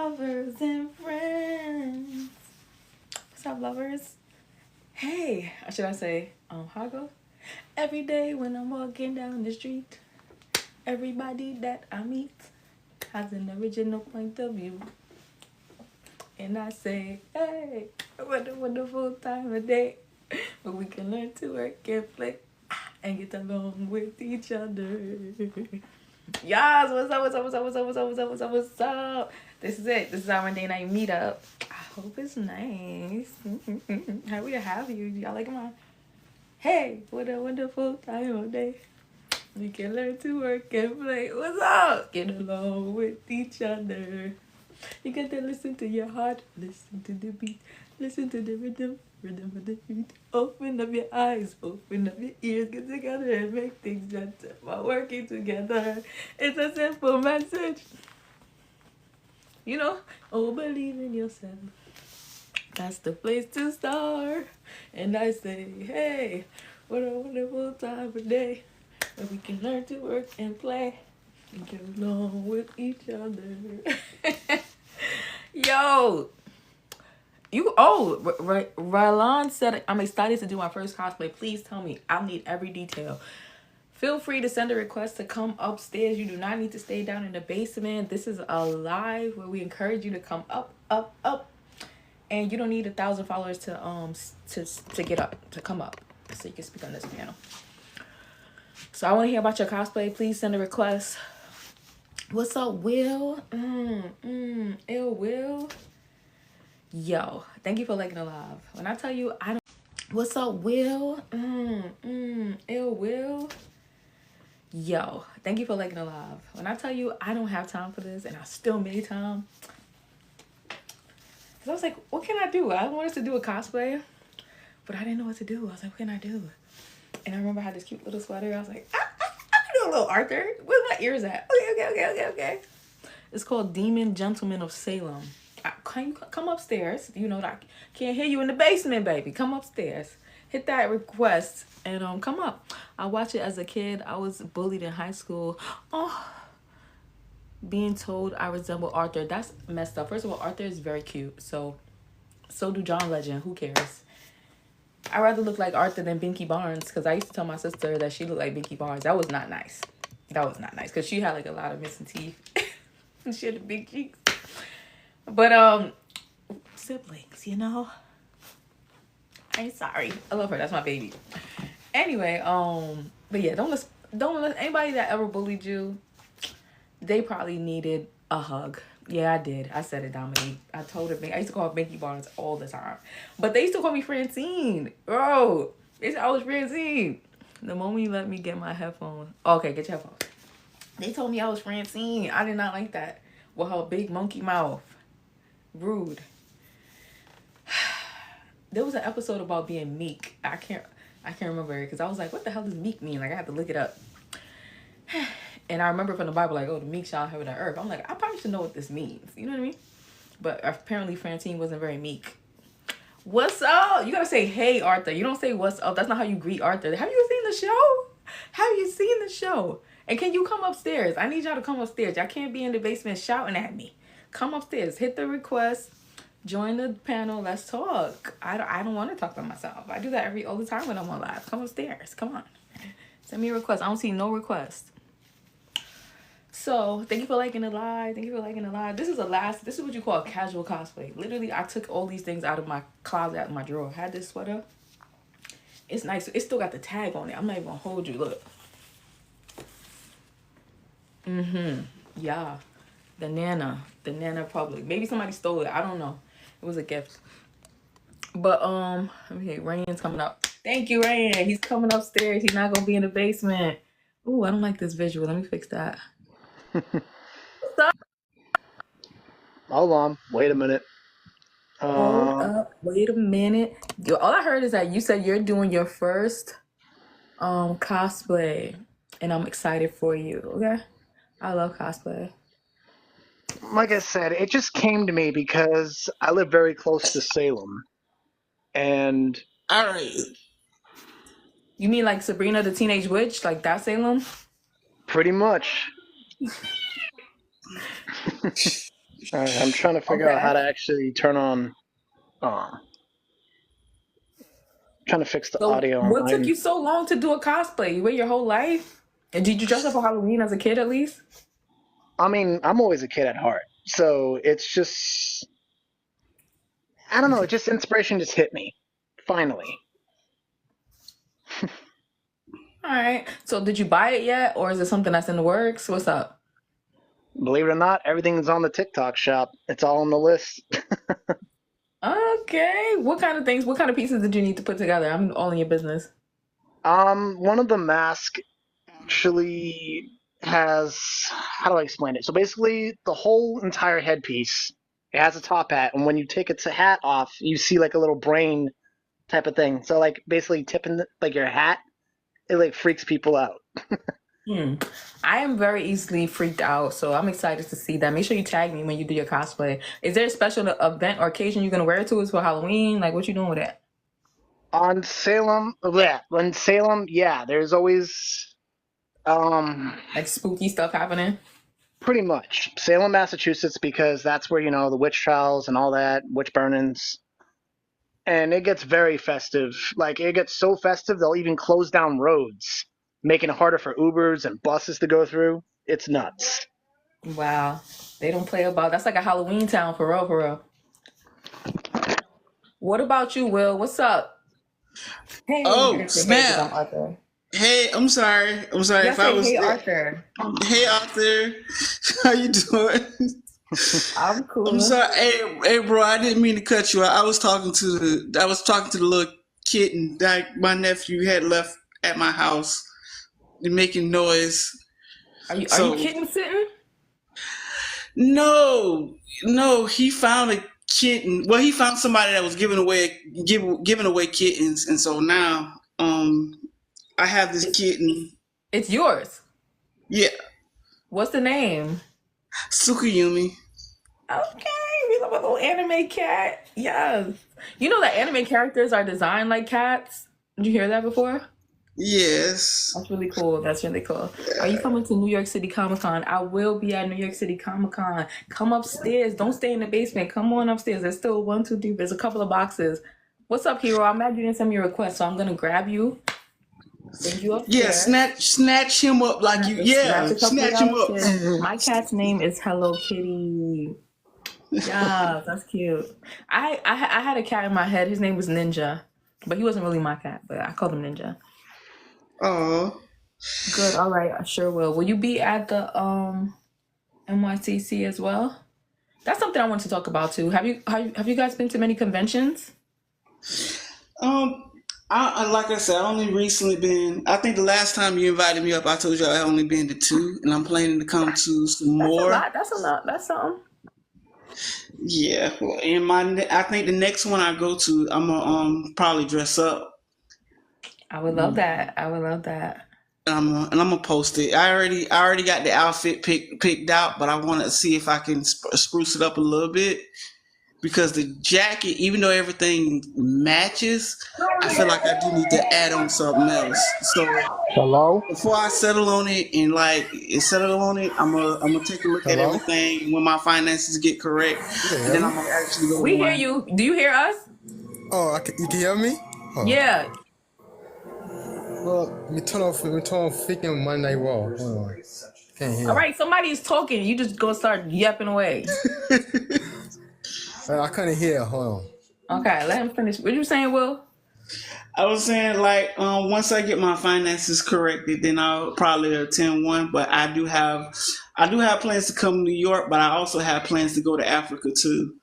lovers and friends. What's up, lovers? Hey, or should I say, how it go? Every day when I'm walking down the street, everybody that I meet has an original point of view. And I say, hey, what a wonderful time of day where we can learn to work and play and get along with each other. Yes, what's up, what's up, what's up, what's up, what's up, what's up, what's up, what's up? This is it. This is our Monday night meetup. I hope it's nice. Happy to have you. Y'all like mine? Hey, what a wonderful time of day. We can learn to work and play. What's up? Get along with each other. You got to listen to your heart, listen to the beat, listen to the rhythm of the beat. Open up your eyes, open up your ears, get together and make things better while working together. It's a simple message. You know, oh, believe in yourself. That's the place to start. And I say, hey, what a wonderful time of day where we can learn to work and play and get along with each other. Yo, Rylan said I'm excited to do my first cosplay. Please tell me. I'll need every detail. Feel free to send a request to come upstairs. You do not need to stay down in the basement. This is a live where we encourage you to come up. And you don't need 1,000 followers to get up, to come up. So you can speak on this panel. So I want to hear about your cosplay. Please send a request. What's up, Will? Ill Will. Yo, thank you for liking the live. When I tell you, I don't. What's up, Will? Ill Will. Yo, thank you for liking the live. When I tell you, I don't have time for this, and I still made time. Cause I was like, what can I do? I wanted to do a cosplay, but I didn't know what to do. I was like, what can I do? And I remember I had this cute little sweater. I was like, I can do a little Arthur. Where's my ears at? Okay. It's called Demon Gentleman of Salem. Can you come upstairs? You know, I can't hear you in the basement, baby. Come upstairs. Hit that request and come up. I watched it as a kid. I was bullied in high school. Oh, being told I resemble Arthur. That's messed up. First of all, Arthur is very cute. So do John Legend. Who cares? I'd rather look like Arthur than Binky Barnes because I used to tell my sister that she looked like Binky Barnes. That was not nice. Because she had like a lot of missing teeth. And she had the big cheeks. But siblings, you know. I'm sorry. I love her. That's my baby. Anyway, but yeah, don't let anybody that ever bullied you. They probably needed a hug. Yeah, I did. I said it, Dominique. I told her. I used to call her Binky Barnes all the time, but they used to call me Francine. Bro, they said I was Francine. The moment you let me get my headphones, okay, get your headphones. They told me I was Francine. I did not like that. With her big monkey mouth. Rude. There was an episode about being meek. I can't remember it because I was like, what the hell does meek mean? Like I had to look it up. And I remember from the Bible, like, oh, the meek shall inherit the earth. I'm like, I probably should know what this means. You know what I mean? But apparently Francine wasn't very meek. What's up? You gotta say, hey, Arthur. You don't say what's up. That's not how you greet Arthur. Have you seen the show? Have you seen the show? And can you come upstairs? I need y'all to come upstairs. Y'all can't be in the basement shouting at me. Come upstairs. Hit the request. Join the panel. Let's talk. I don't want to talk by myself. I do that all the time when I'm on live. Come upstairs. Come on. Send me a request. I don't see no request. So thank you for liking the live. This is what you call a casual cosplay. Literally, I took all these things out of my closet, out of my drawer. I had this sweater. It's nice. It still got the tag on it. I'm not even gonna hold you. Look. Yeah. The Nana Public. Maybe somebody stole it. I don't know. It was a gift. But let me see. Rayan's coming up. Thank you, Rayan. He's coming upstairs. He's not gonna be in the basement. Ooh, I don't like this visual. Let me fix that. Hold on. Wait a minute. Hold up. Wait a minute. All I heard is that you said you're doing your first cosplay. And I'm excited for you. Okay? I love cosplay. Like I said, it just came to me because I live very close to Salem. And All right. You mean like Sabrina the Teenage Witch? Like that Salem? pretty much. All right, I'm trying to figure out how Okay. to actually turn on. Trying to fix the So audio on what took mine. you so long to do a cosplay? You wait your whole life? And did you dress up for Halloween as a kid at least? I mean, I'm always a kid at heart, so it's just I don't know. It just inspiration just hit me finally. All right. So did you buy it yet, or is it something that's in the works? What's up? Believe it or not, everything's on the TikTok shop. It's all on the list. Okay. What kind of things? What kind of pieces did you need to put together? I'm all in your business. One of the masks actually has how do I explain it? So basically, the whole entire headpiece it has a top hat, and when you take its hat off, you see like a little brain type of thing. So like basically tipping like your hat, it like freaks people out. Hmm. I am very easily freaked out, so I'm excited to see that. Make sure you tag me when you do your cosplay. Is there a special event or occasion you're gonna wear it to? Is for Halloween? Like, what you doing with it? On Salem, yeah, on Salem, yeah, there's always um Like spooky stuff happening? pretty much Salem, Massachusetts, because that's where the witch trials and all that, witch burnings, and it gets very festive. Like it gets so festive they'll even close down roads, making it harder for Ubers and buses to go through. It's nuts. Wow. They don't play about that's like a Halloween town for real, for real. What about you, Will? What's up? Hey, I Oh gotta say hey because I'm snap! Arthur. Hey, I'm sorry. I'm sorry Yeah, if I say was. hey Arthur. Hey, Arthur, how you doing? I'm I'm cool. sorry. Hey, bro. I didn't mean to cut you out. I was talking to the little kitten that my nephew had left at my house, making noise. Are you So kitten sitting? no, no, he found a kitten. Well, he found somebody that was giving away kittens, and so now I have this It's kitten. it's yours. Yeah, What's the name? Sukiyumi. Okay, we love a little anime cat. Yes. You know that anime characters are designed like cats? Did you hear that before? Yes. That's really cool. That's really cool. Are you coming to New York City Comic Con? I will be at New York City Comic Con. Come upstairs. Don't stay in the basement. Come on upstairs. There's still one, two, three. There's a couple of boxes. What's up, hero? I'm mad you didn't send me a request, so I'm gonna grab you, send you Yeah, upstairs. snatch him up like you. Snatch Yeah, a couple of snatch him y'all up. upstairs. My cat's name is Hello Kitty. Yeah, that's cute. I had a cat in my head. His name was Ninja, but he wasn't really my cat. But I called him Ninja. Oh, Good. All right. I sure will. Will you be at the NYCC as well? That's something I want to talk about too. Have you guys been to many conventions? um, like I said, I only recently been. I think the last time you invited me up, I told you I only been to two, and I'm planning to come to some That's a more. lot. That's a lot. That's something. Yeah, and I think the next one I go to, I'm gonna probably dress up. I would love that. I would love that. And I'm gonna post it. I already got the outfit picked out, but I want to see if I can spruce it up a little bit because the jacket, even though everything matches, I feel like I do need to add on something else. So Hello? before I settle on it and settle on it, I'm gonna take a look at Hello? everything when my finances get correct, You can and hear then me? I'm gonna actually go to We hear one. you. Do you hear us? Oh, you can hear me? Oh, Yeah. well, let me turn off freaking Monday Raw. Hold on. Can't All hear. right. Somebody is talking. You just gonna start yapping away. I couldn't hear. Hold Okay. Let him finish. What you saying, Will? I was saying like once I get my finances corrected, then I'll probably attend one. But I do have plans to come to New York, but I also have plans to go to Africa too.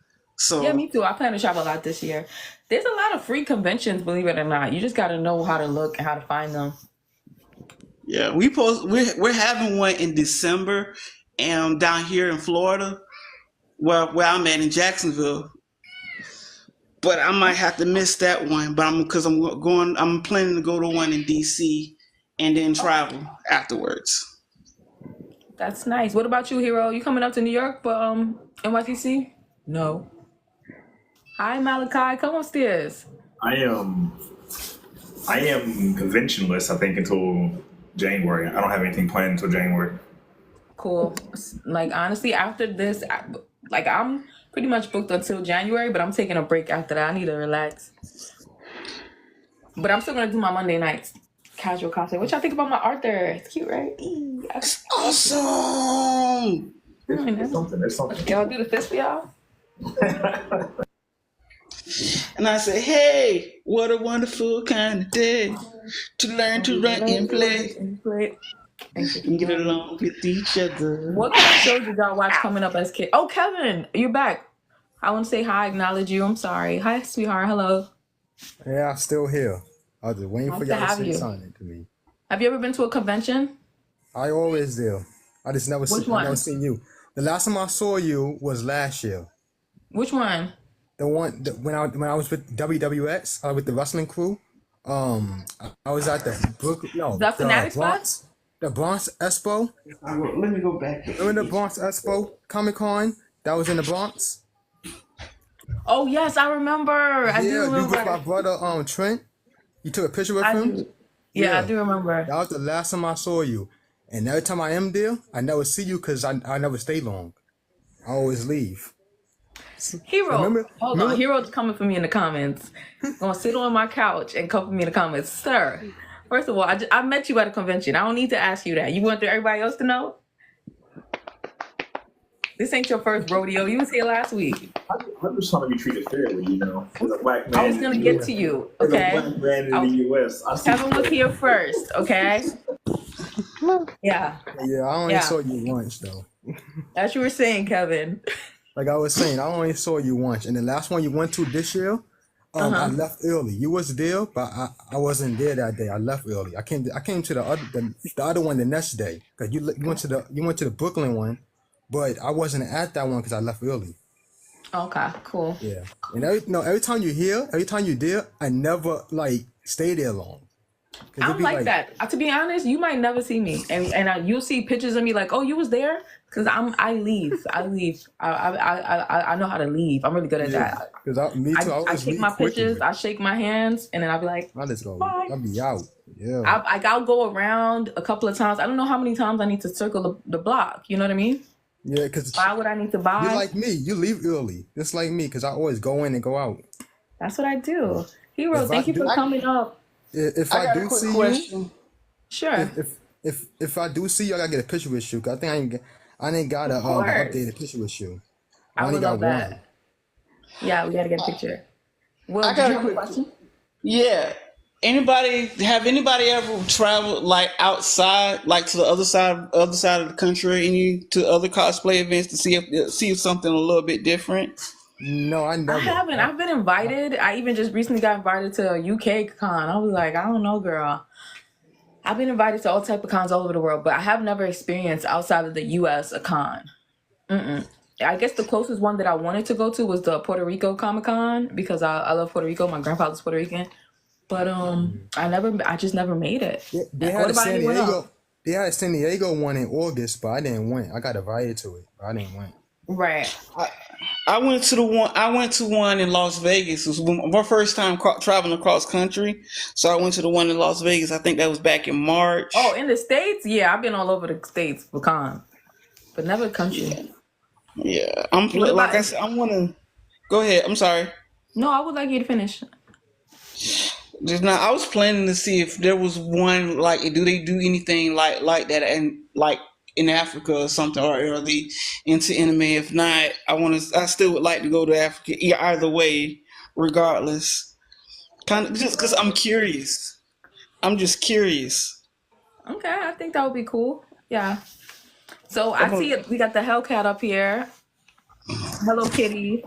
Yeah, So me too. I plan to travel a lot this year. There's a lot of free conventions, believe it or not. You just got to know how to look and how to find them. yeah, we're having one in December, and down here in Florida, where I'm at in Jacksonville. But I might have to miss that one. But I'm planning to go to one in DC, and then travel afterwards. That's nice. What about you, Hero? You coming up to New York for NYTC? No. Hi, Malachi. Come upstairs. I am I am conventionless, I think, until January. I don't have anything planned until January. Cool. Like honestly, after this, Like I'm pretty much booked until January, but I'm taking a break after that. I need to relax. But I'm still gonna do my Monday nights casual cosplay. What y'all think about my art there? It's cute, right? It's awesome. There's something. Y'all do the fist for y'all? And I say, hey, what a wonderful kind of day to learn to run and play and get along with each other. What kind of shows did y'all watch coming up as kids? Oh, Kevin, you're back. I want to say hi, acknowledge you. I'm sorry. Hi, sweetheart. Hello. Yeah, I'm still here. I was just waiting Nice for to y'all to have say you. something to me. Have you ever been to a convention? I always do. I just never Which I one? never seen you. The last time I saw you was last year. Which one? The one when I was with WWX, with the wrestling crew. I was at the The Fanatics Bronx, the Bronx Expo. Let me go back. Remember the Bronx Expo Comic Con that was in the Bronx? Oh yes, I remember. I do Yeah, you remember. with my brother Trent. You took a picture with I him. do. Yeah, I do remember. That was the last time I saw you. And every time I am there, I never see you because I never stay long. I always leave. Hero, Remember- hold remember- on. Hero's coming for me in the comments. Gonna sit on my couch and come for me in the comments, sir. First of all, I met you at a convention. I don't need to ask you that. You want everybody else to know? This ain't your first rodeo. You was here last week. I'm just trying to be treated fairly, you know. As a black man, I was gonna get to you, as a okay? black man in the U.S. I see Kevin was here first, okay? Yeah, Yeah, I only Yeah. saw you once though. as you were saying, Kevin. Like I was saying, I only saw you once. And the last one you went to this year, I left early. You was there, but I wasn't there that day. I left early. I came to the other one the next day because you went to the Brooklyn one, but I wasn't at that one because I left early. Okay, cool. Yeah, and every time you there, I never like stay there long. I don't like that. To be honest, you might never see me, and you'll see pictures of me like, oh, you was there, because I leave. I know how to leave. I'm really good at that. Because I take my pictures, I shake my hands, and then I'll be like, I just go. bye. I'll be out. Yeah. I'll go around a couple of times. I don't know how many times I need to circle the block. You know what I mean? Yeah, because Buy what I need to buy. you're like me. You leave early, just like me, because I always go in and go out. That's what I do. Hero, If thank I you do- for coming up. If I I got a do quick see you, question. Sure. if I do see you, I gotta get a picture with you. 'Cause I think I ain't got a course. updated picture with you. I only would got love one. that. Yeah, we gotta get a picture. Well, I did got you a have a quick question? Yeah. Have anybody ever traveled like outside, like to the other side of the country, to other cosplay events to see if something a little bit different? No, I never. I haven't. I've been invited. I even just recently got invited to a UK con. I was like, I don't know, girl. I've been invited to all type of cons all over the world, but I have never experienced outside of the US a con. I guess the closest one that I wanted to go to was the Puerto Rico Comic Con because I love Puerto Rico. My grandfather's Puerto Rican, but I just never made it. They had What a about San anyone Diego. else? They had a San Diego one in August, but I didn't win. I got invited to it, but I didn't win. Right. I went to one in Las Vegas. It was my first time traveling across country, so I went to the one in Las Vegas. I think that was back in March. Oh, in the States? Yeah, I've been all over the States for con, but never country. Yeah. What Like about- I said, I'm gonna go ahead. I'm sorry. No, I would like you to finish. Just now, I was planning to see if there was one like, do they do anything like that and like in Africa or something, or are they into anime? If not, I still would like to go to Africa. Either way, regardless, kind of just because I'm curious. I'm just curious. Okay, I think that would be cool. Yeah. So I see it. We got the Hellcat up here. Hello Kitty.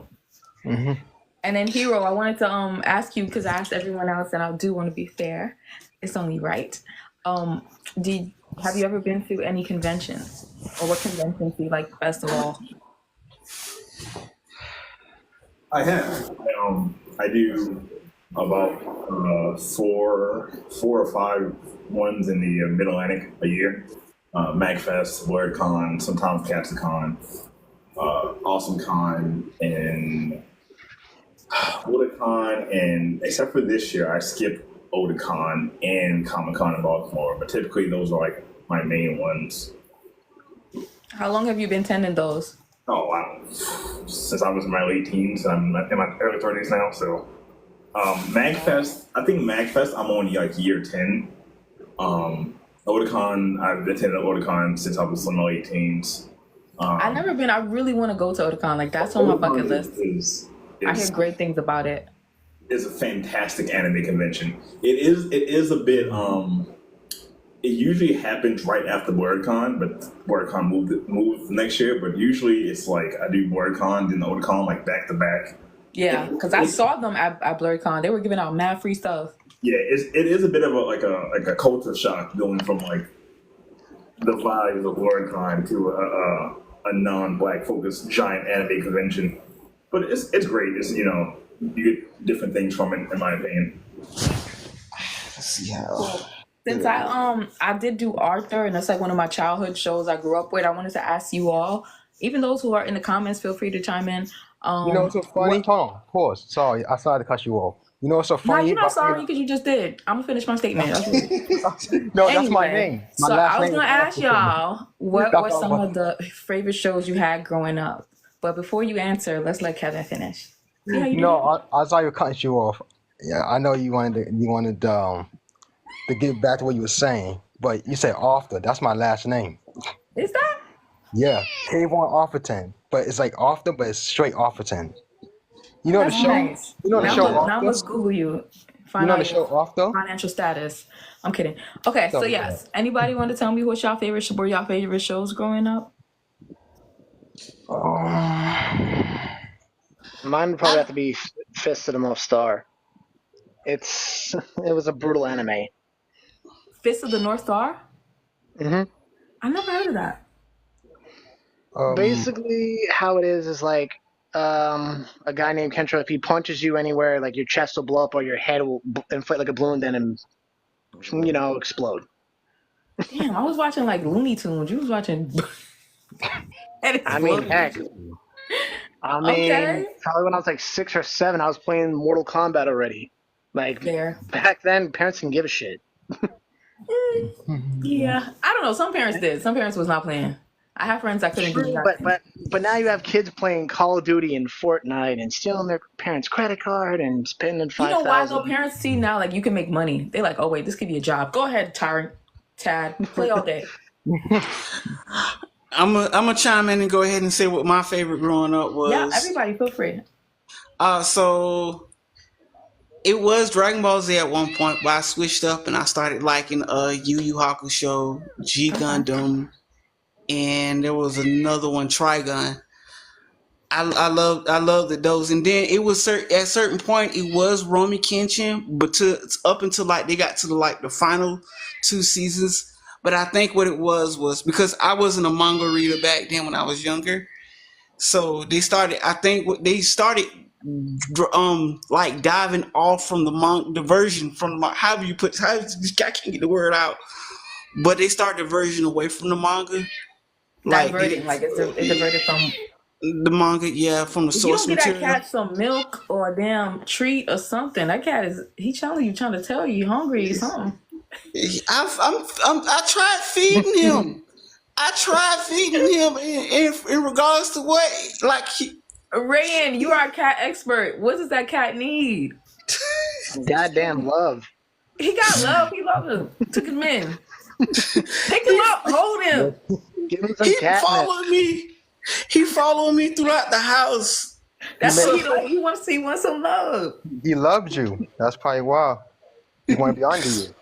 And then Hero, I wanted to ask you because I asked everyone else, and I do want to be fair. It's only right. Have you ever been to any conventions, or what conventions do you like best of all? I have. I do about four or five ones in the Mid Atlantic a year. MagFest, WordCon, sometimes CapsCon, Awesome Con, and Otakon, and except for this year, I skipped Otakon and Comic Con in Baltimore, but typically those are like my main ones. How long have you been attending those? Oh wow, since I was in my late teens. I'm in my early 30s now. So MagFest, I think MagFest, I'm on like year 10. Otakon, I've attended Otakon since I was in my late teens. I've never been. I really want to go to Otakon. Like that's on my bucket list. I hear great things about it. It's a fantastic anime convention. It is a bit it usually happens right after BlurredCon, but BlurredCon moved next year. But usually it's like I do BlurredCon, then Otakon like back to back. Yeah, because I saw them at BlurredCon. They were giving out mad free stuff. Yeah, it is a bit of a culture shock going from like the vibes of BlurredCon to a non-black focused giant anime convention. But it's great. It's you get different things from it, in my opinion. Let's see how. Since I did do Arthur, and that's like one of my childhood shows I grew up with. I wanted to ask you all, even those who are in the comments, feel free to chime in. You know what's so funny? Hold on, pause. Sorry, I started to cut you off. You know what's so No, funny? you're not sorry because you just did. I'm gonna finish my statement. No, that's my name. My So last I was name gonna is ask y'all what That's were all some my- of the favorite shows you had growing up. But before you answer, let's let Kevin finish. See how you No, I saw you cutting you off. Yeah, I know you wanted to get back to what you were saying, but you said Arthur. That's my last name. Is that? Yeah, Kayvon Arthurton, but it's like Arthur, but it's straight Arthurton. You know the That's show? nice. You know the show Now I'm Arthur? gonna Google you. You Find know out the show your Arthur? financial status. I'm kidding. Okay, so So, yes. Anybody want to tell me what y'all were your favorite shows growing up? Mine would probably have to be Fist of the North Star. It was a brutal anime. Fist of the North Star? hmm I never heard of that. Basically, how it is like a guy named Kentro. If he punches you anywhere, like your chest will blow up or your head will inflate like a balloon, then and explode. Damn, I was watching like Looney Tunes. You was watching. I mean, heck. Okay. Probably when I was like 6 or 7, I was playing Mortal Kombat already. Like Fair. back then, parents didn't give a shit. Yeah, I don't know. Some parents did. Some parents was not playing. I have friends that couldn't do True, nothing. but now you have kids playing Call of Duty and Fortnite and stealing their parents' credit card and spending You know why though? $5,000. Parents see now like you can make money. They're like, oh wait, this could be a job. Go ahead, Tad, play all day. I'm gonna chime in and go ahead and say what my favorite growing up was. Yeah, everybody feel free. So it was Dragon Ball Z at one point, but I switched up and I started liking Yu Yu Hakusho, G Gundam, and there was another one, Trigun. I loved those, and then it was at a certain point it was Romy Kenshin, but up until like they got to the final 2 seasons. But I think what it was because I wasn't a manga reader back then when I was younger, so they started. I think they started like diving off from the version from the however you put I can't get the word out, but they started the version away from the manga. Diverting, like it's diverted from the manga, yeah, from the if source you don't get material. that cat some milk or a damn treat or something, that cat is trying to tell you hungry or something. I tried feeding him. In regards to what, like Rayan, you are a cat expert. What does that cat need? Goddamn love. He got love. He loved him. Took him in. Pick him up. Hold him. Give him some he catnip. followed me. He followed me throughout the house. That's what he wants. He wants some love. He loved you. That's probably why. He want to be under you.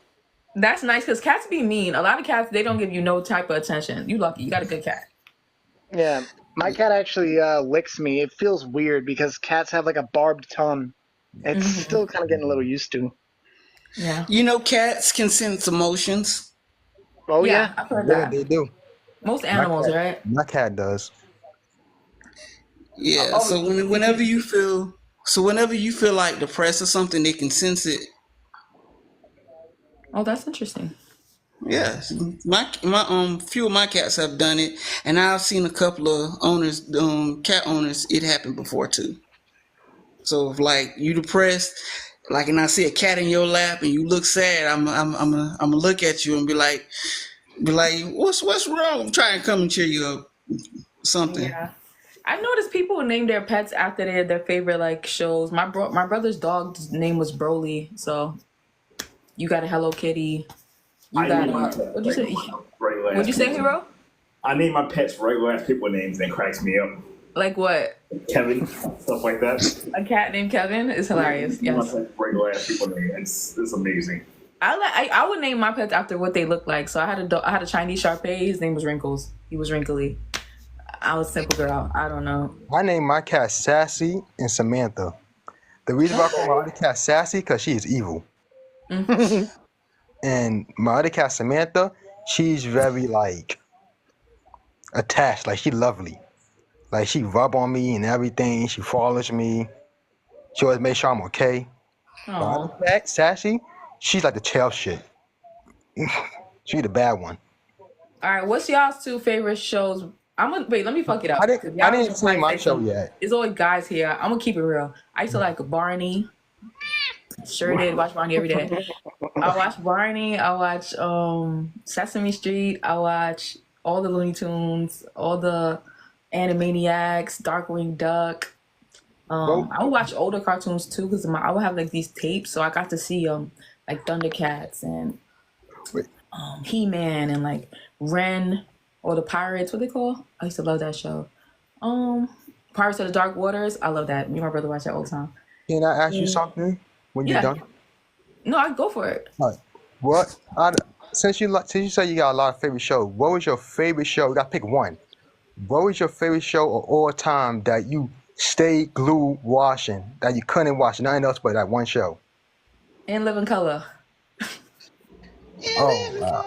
That's nice because cats be mean. A lot of cats, they don't give you no type of attention. You lucky. You got a good cat. Yeah, my cat actually licks me. It feels weird because cats have like a barbed tongue. It's still kind of getting a little used to. Yeah. You know, cats can sense emotions. Oh yeah. I've heard Yeah, that. they do. Most animals, right? My cat does. Yeah. So whenever you feel like depressed or something, they can sense it. Oh, that's interesting. Yeah, my few of my cats have done it, and I've seen a couple of owners, cat owners, it happened before too. So if like you depressed, like, and I see a cat in your lap and you look sad, I'm gonna look at you and be like, what's wrong? I'm trying to come and cheer you up, something. Yeah. I noticed people name their pets after their favorite like shows. My brother's dog's name was Broly, so you got a Hello Kitty. You I got name my a pet what'd you say? regular What'd you ass say, people. Hero? I name my pets regular ass people names and it cracks me up. Like what? Kevin, stuff like that. A cat named Kevin is hilarious. My Yes. pets regular ass people name. It's amazing. I would name my pets after what they look like. So I had a Chinese Shar Pei. His name was Wrinkles. He was wrinkly. I was a simple girl. I don't know. I named my cat Sassy and Samantha. The reason why I call my other cat Sassy because she is evil. And my other cat Samantha, she's very like attached. Like she lovely. Like she rub on me and everything. She follows me. She always make sure I'm okay. My Oh. other cat Sassy, she's like the chill shit. She the bad one. All right. What's y'all's two favorite shows? Wait. Let me fuck it up. I 'cause didn't y'all just say might my say show something. yet. It's always guys here. I'm gonna keep it real. I used to like Barney. Sure did watch Barney every day. I watch Barney. I watch Sesame Street. I watch all the Looney Tunes, all the Animaniacs, Darkwing Duck. I would watch older cartoons too because I would have like these tapes, so I got to see like Thundercats and Wait. He-Man and like Ren or the Pirates. What they call? I used to love that show. Pirates of the Dark Waters. I love that. Me and my brother watch that all the time. Can I ask you something when you're Yeah. done? No, I go for it. All right. What? Since you say you got a lot of favorite shows, what was your favorite show? You got to pick one. What was your favorite show of all time that you stayed glued watching, that you couldn't watch nothing else but that one show? In Living Color. Oh, wow.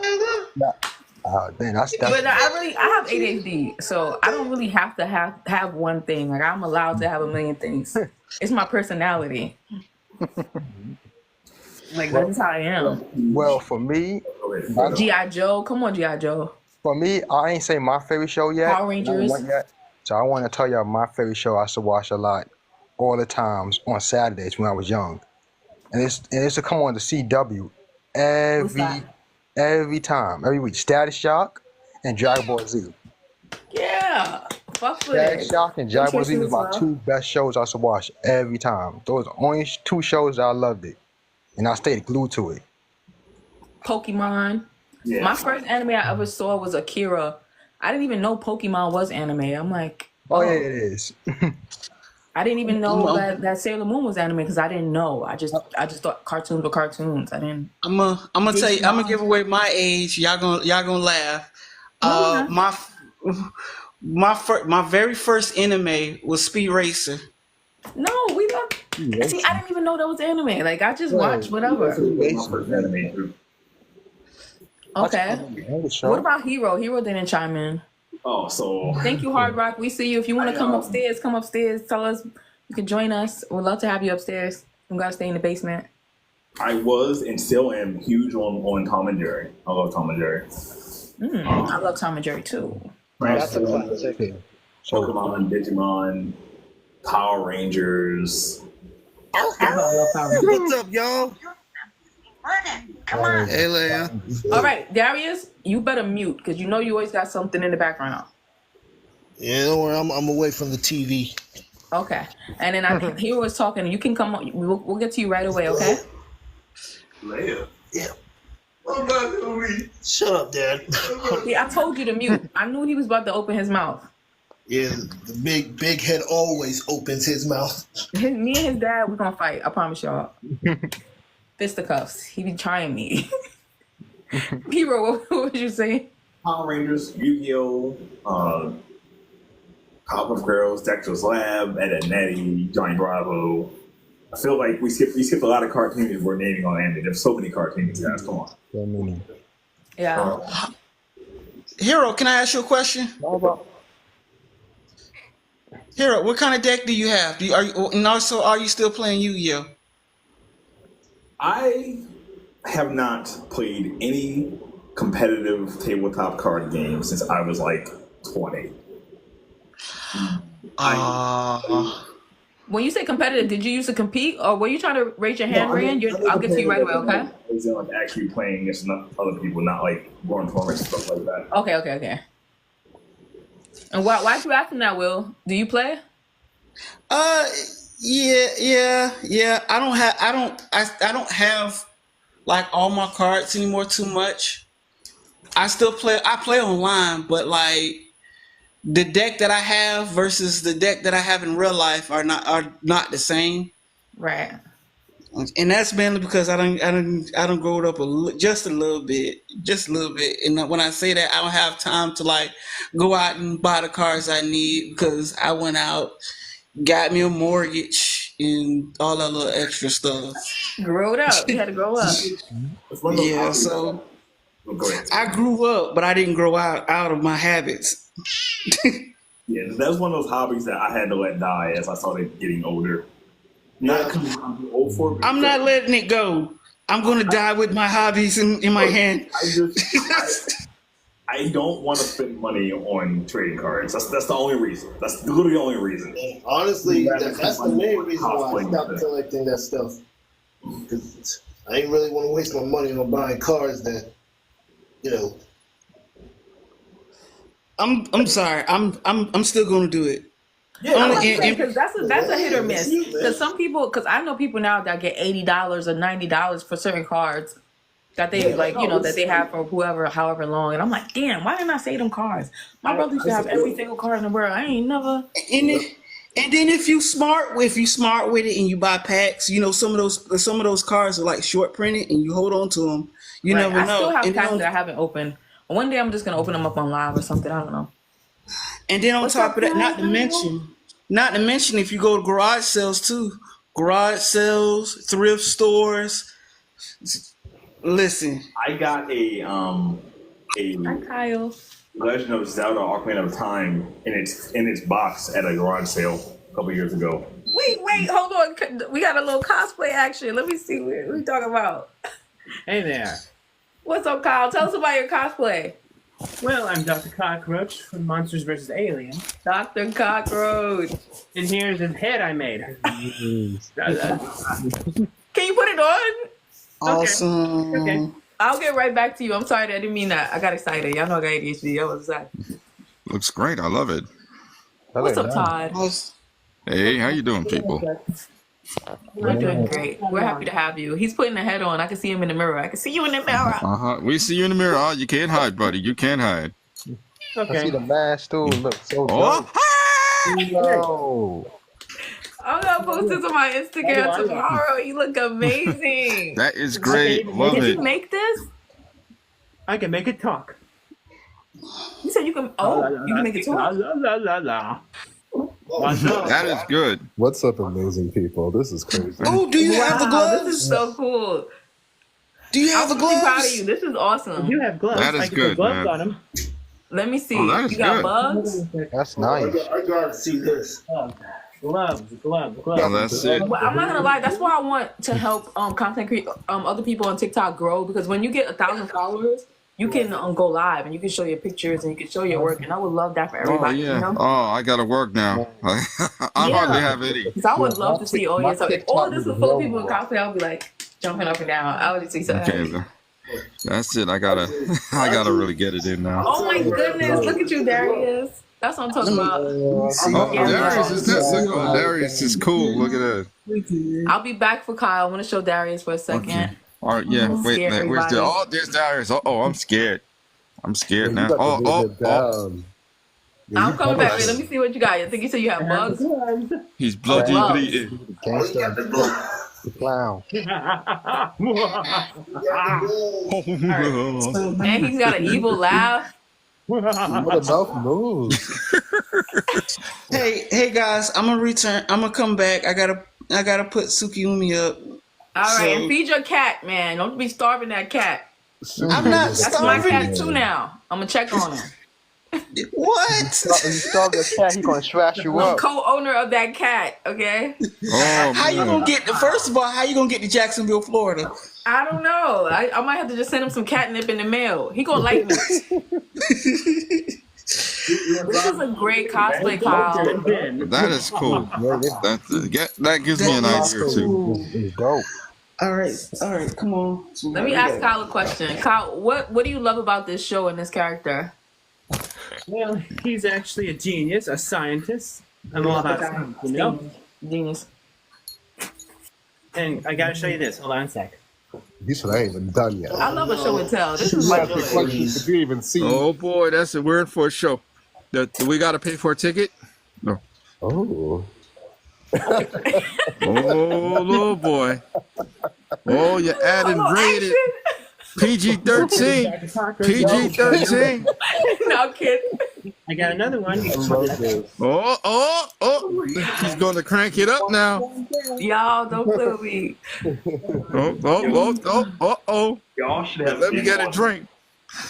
That's But I have ADHD, so I don't really have to have one thing. Like I'm allowed to have a million things. It's my personality. Like that's how I am. well for me. G.I. Joe, come on, G.I. Joe. For me, I ain't say my favorite show yet. Power Rangers. Not one yet. So I want to tell y'all my favorite show I used to watch a lot, all the times on Saturdays when I was young, and it's to come on the CW every time, every week. Status Shock and Dragon Ball Z. Yeah, fuck with Status it. Shock and Dragon Ball Z was my Interesting as two best shows I used to watch every time. Those are the only two shows that I loved it, and I stayed glued to it. Pokemon. Yeah. My first anime I ever saw was Akira. I didn't even know Pokemon was anime. I'm like, Oh yeah, it is. I didn't even know that Sailor Moon was anime because I didn't know. I just thought cartoons were cartoons. I didn't. I'm gonna tell you. I'm gonna give away my age. Y'all gonna laugh. My very first anime was Speed Racer. No, we love. See, I didn't even know that was anime. Like I just watched whatever. My first anime too. Okay. Show. What about Hero? Hero didn't chime in. Oh, so Thank you, Hard Rock. We see you. If you want to come upstairs, come upstairs. Tell us. You can join us. We'd love to have you upstairs. We gotta stay in the basement. I was and still am huge on Tom and Jerry. I love Tom and Jerry. I love Tom and Jerry too. That's a classic. Pokemon, Digimon, Power Rangers. I love Power Rangers. What's up, y'all? Come on. Hey, Leia. All right, Darius, you better mute because you know you always got something in the background. Yeah, don't worry. I'm away from the TV. Okay, and then Hero was talking. You can come. We'll get to you right away. Okay. Leia. Yeah. Shut up, Dad. Yeah, I told you to mute. I knew he was about to open his mouth. Yeah, the big head always opens his mouth. Me and his dad, we're gonna fight. I promise y'all. Fisticuffs. He be trying me. Hero, what was you saying? Power Rangers, Yu-Gi-Oh, Powerpuff Girls, Dexter's Lab, Ed and Nettie, Johnny Bravo. I feel like we skipped a lot of cartoons we're naming on anime. There's so many cartoons, guys. Come on. So many. Yeah. Hero, can I ask you a question? Hero, what kind of deck do you have? And also, are you still playing Yu-Gi-Oh? I have not played any competitive tabletop card game since I was like 20. When you say competitive, did you used to compete, or were you trying to raise your hand, Rand? I'll get to you right away, okay? Is like actually playing against other people, not like going tournaments and stuff like that. Okay. And why'd you ask him that, Will? Do you play? Uh, yeah. I don't have like all my cards anymore too much. I still play. I play online, but like the deck that I have versus the deck that I have in real life are not the same. Right. And that's mainly because I don't grow it up just a little bit, And when I say that, I don't have time to like go out and buy the cars I need because I went out, got me a mortgage, and all that little extra stuff. Grow up. You had to grow up. It's one of those Yeah, hobbies. so Go ahead. I grew up, but I didn't grow out of my habits. Yeah, that's one of those hobbies that I had to let die as I started getting older. Not because I'm too old for it. I'm not letting it go. I'm going to die with my hobbies in my hand. I don't want to spend money on trading cards. That's the only reason. That's literally the only reason. Honestly, that's the main reason why I stopped collecting that stuff. Because I ain't really want to waste my money on buying cards that, you know. I'm sorry. I'm still going to do it. Yeah, Because that's a hit or miss. Because some people, because I know people now that get $80 or $90 for certain cards that they that they have for however long, and I'm like, damn, why didn't I save them cards? My brother used to have every single card in the world. I ain't never. And then if you smart with it and you buy packs, some of those cards are like short printed and you hold on to them. You never know. I still have packs that I haven't opened. One day I'm just gonna open them up on live or something. I don't know. And then on top of that, not to mention if you go to garage sales too, thrift stores. Listen, I got a Hi, Kyle. Legend of Zelda: Ocarina of Time in its box at a garage sale a couple years ago. Wait, hold on. We got a little cosplay action. Let me see what we talking about. Hey there. What's up, Kyle? Tell us about your cosplay. Well, I'm Dr. Cockroach from Monsters vs. Aliens. Dr. Cockroach. And here's his head I made. Can you put it on? awesome. Okay. I'll get right back to you. I'm sorry, I didn't mean that. I got excited. Y'all know I got ADHD. I was excited. Looks great. I love it. What's up, Todd? Hey, how you doing, people? We're doing great. We're happy to have you. He's putting the head on. I can see him in the mirror. I can see you in the mirror. We see you in the mirror. Oh, you can't hide, buddy. You can't hide. Okay. I see the mask too. Look so Oh, dope. Yo. I'm gonna post this on my Instagram tomorrow. You look amazing. that is great. Love Did it. you make this? I can make it talk. You said you can. Oh, you can make it talk. La, la, la, la. That is good. What's up, amazing people? This is crazy. Oh, do you have the gloves? This is so cool. Do you have I'm the really proud of gloves? you. This is awesome. You have gloves. That is I can good, put gloves man. on them. Let me see. Oh, that is You got good. bugs? That's nice. I gotta see this. Gloves. Oh, that's it. Well, I'm not gonna lie. That's why I want to help content create other people on TikTok grow, because when you get 1,000 followers, you can go live and you can show your pictures and you can show your work, and I would love that for Oh, everybody. yeah. You know? Oh, I got to work now. I hardly have any. Because I would love to see all your stuff. If all this was full of people in cosplay, I would be like jumping up and down. I would just be so happy. Okay, that's it. I gotta really get it in now. Oh my goodness! Look at you, Darius. That's what I'm talking about. Oh, Darius is look, Darius is cool. Look at that. I'll be back for Kyle. I want to show Darius for a second. Okay. All right, yeah. Wait, Scare where's everybody. the? Oh, there's Darius. Oh, I'm scared. I'm scared You now. got to Oh. get down. Yeah, I'm you coming got back. Wait, let me see what you got. I think you said you have bugs. He's bloody Gloves. bleeding. Oh, you got the gloves. the clown. And he's got an evil laugh. What enough moves? Hey guys, I'm gonna return. I'm gonna come back. I gotta put Tsukiyumi up. All right, So- and feed your cat, man. Don't be starving that cat. I'm not That's my starving. cat too now. I'm gonna check on him. What? You starve that cat, he gonna trash you I'm up. co-owner of that cat. Okay. Oh, How you man. gonna get? First of all, how you gonna get to Jacksonville, Florida? I don't know. I might have to just send him some catnip in the mail. He gonna like me. This is a great cosplay, Kyle. That is cool. That gives me an idea too. It's dope. All right, come on. Let me ask Kyle a question. Kyle, what do you love about this show and this character? Well, he's actually a genius, a scientist. I'm all about science, you know? Genius. And I gotta show you this. Hold on a sec. He said I ain't even done yet. I love a show and tell. This is You my asked me joy. questions that you even see. Oh boy, that's it. We're in for a show. Do we got to pay for a ticket? No. Oh. Oh, little boy. Oh, you added rated. PG-13. PG-13. No, I'm kidding. I got another one. Oh. He's going to crank it up now. Y'all don't play with me. Oh. Y'all should have Let me been get a drink.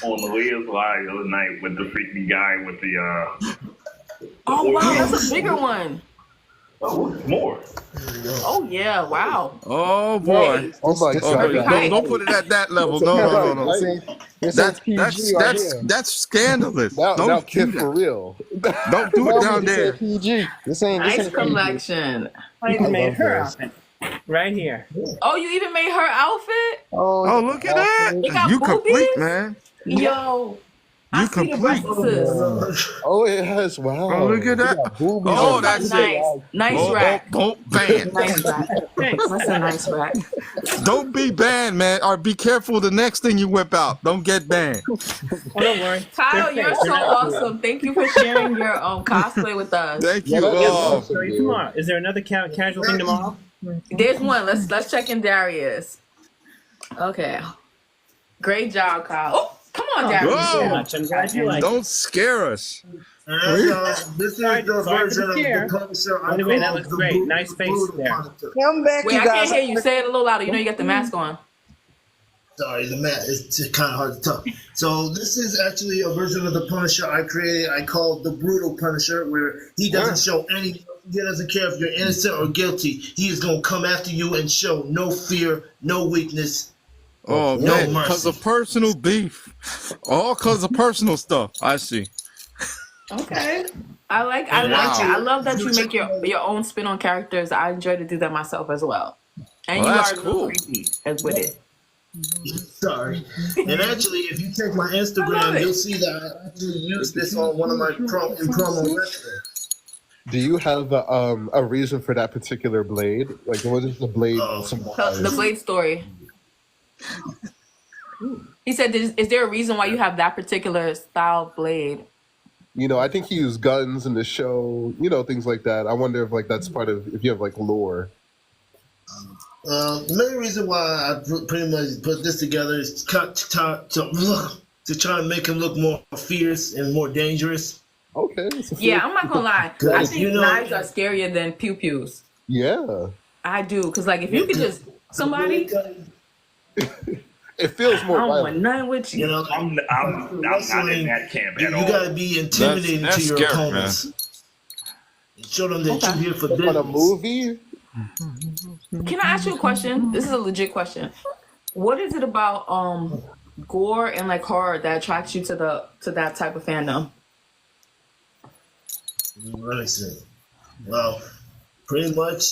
on the Leah's Live the other night with the freaky guy with the Oh wow, that's a bigger one. more. Oh yeah, wow. Oh boy. Oh my God. Don't put it at that level. No. This ain't PG right here. That's scandalous. Now Don't kid do that. for real. Don't do it down there. PG. This ain't Nice PG. collection. I even made love her this. outfit. Right here. Oh, you even made her outfit? Oh, look at that. It got You complete, boobies? man. Yo. I You see the complete. breasts. Oh yes, wow. Oh, look at that. Oh, that's Nice. it. Nice rack. Don't ban. Nice rack. Thanks. That's a nice rack. Don't be banned, man. Or be careful the next thing you whip out. Don't get banned. Oh, don't worry. Kyle, They're you're fake. so awesome. Thank you for sharing your cosplay with us. Thank you. I'll Oh, show you tomorrow. Is there another casual thing tomorrow? There's one. Let's check in Darius. Okay. Great job, Kyle. Oh, come on, Darius. Whoa. Much. I'm glad you like it. Don't scare us. This is the version of the Punisher. By the way, that looks great. Nice face there. Come back, Wait, you I guys. can't hear you. Say it a little louder. You know you got the mask on. Sorry, the mat. It's kind of hard to talk. So this is actually a version of the Punisher I created. I call it the Brutal Punisher, where he doesn't show any. He doesn't care if you're innocent or guilty. He is going to come after you and show no fear, no weakness. Oh, No man. mercy. Because of personal beef. All because of personal stuff. I see. Okay. I like that. I love that you make your own spin on characters. I enjoy to do that myself as well. And Well, you that's are a little cool. creepy as with it. Sorry. And actually, if you check my I love Instagram, it. you'll see that I actually used this on one of my promo wrestling. Do you have a reason for that particular blade? Like, what is the blade symbolize? The Blade story. He said, is there a reason why you have that particular style blade? You know, I think he used guns in the show. You know, things like that. I wonder if that's part of if you have like lore. The main reason why I pretty much put this together is to try and make him look more fierce and more dangerous. Okay. Yeah, I'm not gonna lie. I think knives are scarier than pew pews. Yeah. I do, because like if you could just somebody, it feels more I don't want violent. nothing with you. You know, I'm not in that camp You at all. gotta be intimidating That's to your scary, opponents. Show them that you're here for On a business. movie? Can I ask you a question? This is a legit question. What is it about gore and like horror that attracts you to that type of fandom? What I say? Well, pretty much,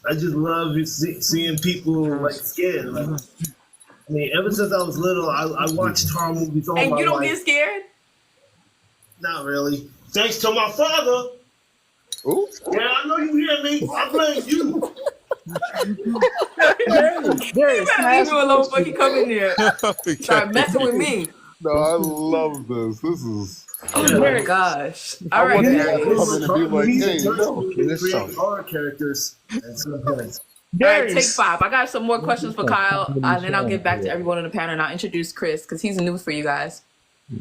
I just love seeing people like scared. Like, I mean, ever since I was little, I watched horror movies all And my you don't life. get scared? Not really. Thanks to my father. Ooh. Yeah, I know you hear me. I blame you. You better leave me alone before you come in there. Start messing with me. No, I love this. This is. Oh my gosh. All right, want to Darius. come in and be like, hey, He's no, this create song. horror characters at some point. All right, take 5. I got some more questions for Kyle, and then I'll get back to everyone on the panel, and I'll introduce Chris, because he's new for you guys.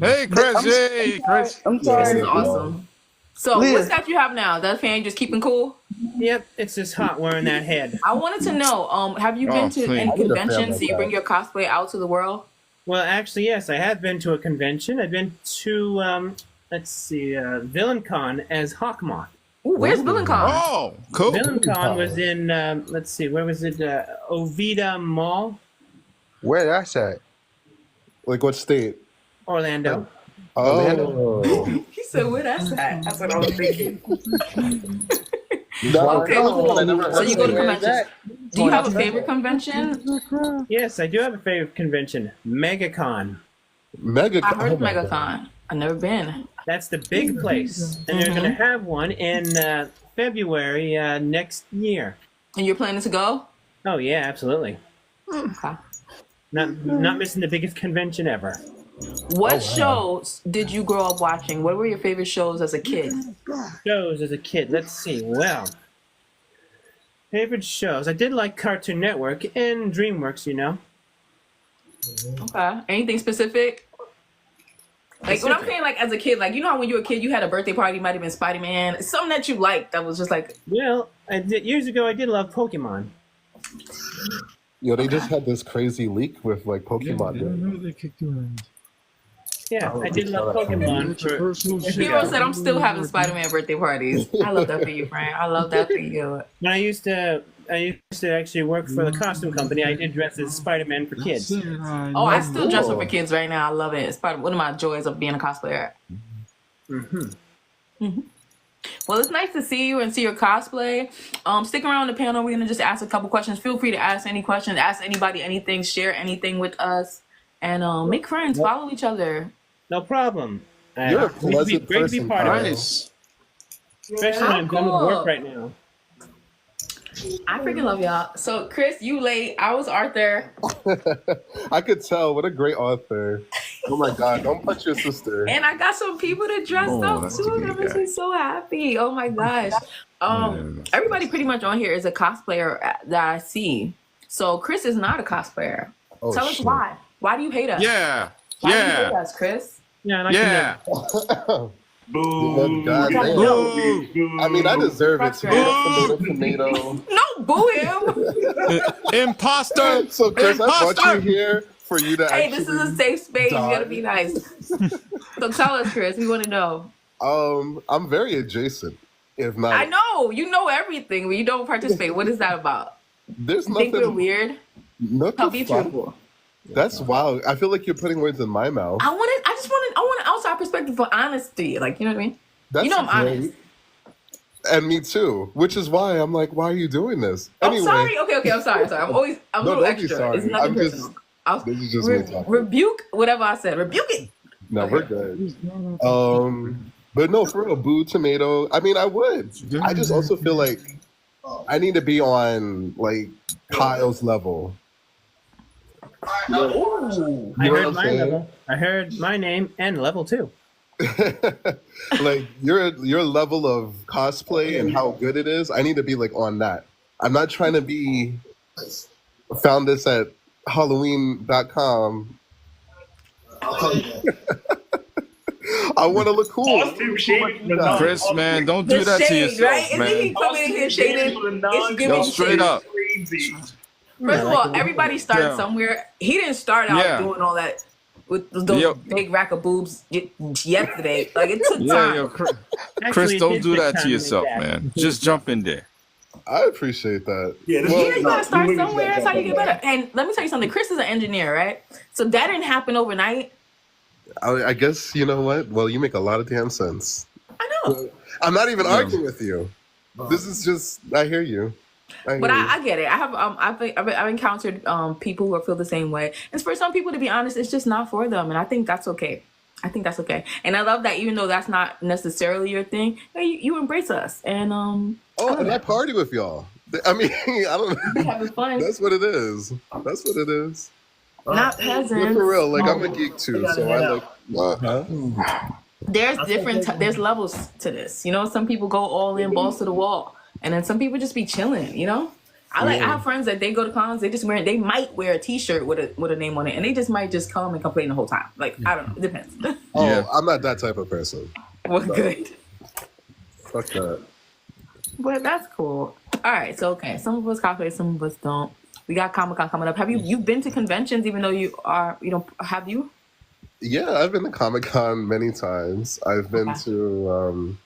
Hey, Chris. Hey, Chris. I'm This sorry. is awesome. So, Leah. what's that you have now? That fan just keeping cool? Yep, it's just hot wearing that head. I wanted to know, have you been to please. any I need a fan conventions? like So you that. bring your cosplay out to the world? Well, actually, yes, I have been to a convention. I've been to, let's see, VillainCon as Hawkmoth. Ooh, where's VillainCon? Oh, cool. VillainCon was in, let's see, where was it? Oviedo Mall, Where that's at? Like what state? Orlando. Oh. He said, where that's at? That's what I was thinking. No, Okay, no, cool. I never So heard you go to of it. conventions. Do you have a favorite convention? Yes, I do have a favorite convention, MegaCon. Mega. I heard oh of my MegaCon. God. I've never been. That's the big place, and they're going to have one in February next year. And you're planning to go? Oh yeah, absolutely. Okay. Not missing the biggest convention ever. What shows did you grow up watching? What were your favorite shows as a kid? Shows as a kid. Let's see. Well, favorite shows. I did like Cartoon Network and DreamWorks. You know. Okay. Anything specific? Like what I'm saying, like as a kid, like you know how when you were a kid, you had a birthday party, might have been Spider-Man, something that you liked that was just like. Well, years ago I did love Pokemon. Yo, they just had this crazy leak with like Pokemon. They kicked you in. Yeah, I did love Pokemon. Hero said I'm still having Spider-Man birthday parties. I love that for you, Frank. I love that for you. When I used to actually work for the costume company. I did dress as Spider-Man for kids. Oh, I still dress up for kids right now. I love it. It's part of one of my joys of being a cosplayer. Well, it's nice to see you and see your cosplay. Stick around the panel. We're gonna just ask a couple questions. Feel free to ask any questions. Ask anybody anything. Share anything with us, and make friends. Follow each other. No problem. You're a pleasant great to be person, part of Nice. it. Especially when I'm done with work right now. I freaking love y'all. So, Chris, you late. I was Arthur. I could tell. What a great author. Oh my God. Don't punch your sister. And I got some people to dress up too. That makes me so happy. Oh my gosh. Everybody pretty much on here is a cosplayer that I see. So Chris is not a cosplayer. Tell us why. Why do you hate us? Yeah. Why do you hate us, Chris? Yeah. Boo. God damn. Boo. I mean, I deserve it. Tomato. No, boo him. Imposter. So, Chris, I brought you here for you to Hey, this is a safe space. You gotta be nice. So tell us, Chris. We want to know. I'm very adjacent. If not, I know you know everything, but you don't participate. What is that about? There's You nothing. think we're weird? Nothing. Tell be truthful. That's wild. I feel like you're putting words in my mouth. I want an outside perspective for honesty. Like, you know what I mean? That's you know I'm great. honest. And me too. Which is why I'm like, why are you doing this? I'm sorry. Okay. I'm sorry. I'm a little don't be extra. sorry. It's nothing personal. This is just me talking. Rebuke whatever I said. Rebuke it. No, we're good. But no, for real, boo tomato. I mean, I would. I just also feel like I need to be on like Kyle's level. Ooh. I heard my level. I heard my name and level 2. Like your level of cosplay and how good it is. I need to be like on that. I'm not trying to be. Found this at Halloween.com. I want to look cool. Chris, man, don't do that to yourself, right? man. Isn't he coming in here shading? It's giving Yo, straight shade. up. First of all, everybody started somewhere. He didn't start out doing all that with those big rack of boobs yesterday. Like, it took time. Yo, Chris, don't do that to yourself, man. Just jump in there. I appreciate that. Yeah, you gotta start somewhere. That's how you get better. And let me tell you something. Chris is an engineer, right? So that didn't happen overnight. I guess, you know what? Well, you make a lot of damn sense. I know. I'm not even arguing with you. This is just, I hear you. But I get it. I have I've encountered people who feel the same way. And for some people, to be honest, it's just not for them, and I think that's okay. And I love that even though that's not necessarily your thing, you embrace us. And and I party with y'all. I mean, I don't know. Be having fun. That's what it is. Not peasants. But for real, like I'm a geek too, so I like. There's levels to this. You know, some people go all in, balls to the wall, and then some people just be chilling. You know, I have friends that they go to cons, they might wear a T-shirt with a name on it, and they just might just come and complain the whole time. Like, I don't know, it depends. I'm not that type of person. Well, good. Fuck that. But that's cool. All right, so okay, some of us cosplay, some of us don't. We got Comic-Con coming up. Have you been to conventions even though have you? Yeah, I've been to Comic-Con many times. I've been to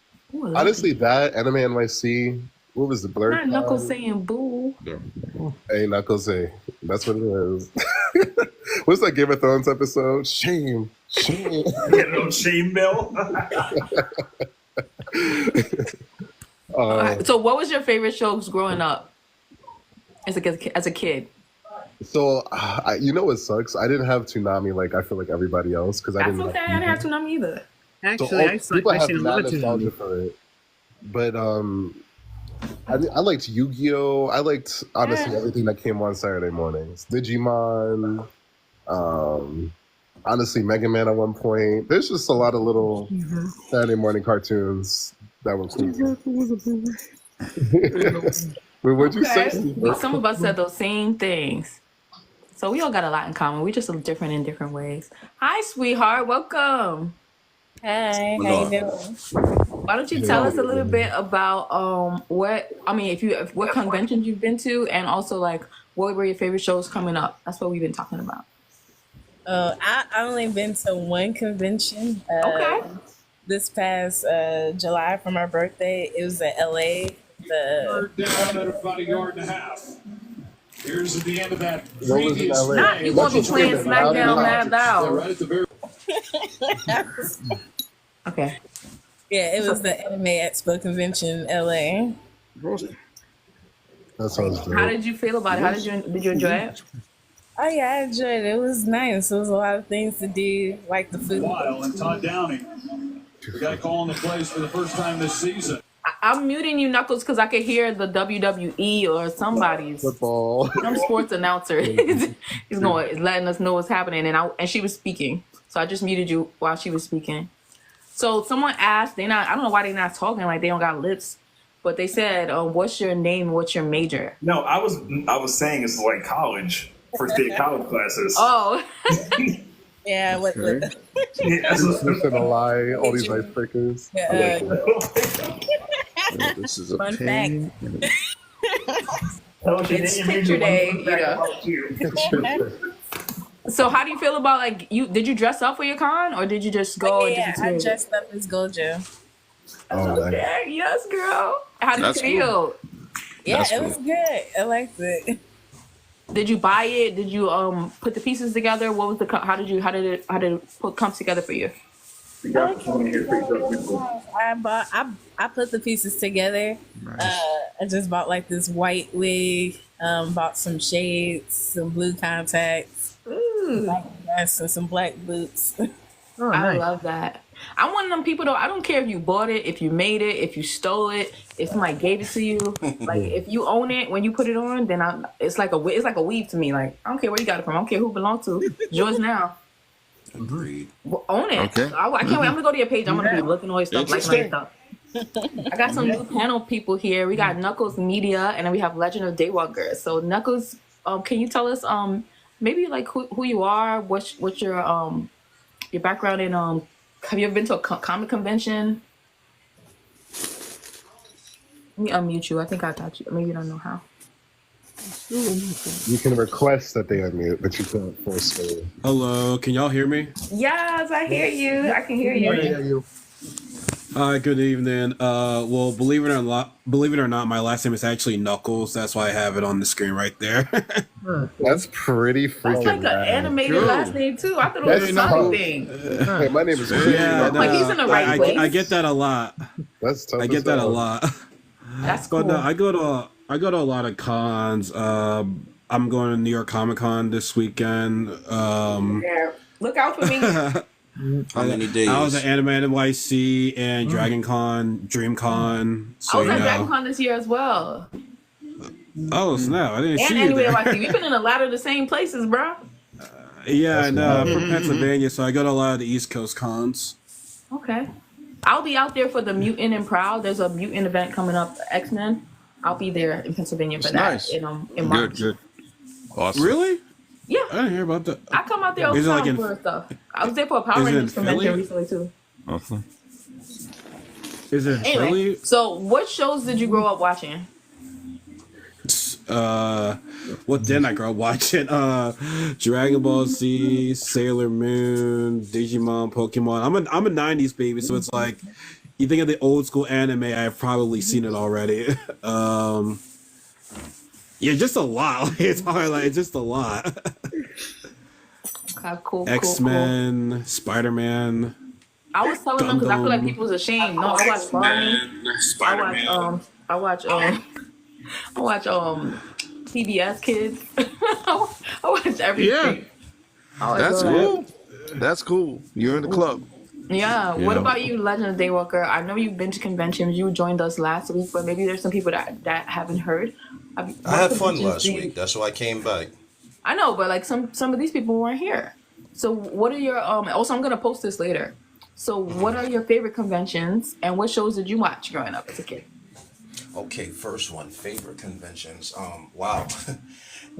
honestly that Anime NYC. What was the Blur? Not Knuckles saying boo. Hey, Knuckles say. That's what it is. What's that Game of Thrones episode? Shame. Shame Bill. So what was your favorite shows growing up as a kid? So, you know what sucks? I didn't have Toonami like I feel like everybody else because I didn't. That's okay. I didn't have Toonami either. Actually, I people have seen a mad lot nostalgia for it. But I liked Yu-Gi-Oh. I liked honestly everything that came on Saturday mornings. Digimon, honestly Mega Man at one point. There's just a lot of little Saturday morning cartoons that were cool. Wait, what'd you say? Some of us said those same things. So we all got a lot in common. We just look different in different ways. Hi, sweetheart. Welcome. Hi, how you doing? Why don't you tell us a little bit about what conventions you've been to, and also like what were your favorite shows coming up? That's what we've been talking about. I only been to one convention. Okay. This past July for my birthday, it was at LA. Third down at about a yard and a half. Here's at the end of that. What was in LA? Not you gonna be playing SmackDown Mad Loud. Right at the very. Okay. Yeah, it was the Anime Expo convention in LA. That sounds good. How did you feel about it? Did you enjoy it? Oh yeah, I enjoyed it. It was nice. There was a lot of things to do, like the food. While and Todd Downing. We got a call in the plays for the first time this season. I'm muting you, Knuckles, because I could hear the WWE or somebody's football. Some sports announcer is letting us know what's happening, and she was speaking, so I just muted you while she was speaking. So someone asked, I don't know why they're not talking, like they don't got lips, but they said, "What's your name? What's your major?" No, I was saying it's like college, first day of college classes. Oh. Yeah, what the? Yeah, Just gonna lie, all these icebreakers. This is a Fun pain. It's picture day, So how do you feel about did you dress up for your con or did you just go? Yeah, I dressed up as Gojo. Okay, yes, girl. How did you feel? Cool. Yeah, it was good. I liked it. Did you buy it? Did you put the pieces together? What was how did it come together for you? I put the pieces together. Nice. I just bought like this white wig, bought some shades, some blue contacts, and some black boots. Oh, nice. I love that. I'm one of them people though. I don't care if you bought it, if you made it, if you stole it, if somebody gave it to you. Like if you own it when you put it on, then it's like a weave to me. Like I don't care where you got it from. I don't care who it belongs to. It's yours now. Agreed. Well, own it. Okay. I can't wait. I'm gonna go to your page. I'm gonna be looking all your stuff, liking all your stuff. I got some new panel people here. We got Knuckles Media, and then we have Legend of Daywalker. So Knuckles, can you tell us maybe like who you are? What's your background in have you ever been to a comic convention? Let me unmute you. I think I got you. Maybe you don't know how. You can request that they unmute, but you can't force me. Hello, can y'all hear me? Yes, I hear you. I can hear you. I hear you. Good evening. Well, believe it or not, my last name is actually Knuckles. That's why I have it on the screen right there. That's pretty freaking. That's like an animated last name too. I thought it was something. Hey, my name is. Yeah, like he's in the right place. I get that a lot. That's tough. I get that a lot. That's cool. But no, I go to a lot of cons. I'm going to New York Comic Con this weekend. Yeah. Look out for me. How many days? I was at Anime NYC and Dragon Con, Dream Con. So, I was at Dragon Con this year as well. Oh snap! I didn't see you Anime there. NYC. We've been in a lot of the same places, bro. Yeah, I know. I'm from Pennsylvania, so I go to a lot of the East Coast cons. Okay. I'll be out there for the Mutant and Proud. There's a Mutant event coming up, X-Men. I'll be there in Pennsylvania for that in March. Good. Awesome. Really? Yeah. I didn't hear about that. I come out there all the time for stuff. I was there for a Power Rangers convention recently too. Awesome. Is it Philly? So what shows did you grow up watching? What didn't I grow up watching? Dragon Ball Z, Sailor Moon, Digimon, Pokemon. I'm a 90s baby, so it's like you think of the old school anime, I've probably seen it already. Yeah, just a lot. It's hard, like just a lot. Okay, cool. X-Men, cool. Spider-Man. I was telling them because I feel like people was ashamed. No, I watch Barney. Spider-Man. I watch PBS Kids. I watch everything. Yeah. That's cool. That's cool. You're in the club. Yeah. You What know? about you, Legend of Daywalker? I know you've been to conventions. You joined us last week, but maybe there's some people that haven't heard. I What had fun conventions last do you? week. That's why I came back. I know, but like some of these people weren't here. So what are your Also, I'm gonna post this later. So what are your favorite conventions, and what shows did you watch growing up as a kid? Okay, first one, favorite conventions. Wow.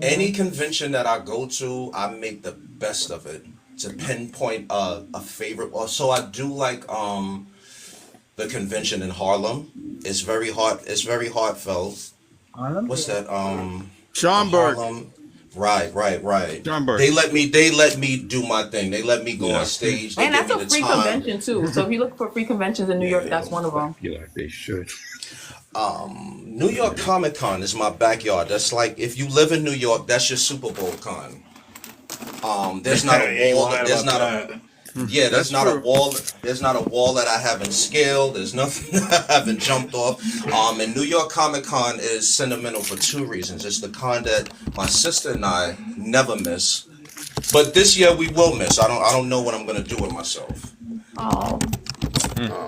Any convention that I go to, I make the best of it. To pinpoint a favorite. So I do like the convention in Harlem. It's very hard. It's very heartfelt. What's that? Schomburg. Harlem. Right. Schomburg. They let me do my thing. They let me go on stage. They And give that's me a the free time. convention too. So if you look for free conventions in New York, that's one of them. Yeah, they should. New York Comic Con is my backyard. That's like if you live in New York, that's your Super Bowl con. There's not a wall. There's not a yeah. There's not a wall. There's not a wall that I haven't scaled. There's nothing I haven't jumped off. And New York Comic Con is sentimental for two reasons. It's the con that my sister and I never miss, but this year we will miss. I don't know what I'm gonna do with myself. Oh.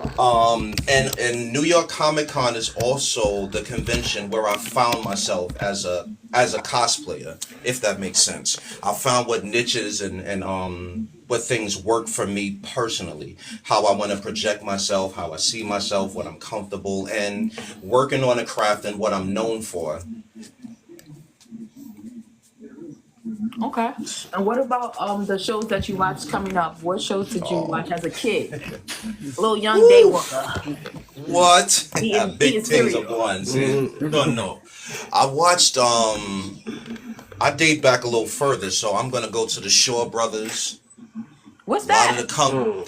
And New York Comic Con is also the convention where I found myself as a cosplayer, if that makes sense. I found what niches and what things work for me personally, how I want to project myself, how I see myself, what I'm comfortable, and working on a craft and what I'm known for. Okay. And what about the shows that you watched coming up? What shows did you watch as a kid? Little young Daywalker. What? Eating Big things cereal. at once. No. I watched I date back a little further, so I'm gonna go to the Shaw Brothers. What's A lot that? of the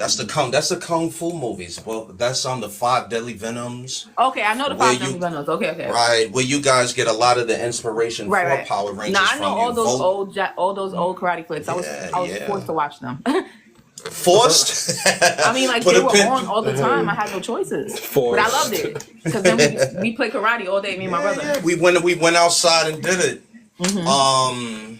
that's the kung fu movies. Well, that's on the Five Deadly Venoms. Okay, I know the Where Five you Deadly Venoms. Okay. right where you guys get a lot of the inspiration for Right. Power Rangers Now I know from all you. those all those old karate flicks. I was Yeah. forced to watch them. Forced. I mean, like Put they a were pin- on all the time. I had no choices, but I loved it because then we play karate all day. Me and my brother. Yeah, we went outside and did it. Mhm.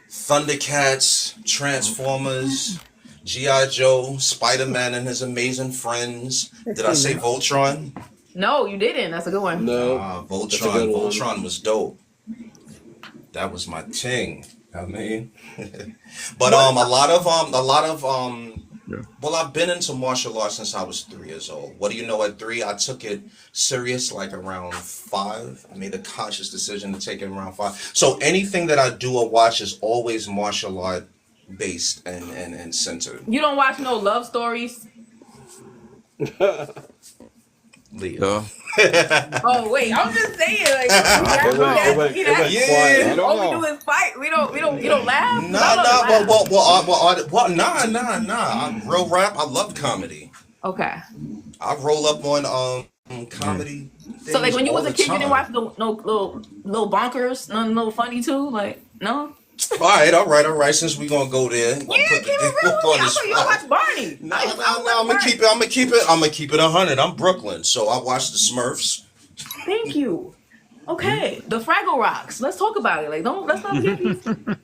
Thundercats, Transformers, G.I. Joe, Spider-Man and his amazing friends. Did I say Voltron? No, you didn't. That's a good one. Voltron. Voltron was dope. That was my thing. I mean, but well, I've been into martial arts since I was 3 years old. What do you know? At 3, I took it serious. Like around 5, I made a conscious decision to take it around 5. So anything that I do or watch is always martial art based and centered. You don't watch no love stories? Leah. Oh wait, I'm just saying. Like, all we do is fight. We don't laugh. Nah. Real rap. I love comedy. Okay. I roll up on comedy. So like when you was a kid, you didn't watch watch no little bonkers, no funny too, like no. All right. Since we gonna go there, Yeah, keep it real. I thought you don't watch Barney. No. I'm gonna keep it 100. I'm Brooklyn, so I watch the Smurfs. Thank you. Okay, the Fraggle Rocks. Let's talk about it. Like, let's not get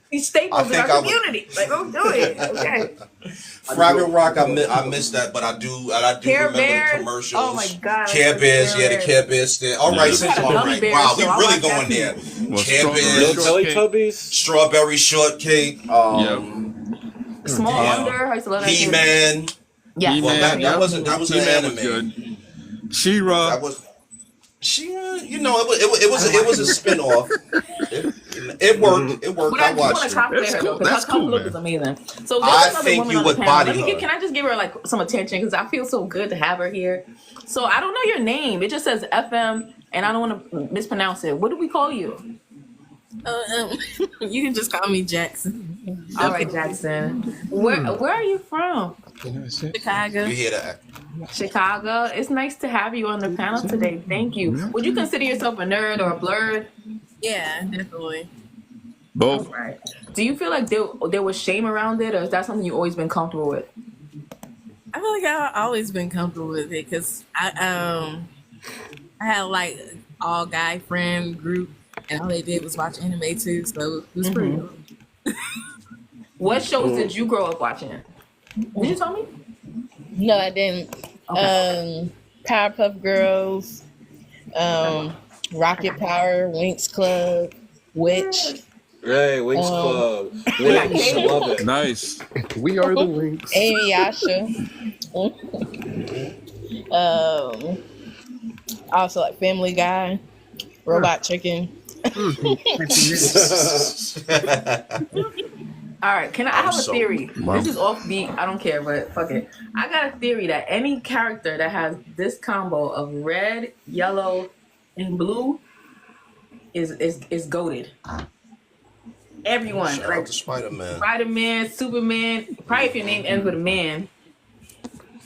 these staples in our community. Like, don't do it. Okay. Fraggle Rock, I missed that, but I do Care remember Bears? the commercials. Oh my God. Care Bears, the Care Bears. All right, wow, we really going there. Care Bears, Teletubbies, Strawberry Shortcake, Small Wonder. I used to love that. He-Man. Yeah, well, that was an anime. She-Ra. That was. You know, it was a spin-off. It worked. But I I watched want to cosplay her though, because her cover look is amazing. So I there's another think woman you on the would panel. body her. Can I just give her like some attention because I feel so good to have her here. So I don't know your name. It just says FM, and I don't want to mispronounce it. What do we call you? You can just call me Jackson. All right, Jackson. Where are you from? Chicago. You hear that? Chicago. It's nice to have you on the panel today. Thank you. Would you consider yourself a nerd or a blurred? Yeah, definitely. Both. Right. Do you feel like there was shame around it, or is that something you've always been comfortable with? I feel like I've always been comfortable with it because I had like all guy friend group, and all they did was watch anime too, so it was pretty cool. What shows did you grow up watching? Did you tell me? No, I didn't. Powerpuff Girls, Rocket Power, Winx Club, Witch. Hey, Wings Club. Wings, love it. Nice. We are the Winx. Amy Yasha. Also like Family Guy, Robot Chicken. All right, I have a theory? This is offbeat. I don't care, but fuck it. I got a theory that any character that has this combo of red, yellow, and blue is goated. Everyone, Shout like out to Spider-Man. Spider-Man, Superman. Probably if your name ends with a man.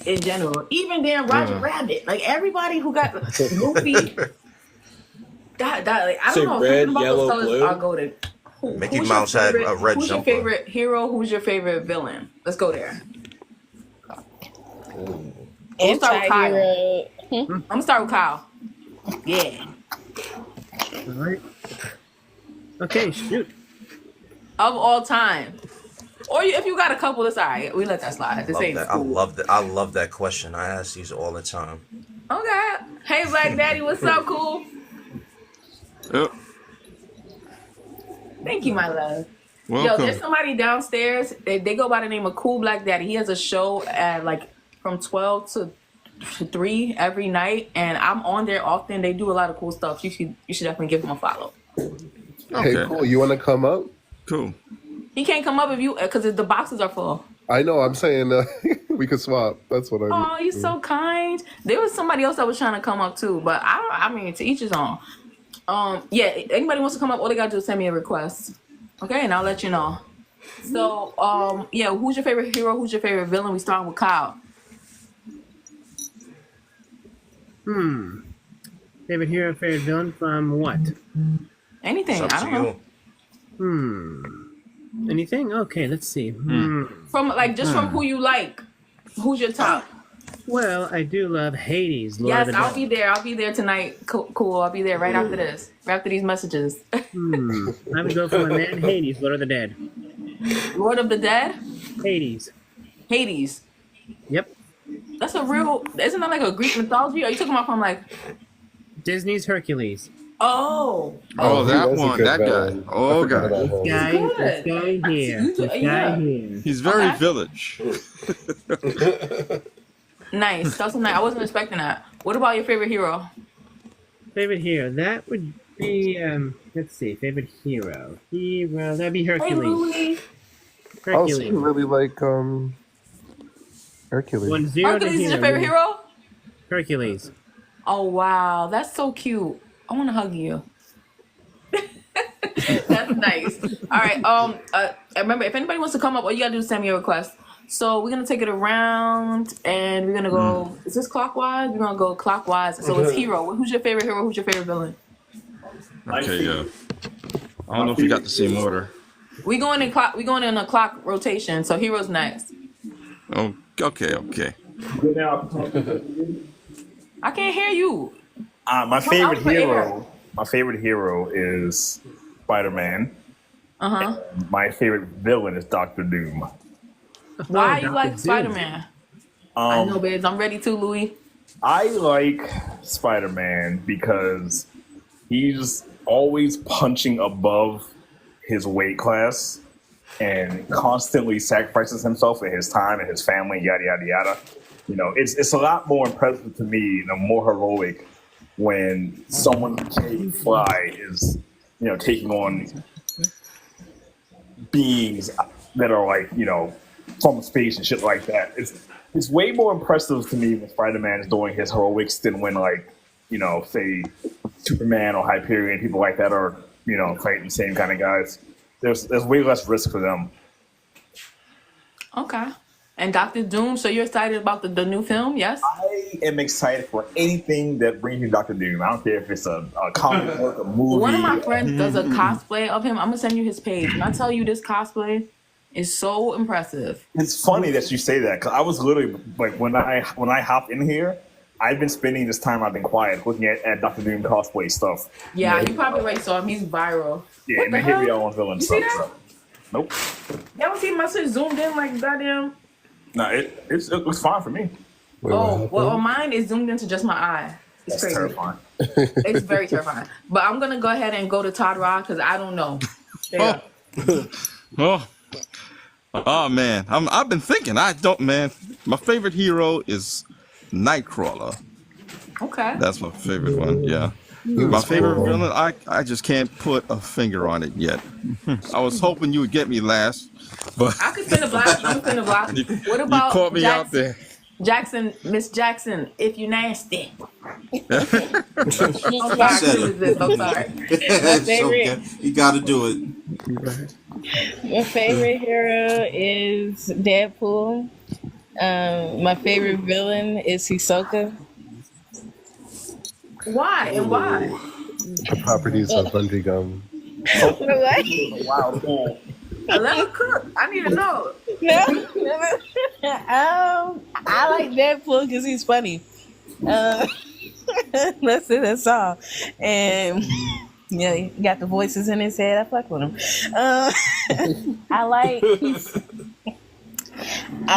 In general, even damn Roger Rabbit, like everybody who got Goofy. Like, I don't know. Red, About yellow, those colors blue. are goated. Mickey Mouse had a red Who's jumper. your favorite hero? Who's your favorite villain? Let's go there. We'll start with Kyle. I'm gonna start with Kyle. Yeah. All right. Okay, shoot. Of all time, or if you got a couple, that's all right. We let that slide. This ain't I love that. I love that question. I ask these all the time. Okay. Hey, Black Daddy, what's up, cool? Yep. Thank you, my love. Welcome. Yo, there's somebody downstairs. They go by the name of Cool Black Daddy. He has a show at like from 12 to 3 every night, and I'm on there often. They do a lot of cool stuff. You should definitely give him a follow. Hey, cool. You want to come up? Cool. He can't come up if you because the boxes are full. I know. I'm saying we could swap. That's what I mean. Oh, you're so kind. There was somebody else that was trying to come up too, but I mean, to each his own. Yeah. Anybody wants to come up? All they gotta do is send me a request. Okay, and I'll let you know. So, yeah. Who's your favorite hero? Who's your favorite villain? We start with Kyle. Favorite hero, favorite villain from what? Anything. I don't know. Anything? Okay, let's see. From like just from who you like. Who's your top? Well, I do love Hades. Lord Yes, of the I'll Dead. be there. I'll be there tonight. Cool. I'll be there right after this. Right after these messages. I would go for my man Hades, Lord of the Dead. Lord of the Dead? Hades. Yep. That's a real. Isn't that like a Greek mythology? Are you talking about from like Disney's Hercules. Oh, that one. That guy. Oh, God. This guy here. This guy here. He's very village. Nice. That's so nice. I wasn't expecting that. What about your favorite hero? Favorite hero? That would be, let's see. Favorite hero. That'd be Hercules. Hey, Oh, so you really like Hercules? 1-0 to Hercules is your favorite hero? Hercules. Oh wow, that's so cute. I want to hug you. That's nice. All right. Remember, if anybody wants to come up, all you gotta do is send me a request. So we're gonna take it around, and we're gonna go. Is this clockwise? We're gonna go clockwise. So it's hero. Who's your favorite hero? Who's your favorite villain? Okay, yeah. I don't know if you got the same order. We going in a clock rotation. So hero's next. Oh, okay. I can't hear you. My favorite hero is Spider-Man. My favorite villain is Doctor Doom. Why you like Spider-Man? I know, babes. I'm ready too, Louis. I like Spider-Man because he's always punching above his weight class and constantly sacrifices himself and his time and his family, yada yada yada. You know, it's a lot more impressive to me, more heroic when someone who can fly is, taking on beings that are like, from space and shit like that. It's way more impressive to me when Spider-Man is doing his heroics than when, like, say Superman or Hyperion, people like that are, fighting the same kind of guys. There's way less risk for them. Okay. And Doctor Doom, so you're excited about the new film, yes? I am excited for anything that brings me Doctor Doom. I don't care if it's a comic book, a movie. One of my friends does a cosplay of him. I'm going to send you his page. When I tell you this cosplay is so impressive. It's funny that you say that, because I was literally, like, when I hop in here, I've been spending this time I've been quiet looking at Doctor Doom cosplay stuff. Yeah, you probably already saw him. He's viral. Yeah, and here we are on villain you stuff. See that? So. Nope. Y'all see my shit zoomed in like goddamn? No, it was fine for me. Well, on mine is zoomed into just my eye. It's That's crazy. terrifying. It's very terrifying. But I'm gonna go ahead and go to Todd Rock because I don't know. There you go. Oh man, I've been thinking. I don't, man. My favorite hero is Nightcrawler. Okay. That's my favorite one. Yeah. My favorite villain, I just can't put a finger on it yet. I was hoping you would get me last, but I could spin a block. I'm gonna spin a block. What you about caught me out there. Miss Jackson, if you nasty. You I'm sorry. My favorite, You got to do it. my favorite hero is Deadpool. My favorite villain is Hisoka. Why and why? The properties of bungee gum. What? Wow. Let her cook. I need to know. No. I like Deadpool because he's funny. That's all. And yeah, he got the voices in his head. I fuck with him. I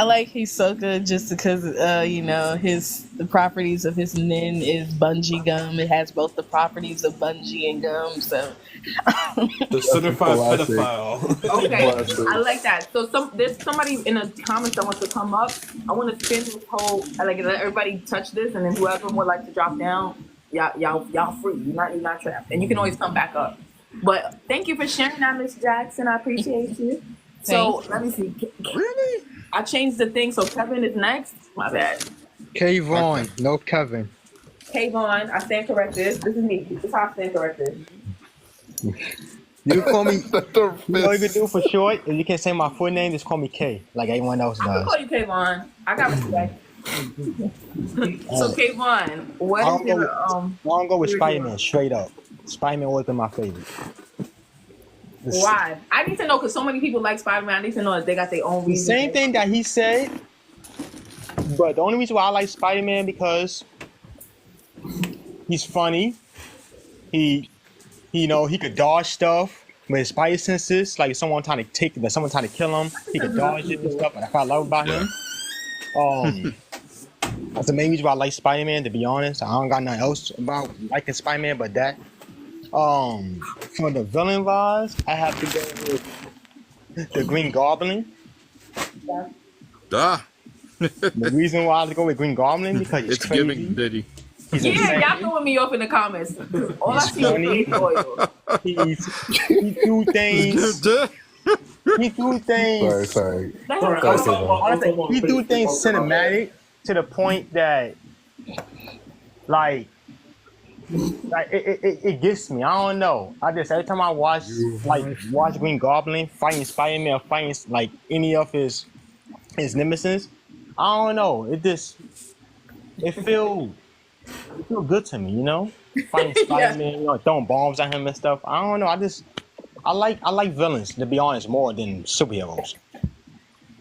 like Hisoka just because the properties of his nin is bungee gum. It has both the properties of bungee and gum. So The certified pedophile. Okay, I like that. So there's somebody in the comments that wants to come up. I want to spin this whole let everybody touch this, and then whoever would like to drop down, y'all free. You're not trapped, and you can always come back up. But thank you for sharing that, Miss Jackson. I appreciate you. So let me see. Really? I changed the thing, so Kevin is next. My bad. Kayvon, no Kevin. Kayvon, I stand corrected. This is me. This is how I stand corrected. You call me. You know what you can do for short? If you can't say my full name, just call me K, like everyone else I can does. call you Kayvon. I got respect. So Kayvon, what is your I'm gonna go with Spider-Man straight up. Spider-Man always been my favorite. Why? I need to know because so many people like Spider-Man. I need to know if they got their own The reason. same thing that he said, but the only reason why I like Spider-Man because he's funny. He could dodge stuff with his spider senses. Like if someone trying to kill him, he could dodge it and stuff. That's what I love about him. That's the main reason why I like Spider-Man. To be honest, I don't got nothing else about liking Spider-Man but that. For the villain wise, I have to go with the Green Goblin. Duh. The reason why I have to go with Green Goblin because he's It's crazy. giving Diddy. He's Yeah, insane. y'all throwing me off in the comments. All I see is face oil. He do things. He do things. Sorry. Honestly, he do things cinematic to the point that, like it gets me. I don't know. Every time I watch Green Goblin fighting Spider-Man or fighting like any of his nemesis, I don't know. It feel good to me, Fighting Spider-Man, throwing bombs at him and stuff. I don't know. I like villains, to be honest, more than superheroes.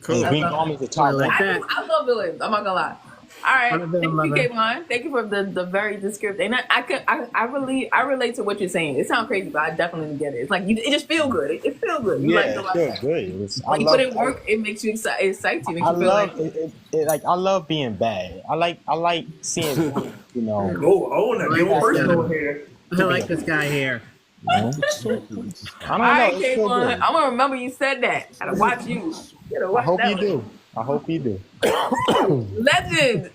Cool. Green Goblin's the top one. I love villains. I'm not gonna lie. All right, thank you, Kayvon. Thank you for the very descriptive. And I relate to what you're saying. It sounds crazy, but I definitely get it. It's like it just feel good. It feels good. You like the it feels good. When you put in work, it makes you excited. It excites you. Makes you feel like like I love being bad. I like seeing Oh, I want to get personal here. I like this guy here. I don't all know. right, It's so Kayvon. good. I'm gonna remember you said that. I gotta watch you. I hope you do. I hope you do.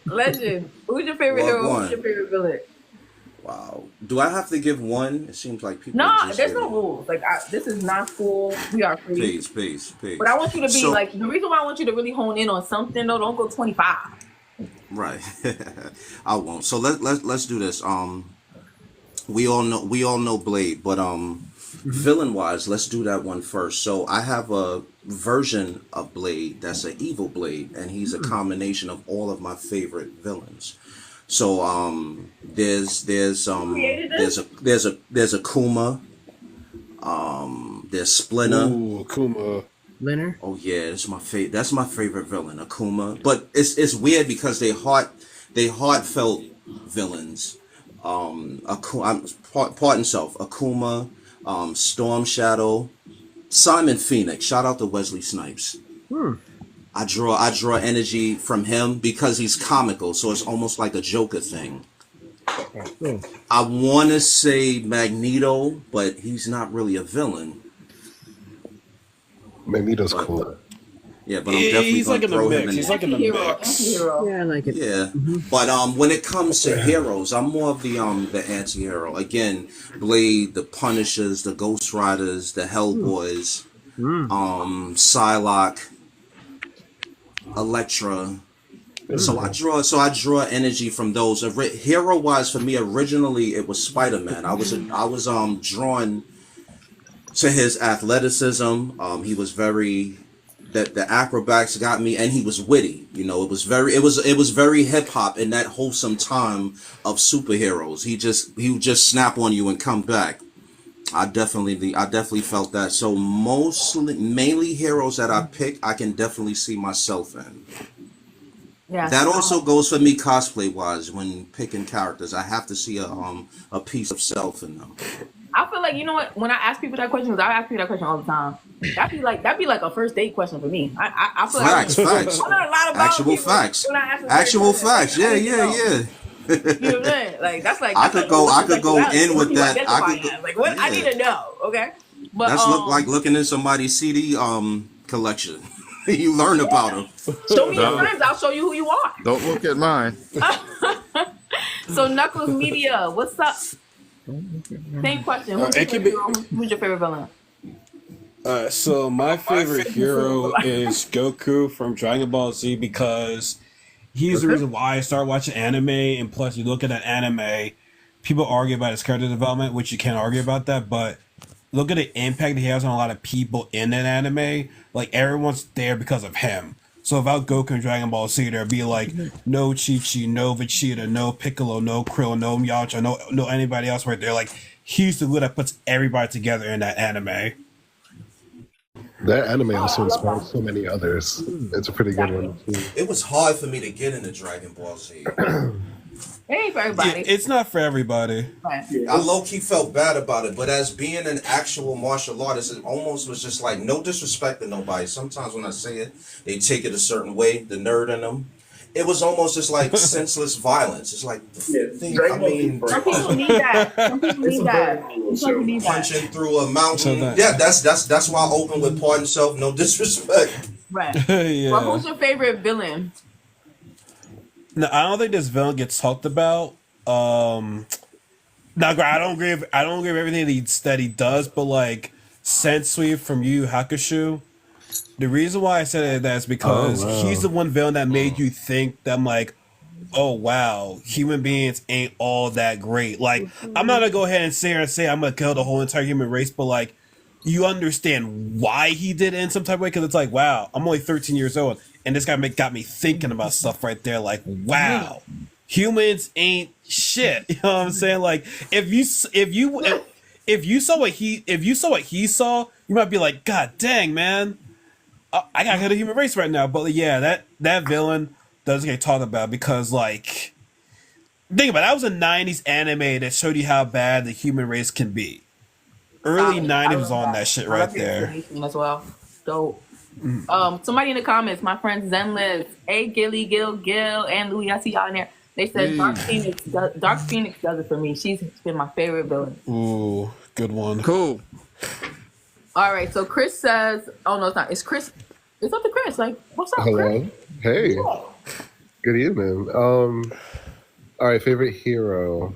Legend. Who's your favorite hero? Who's your favorite villain? Wow. Do I have to give one? It seems like people. No, just there's no rules. Like this is not school. We are free. Peace. But I want you to be like the reason why I want you to really hone in on something though. Don't go 25. Right. I won't. So let's do this. We all know Blade, but villain wise, let's do that one first. So I have a version of Blade that's an evil Blade, and he's a combination of all of my favorite villains. So there's Akuma, there's Splinter. Ooh, Akuma. Leonard? Oh yeah, that's my favorite villain, Akuma. But it's weird because they heartfelt villains. Pardon self, Akuma, Storm Shadow, Simon Phoenix. Shout out to Wesley Snipes. I draw energy from him because he's comical, so it's almost like a Joker thing. I want to say Magneto, but he's not really a villain. Magneto's cool. Yeah, but I'm definitely He's gonna like in the throw him mix. in He's there. like in the mix. Anti-hero. Yeah, I like it. Yeah, but when it comes to heroes, I'm more of the anti-hero. Again, Blade, the Punishers, the Ghost Riders, the Hellboys, Psylocke, Elektra. So I draw energy from those. Hero wise for me, originally it was Spider-Man. I was drawn to his athleticism. He was very the acrobats got me, and he was witty. You know, it was very hip hop in that wholesome time of superheroes. He would just snap on you and come back. I definitely felt that. So mainly heroes that I pick, I can definitely see myself in. Yeah. That also goes for me cosplay wise. When picking characters, I have to see a piece of self in them. I feel like, you know what? When I ask people that question, 'cause I ask people that question all the time. That'd be like a first date question for me. I feel Facts. I learn a lot about Actual people facts. when I ask them Actual questions. facts. Yeah. You know what I'm saying? Like that's like I could go in with that. Like what I need to know. Okay. But that's like looking in somebody's CD collection. You learn about them. Show me your friends. I'll show you who you are. Don't look at mine. So Knuckles Media, what's up? Same question. Who's your favorite villain? So my favorite hero is Goku from Dragon Ball Z because he's the reason why I started watching anime. And plus, you look at that anime, people argue about his character development, which you can't argue about that. But look at the impact he has on a lot of people in that anime. Like everyone's there because of him. So without Goku and Dragon Ball Z, there'd be like no Chi-Chi, no Vegeta, no Piccolo, no Krill, no Yamcha, no anybody else right there. Like he's the glue that puts everybody together in that anime. That anime also inspired so many others. It's a pretty good one too. It was hard for me to get into Dragon Ball Z. It ain't for everybody. It's not for everybody. I low-key felt bad about it, but as being an actual martial artist, it almost was just like, no disrespect to nobody. Sometimes when I say it, they take it a certain way, the nerd in them. It was almost just like senseless violence. It's like, some people need that. Some people need that. Punching through a mountain. Yeah, that's why I open with pardon self, no disrespect. Right. Yeah. Well, who's your favorite villain? No, I don't think this villain gets talked about. Now, I don't agree with everything that he does, but like Sensui from Yu Yu Hakusho, the reason why I said that is because he's the one villain that made you think that I'm like, oh wow, human beings ain't all that great. Like I'm not gonna go ahead and sit here and say I'm gonna kill the whole entire human race, but like you understand why he did it in some type of way, because it's like, wow, I'm only 13 years old. And this guy got me thinking about stuff right there. Like, wow, humans ain't shit. You know what I'm saying? Like, if you saw what he saw, you might be like, God dang, man, I gotta kill the human race right now. But yeah, that villain doesn't get talked about because, like, think about it, that was a '90s anime that showed you how bad the human race can be. Early '90s was on that shit right there. As well. Dope. Somebody in the comments, my friend Zen Liz, Gilly, Gil, and Louie, I see y'all in there. They said Dark Phoenix does it for me. She's been my favorite villain. Ooh, good one. Cool. All right, so Chris says, oh no, it's not. It's Chris. It's up to Chris. Like, what's up, Hello. Chris? Hey. Good evening. All right, favorite hero.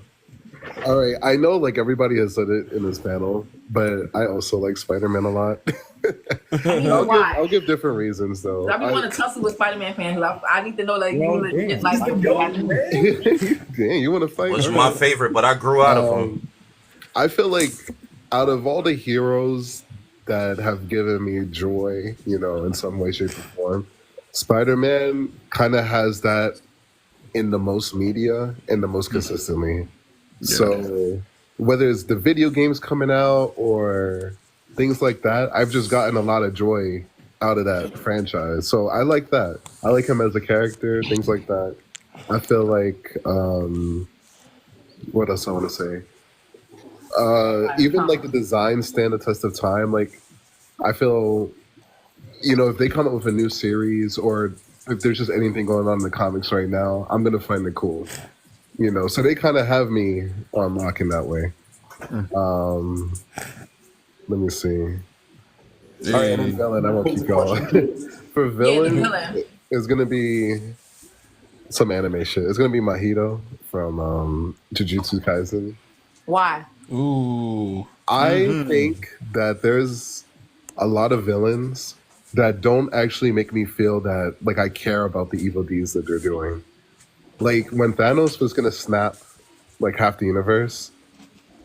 All right, I know like everybody has said it in this panel, but I also like Spider-Man a lot. I'll give different reasons though. I be want to tussle with Spider-Man fans. I need to know like you legit like. Dang, you want to fight? Was my favorite, but I grew out of him. I feel like out of all the heroes that have given me joy, you know, in some way, shape, or form, Spider-Man kind of has that in the most media and the most consistently. Yeah. So whether it's the video games coming out or things like that, I've just gotten a lot of joy out of that franchise. So I like that. I like him as a character, things like that. I feel like, what else I want to say? Even like the design stand the test of time. Like I feel you know, if they come up with a new series or if there's just anything going on in the comics right now, I'm gonna find it cool. You know, so they kind of have me on lock in that way. Let me see. All right, and then villain, I won't keep going. For villain, it's gonna be some animation. It's gonna be Mahito from Jujutsu Kaisen. Why? Ooh. I think that there's a lot of villains that don't actually make me feel that like I care about the evil deeds that they're doing. Like when Thanos was gonna snap like half the universe.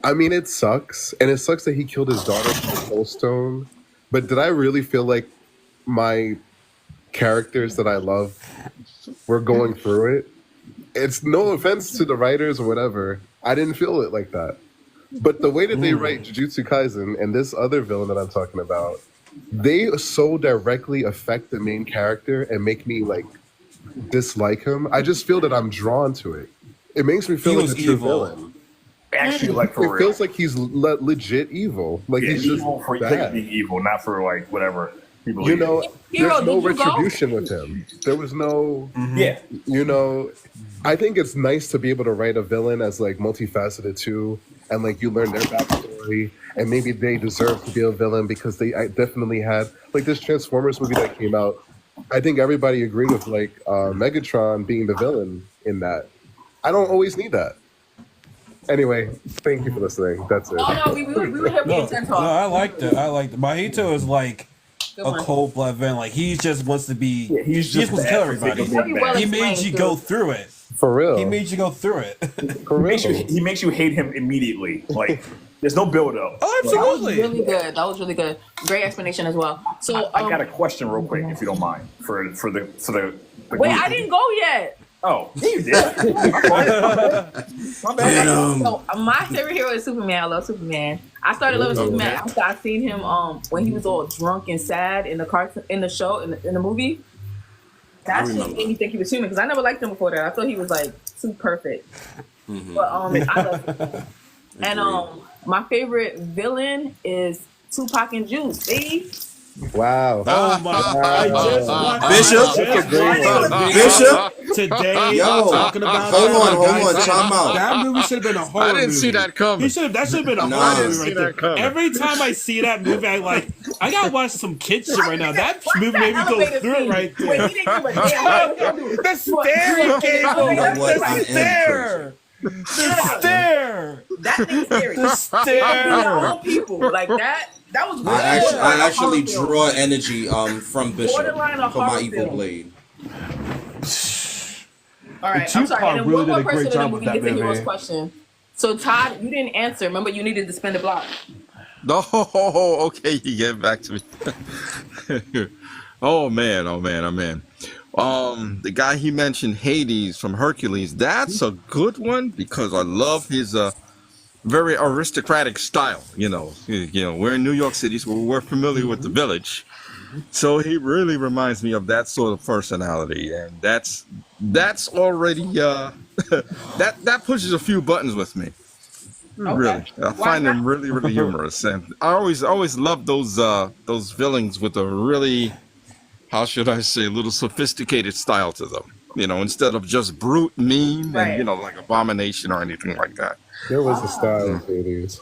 I mean, it sucks, and it sucks that he killed his daughter with the Soul Stone. But did I really feel like my characters that I love were going through it? It's no offense to the writers or whatever. I didn't feel it like that. But the way that they write Jujutsu Kaisen and this other villain that I'm talking about, they so directly affect the main character and make me like dislike him. I just feel that I'm drawn to it. It makes me feel like a true villain. Actually, like for it real. feels like he's legit evil. Like Yeah, he's just evil for bad. being evil, not for like whatever people. You know, Hero, there's no did you go? retribution with him. There was no. Yeah. You know, I think it's nice to be able to write a villain as like multifaceted too, and like you learn their backstory, and maybe they deserve to be a villain because I definitely had like this Transformers movie that came out. I think everybody agreed with like Megatron being the villain in that. I don't always need that. Anyway, thank you for listening. That's it. Oh no, we were here for the intent No, talk. I liked it. Mahito is like Good a one. cold-blooded villain. Like he just wants to be. Yeah, he's just wants to kill bad for everybody. being bad. He made you go through it. For real. He made you go through it. For real. He makes you hate him immediately. Like there's no build up. Oh, That was really good. That was really good. Great explanation as well. So I got a question real quick, if you don't mind, for the wait, group. I didn't go yet. Oh, yeah, you did. My bad. So my favorite hero is Superman. I love Superman. I started loving Superman after I seen him when he was all drunk and sad in the cartoon, in the show, in the movie. That shit made me think he was human because I never liked him before that. I thought he was like too perfect. But I love Superman. And my favorite villain is Tupac and Juice. See? Wow. Oh my God. Bishop today. Yo, talking about hold on, time out. That movie should have been a horror movie. I didn't see that coming. That should have been a Nah. horror I movie right there. Every time I see that movie, I gotta watch some kid shit right now. That movie made me go through it right there. Wait, he didn't give a damn. The stare he gave me. The stare. The stare. That thing's scary. The stare. All people like that. That was really I actually draw energy from Bishop Borderline a for my horror evil film. blade. All right, The I'm sorry. And then really one more did a great person in the job movie with gets that a hero's movie. question. So Todd, you didn't answer. Remember, you needed to spin the block. No, okay, you get back to me. Oh man. The guy he mentioned, Hades from Hercules, that's a good one because I love his very aristocratic style. You know, we're in New York City, so we're familiar with the village. So he really reminds me of that sort of personality, and that's already that pushes a few buttons with me. Really, I find him really, really humorous, and I always love those villains with a really, how should I say, a little sophisticated style to them. You know, instead of just brute, mean, and like Abomination or anything like that. There was a style in Hades.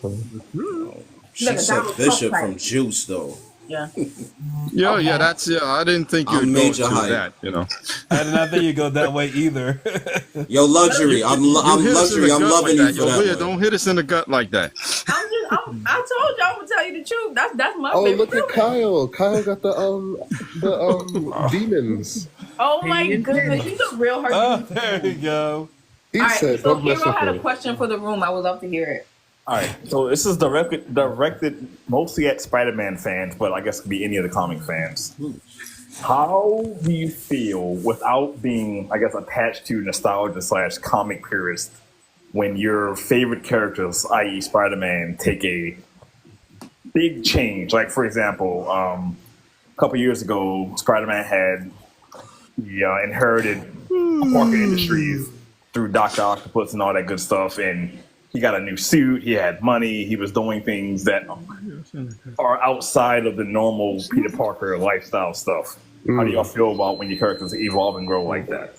She said Bishop from Juice though. Yeah. Yeah, that's I didn't think you'd go major to hype. that. You know, I did not think you go that way either. Yo, luxury. I'm hit us in luxury. the I'm gut loving like you for that. Leah, one. don't hit us in the gut like that. I told you I'm gonna tell you the truth. That's my Oh, favorite. look at villain. Kyle. Kyle got the demons. Oh my goodness, he's a real Hercules. There you go. He All right, said, so "Don't mess Hero with had a him." question for the room. I would love to hear it. All right, so this is directed mostly at Spider-Man fans, but I guess it could be any of the comic fans. How do you feel without being, I guess, attached to nostalgia / comic purist when your favorite characters, i.e. Spider-Man, take a big change? Like, for example, a couple years ago, Spider-Man had inherited Parker Industries through Dr. Octopus and all that good stuff, and he got a new suit, he had money, he was doing things that are outside of the normal Peter Parker lifestyle stuff. How do y'all feel about when your characters evolve and grow like that?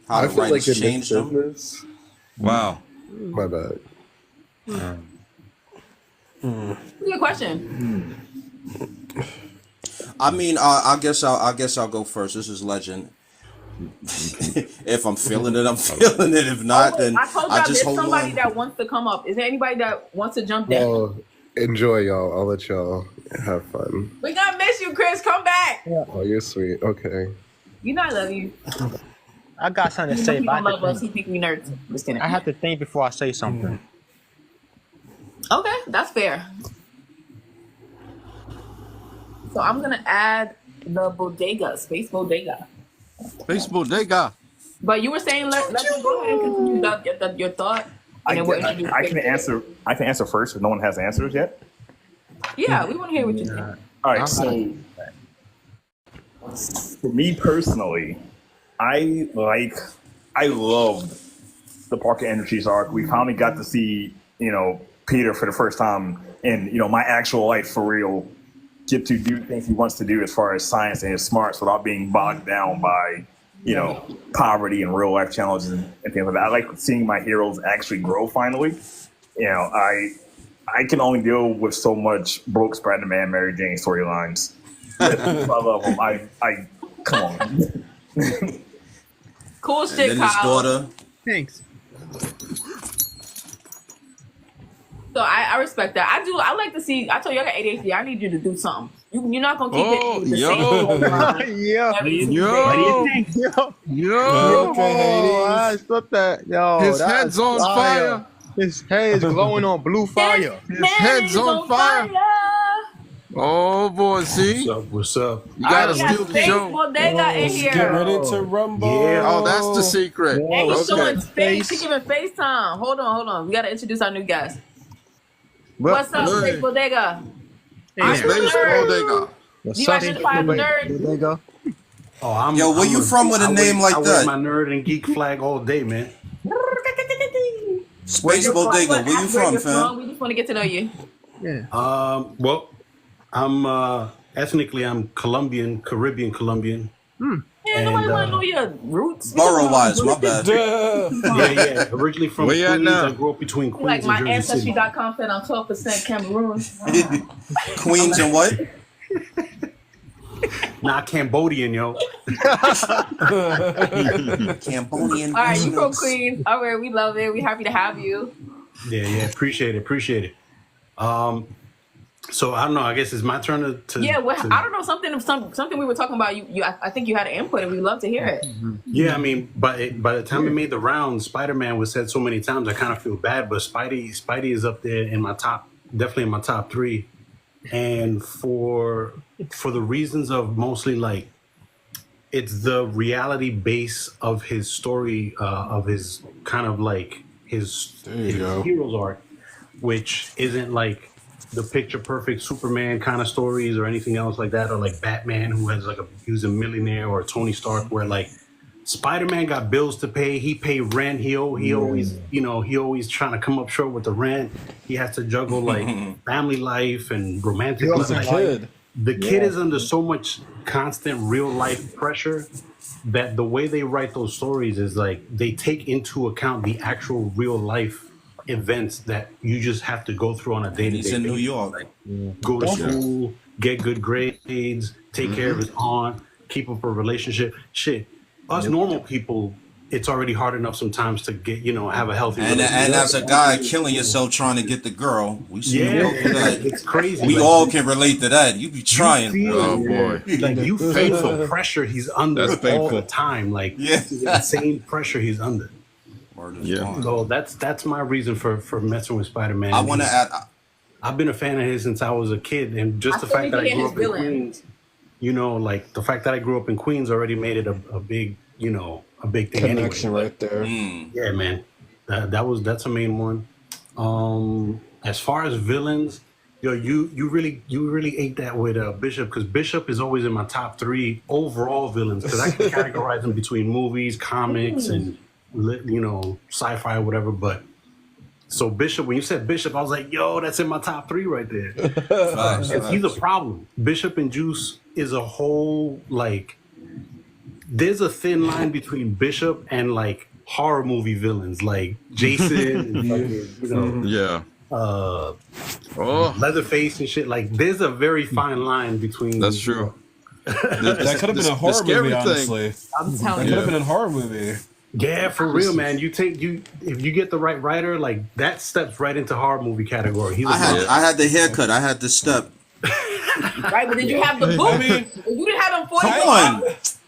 How I the feel like writers it makes changed them? business. Wow. My bad. Good question. I mean, I guess I'll go first. This is Legend. If I'm feeling it, I'm feeling it. If not, then I told I y'all just there's hold somebody on. that wants to come up. Is there anybody that wants to jump down? Well, enjoy, y'all. I'll let y'all have fun. We gonna miss you, Chris. Come back. Oh, you're sweet. Okay. You know I love you. I got something to He say, don't but I have love to us. think. He think we nerds. Just kidding. I have to think before I say something. Okay, that's fair. So I'm gonna add the bodega, space bodega. Space bodega. But you were saying let them go ahead and continue your thought, and then we'll introduce. I can answer. I can answer first if no one has answers yet. Yeah, we want to hear what you think. All right. So for me personally, I loved the Parker Industries arc. We finally got to see Peter for the first time in my actual life for real. Get to do things he wants to do as far as science and his smarts without being bogged down by poverty and real life challenges and things like that. I like seeing my heroes actually grow finally. I can only deal with so much broke Spider-Man, Mary Jane storylines. I love them. I come on. Cool shit, And then his Kyle. daughter. Thanks. So I respect that. I like to see. I told you I got ADHD. I need you to do something. You're not gonna keep hitting me with the same I thought that. Yo, His that's head's on fire. His head is glowing on blue fire. His head's on fire. Oh boy, see? What's up? You gotta I got steal the Space show. Bodega in here. Get ready to rumble. Yeah. Oh, that's the secret. And he's showing Okay. face. He's giving FaceTime. Hold on. We gotta introduce our new guest. What's up, Space Bodega? Hey, Space Bodega. Do you identify as a nerd? Bodega. Oh, I'm. Yo, where I'm you from with a name like I that? wear my nerd and geek flag all day, man. Space Bodega. Where you from, fam? We just want to get to know you. Yeah. Well, I'm ethnically I'm Caribbean Colombian. Yeah, nobody want to know your roots. Borough-wise, my bad. Yeah. Originally from Where you at Queens. now? I grew up between Queens Like my and Jersey City. ancestry.com said I'm 12% Cameroon. Queens and what? Nah, Cambodian, yo. Cambodian. All right, you from Queens. All right, we love it. We're happy to have you. Yeah. Appreciate it. So I don't know. I guess it's my turn to Yeah, well, I don't know, something we were talking about. I think you had an input, and we'd love to hear it. Yeah, I mean, by the time it made the rounds, Spider-Man was said so many times. I kind of feel bad, but Spidey is up there in my top, definitely in my top 3, and for the reasons of mostly like it's the reality base of his story, of his kind of like his hero's arc, which isn't like the picture perfect Superman kind of stories or anything else like that, or like Batman who has like he's a millionaire, or Tony Stark where like Spider-Man got bills to pay, he pay rent, he always he always trying to come up short with the rent. He has to juggle like family life and romantic life. The kid is under so much constant real life pressure that the way they write those stories is like they take into account the actual real life events that you just have to go through on a day-to-day He's in New York. Like, go to school, get good grades, take care of his aunt, keep up a relationship. Shit, us normal people, it's already hard enough sometimes to get, have a healthy relationship. And as a guy killing yourself trying to get the girl, we see you go through that. It's crazy. We all can relate to that. You be trying. Oh boy. Like you feel the pressure he's under all the time. Like the insane pressure he's under. Yeah. So that's my reason for messing with Spider-Man. I want to add. I've been a fan of his since I was a kid, and just the fact that I grew up in Queens, like the fact that I grew up in Queens already made it a big, a big thing. Connection anyway. right there. Yeah, man, that's a main one. As far as villains, you really ate that with Bishop, because Bishop is always in my top 3 overall villains, because I can categorize them between movies, comics, and sci-fi or whatever. But so Bishop, when you said Bishop, I was like, yo, that's in my top 3 right there. He's a problem. Bishop and Juice is a whole there's a thin line between Bishop and like horror movie villains like Jason and Leatherface and shit. Like there's a very fine line between. That's true. That could have been a horror movie, honestly. I'm telling That you. could have been a horror movie. Yeah, for real, man. If you get the right writer, like that steps right into horror movie category. I had the haircut. I had the step. Right, but did you have the boots? You didn't have them 40. Come on.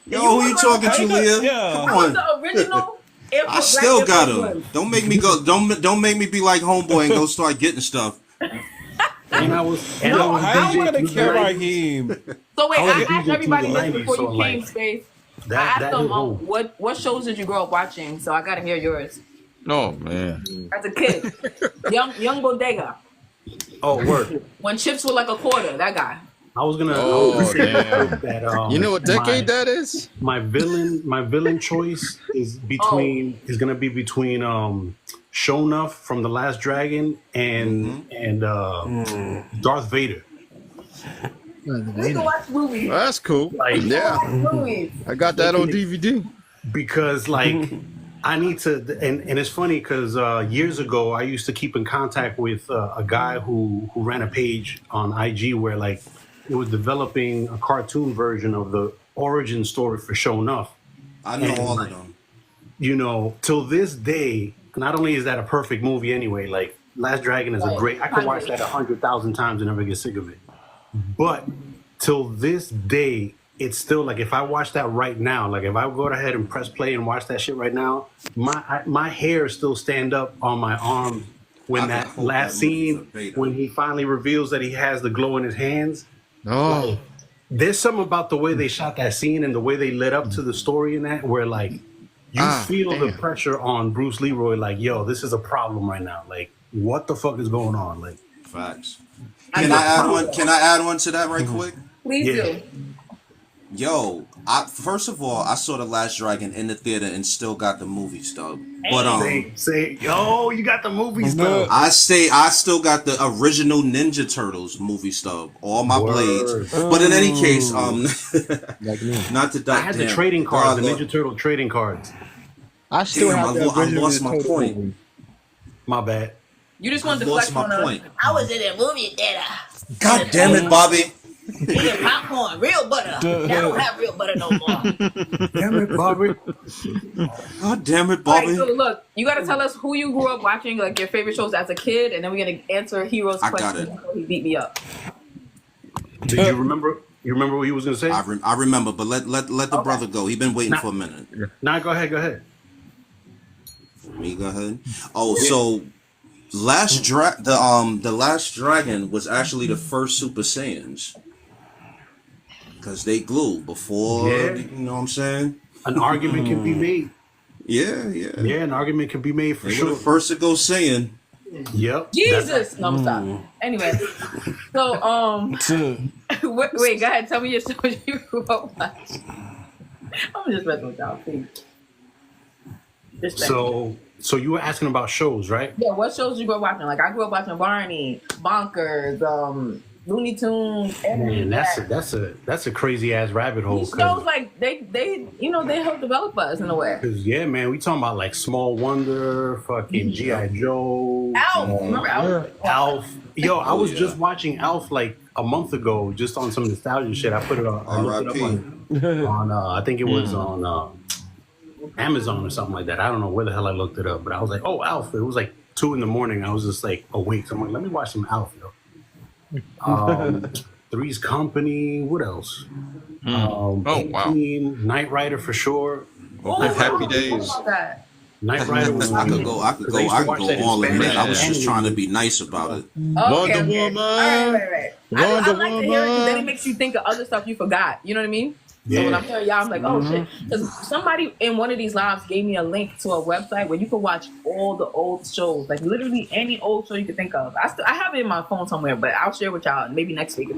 Yo, who you talking to, Leah? Yeah. Come on. The original. I still got them. Don't make me go. Don't make me be like homeboy and go start getting stuff. And I was how you gonna kill Raheem? So wait, I asked DJ everybody this 90s, before so, you came, Space. I asked them what shows did you grow up watching? So I gotta hear yours. Oh man. As a kid, young bodega. Oh, word. When chips were like a quarter, that guy. I was gonna. Damn. That, You know what decade that is? My villain choice is gonna be between Show Enough from The Last Dragon and Darth Vader. We can watch movies. That's cool. Movies. I got that on DVD. Because I need to, and it's funny because years ago I used to keep in contact with a guy who ran a page on IG where it was developing a cartoon version of the origin story for Show Enough. I know all of them. Till this day, not only is that a perfect movie anyway, like Last Dragon is a great, I could watch that 100,000 times and never get sick of it. But till this day, it's still like if I watch that right now, like if I go ahead and press play and watch that shit right now, my hair still stand up on my arm when that last scene, when he finally reveals that he has the glow in his hands. Oh, there's something about the way they shot that scene and the way they led up to the story in that where you feel the pressure on Bruce Leroy, like, yo, this is a problem right now. Like, what the fuck is going on? Like, facts. Can I add one to that right quick? Please do. Yo, first of all, I saw The Last Dragon in the theater and still got the movie stub. But yo, you got the movie stub. I still got the original Ninja Turtles movie stub, all my blades. But in any case, not to I had the trading cards, the Ninja Turtle trading cards. I still have the I lost my point. Movie. My bad. You just wanted to lost flex my on point. I was in a movie theater. God damn it, Bobby. Eating popcorn, real butter. They don't have real butter no more. Damn it, Bobby. God damn it, Bobby. Right, so look, you gotta tell us who you grew up watching, like your favorite shows as a kid, and then we're gonna answer Hero's question before he beat me up. Did you remember? You remember what he was gonna say? I remember, but let the brother go. He been waiting for a minute. Nah, go ahead. Me go ahead. Oh, so the Last Dragon was actually the first Super Saiyans. Because they glue before, you know what I'm saying? An argument can be made. Yeah. Yeah, an argument can be made for they sure. were the first to go Saiyan. Yep. Jesus! No, I'm stop. Anyway, so, wait, go ahead. Tell me your shows you grew up watching. I'm just messing with y'all, please. So you were asking about shows, right? Yeah, what shows you grew up watching? Like, I grew up watching Barney, Bonkers, Looney Tunes. Man, that's a crazy ass rabbit hole. These shows, like they help develop us in a way. Cause yeah, man, we talking about like Small Wonder, fucking G.I. Joe, Alf. Remember Alf? Alf. Yo, I was just watching Alf like a month ago, just on some nostalgia shit. I put it on. I looked it up on I think it was on Amazon or something like that. I don't know where the hell I looked it up, but I was like, oh, Alf. It was like 2 a.m. I was just like awake. So I'm like, let me watch some Alf, yo. Three's Company. What else? Oh wow! Knight Rider for sure. Happy Days. Knight Rider was. I could go all in that. I was just trying to be nice about it. Wonder Woman. Right. I like to hear it because then it makes you think of other stuff you forgot. You know what I mean? Yeah. So when I'm telling y'all, I'm like, oh shit. Because somebody in one of these lives gave me a link to a website where you can watch all the old shows, like literally any old show you can think of. I have it in my phone somewhere, but I'll share with y'all maybe next week.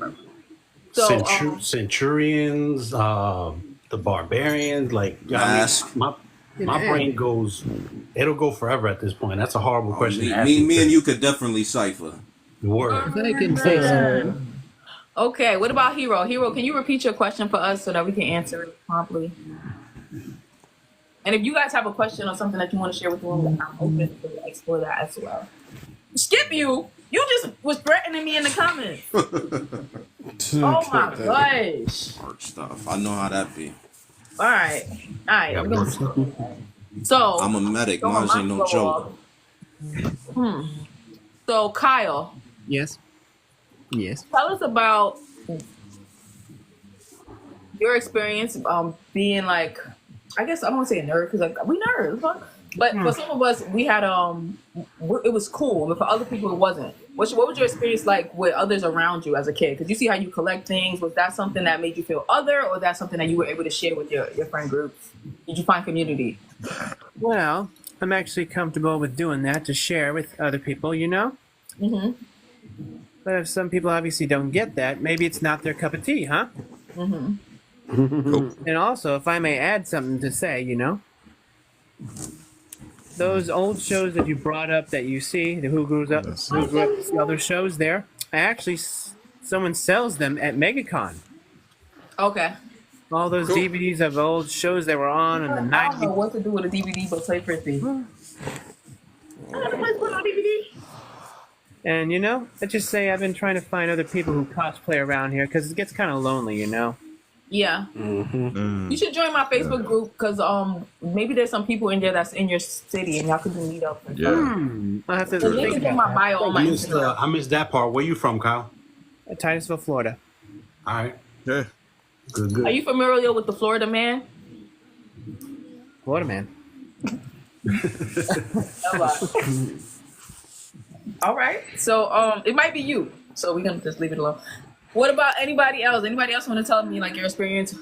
So Centurions, the Barbarians, like Mask. My brain goes, it'll go forever at this point. That's a horrible question to ask. Me and you could definitely cipher. Word. If I can say so. Okay, what about Hero? Hero, can you repeat your question for us so that we can answer it promptly? And if you guys have a question or something that you want to share with the room, I'm open to explore that as well. Skip you! You just was threatening me in the comments. Oh my gosh. Work stuff. I know how that be. All right. So I'm a medic. Mine ain't no joke. So Kyle. Yes. Tell us about your experience being like, I guess I won't say a nerd because like, we nerds, huh? But for some of us, we had it was cool, but for other people, it wasn't. What was your experience like with others around you as a kid? Because you see how you collect things. Was that something that made you feel other, or that something that you were able to share with your friend groups? Did you find community? Well, I'm actually comfortable with doing that to share with other people, you know? Mm-hmm. But if some people obviously don't get that, maybe it's not their cup of tea, huh? Mm-hmm. And also, if I may add something to say, you know, those old shows that you brought up that you see, the Who Grew Up, the other shows there, someone sells them at MegaCon. Okay. All those DVDs of old shows that were on in the 90s. I don't know what to do with a DVD but play Frisbee. And, you know, let's just say I've been trying to find other people who cosplay around here because it gets kind of lonely, you know? Yeah. You should join my Facebook group because maybe there's some people in there that's in your city and y'all could do meetup. I have to The link is in my bio on my Instagram. I missed that part. Where you from, Kyle? Titusville, Florida. All right. Yeah. Good. Are you familiar with the Florida Man? Florida Man. All right. So it might be you. So we're gonna just leave it alone. What about anybody else? Anybody else want to tell me like your experience?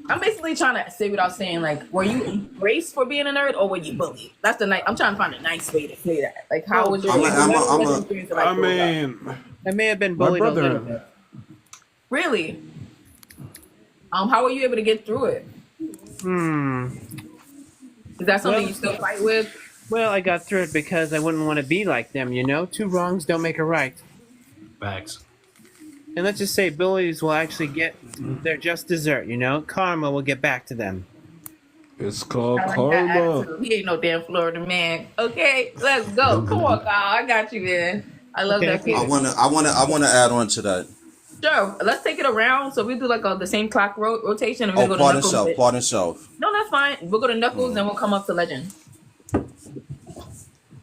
I'm basically trying to say without saying like, were you embraced for being a nerd or were you bullied? That's the night. I'm trying to find a nice way to say that. Like, how was your experience? I mean, I may have been bullied a little bit. Really? How were you able to get through it? Is that something you still fight with? Well, I got through it because I wouldn't want to be like them, you know? 2 wrongs don't make a right. Facts. And let's just say bullies will actually get their just dessert, you know? Karma will get back to them. It's called I like karma. He ain't no damn Florida man. Okay, let's go. Come on, Kyle. I got you, man. I love that kid. I wanna add on to that. Sure. Let's take it around. So we do like the same clock rotation. And we'll go to Pardon self. No, that's fine. We'll go to Knuckles and we'll come up to Legend.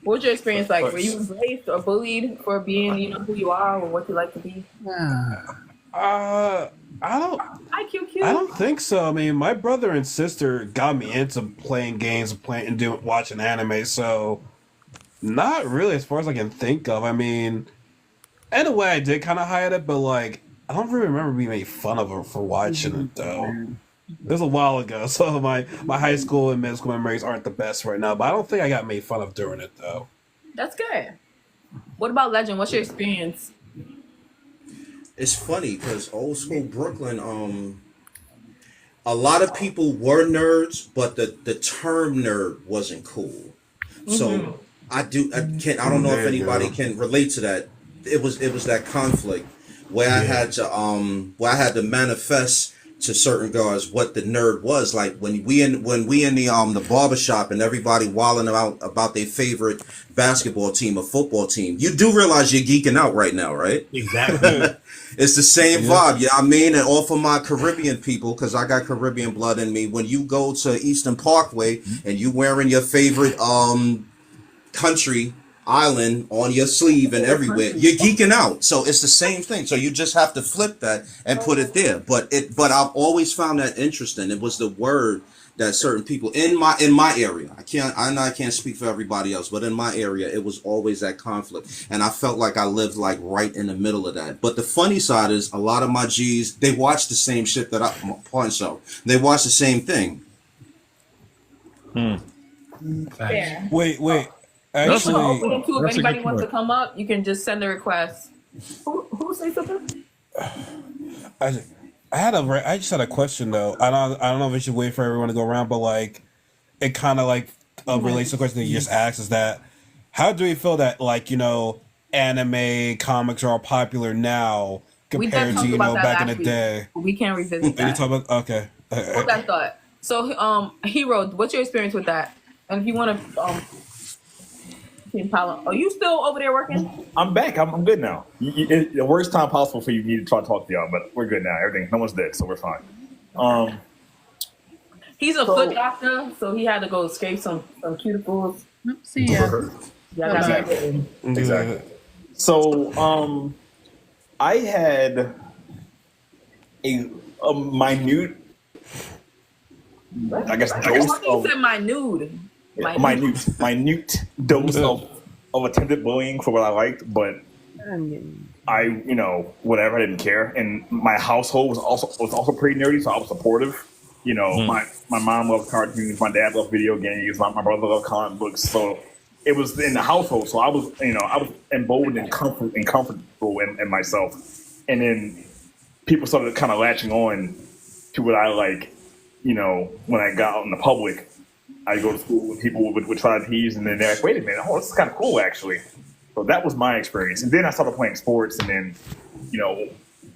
What was your experience like? Were you embraced or bullied for being, you know, who you are or what you like to be? I don't think so. I mean, my brother and sister got me into playing games and watching anime, so not really as far as I can think of. I mean, in a way I did kind of hide it, but like I don't really remember being made fun of for watching it though. It was a while ago, so my high school and middle school memories aren't the best right now, but I don't think I got made fun of during it though. That's good. What about Legend? What's your experience? It's funny because old school Brooklyn, a lot of people were nerds, but the term nerd wasn't cool. So I don't know if anybody can relate to that. It was that conflict where I had to manifest to certain guys what the nerd was. Like when we in the barbershop and everybody wilding about their favorite basketball team or football team, you do realize you're geeking out right now, right? Exactly. It's the same vibe, I mean, and all for my Caribbean people, because I got Caribbean blood in me. When you go to Eastern Parkway and you wearing your favorite country island on your sleeve and everywhere, you're geeking out. So it's the same thing. So you just have to flip that and put it there. But I've always found that interesting. It was the word that certain people in my area, I can't speak for everybody else, but in my area, it was always that conflict. And I felt like I lived like right in the middle of that. But the funny side is a lot of my G's, they watch the same shit that they watch the same thing. Yeah. Wait. Actually, if anybody wants to come up, you can just send a request. Who say something? I just had a question though. I don't know if we should wait for everyone to go around, but like, it kind of like relates to the question that you just asked, is that how do we feel that, like, anime comics are all popular now We just compared to, talked about that back in last the week. day? We can't revisit You that. talk about, okay. Hold that thought. So, Hero, what's your experience with that? And if you want to, are you still over there working? I'm back. I'm good now. The worst time possible for you need to try to talk to y'all, but we're good now. Everything, no one's dead, so we're fine. He's a foot doctor, so he had to go scrape some cuticles. See ya. Exactly. So, I had a minute, I guess, dose He of said minute dose of attempted bullying for what I liked, but I, whatever, I didn't care. And my household was also pretty nerdy, so I was supportive. My mom loved cartoons, my dad loved video games, my brother loved comic books, so it was in the household. So I was emboldened and comfortable in myself. And then people started kind of latching on to what I like. When I got out in the public, I go to school and people would try to tease, and then they're like, "Wait a minute, this is kind of cool, actually." So that was my experience. And then I started playing sports, and then,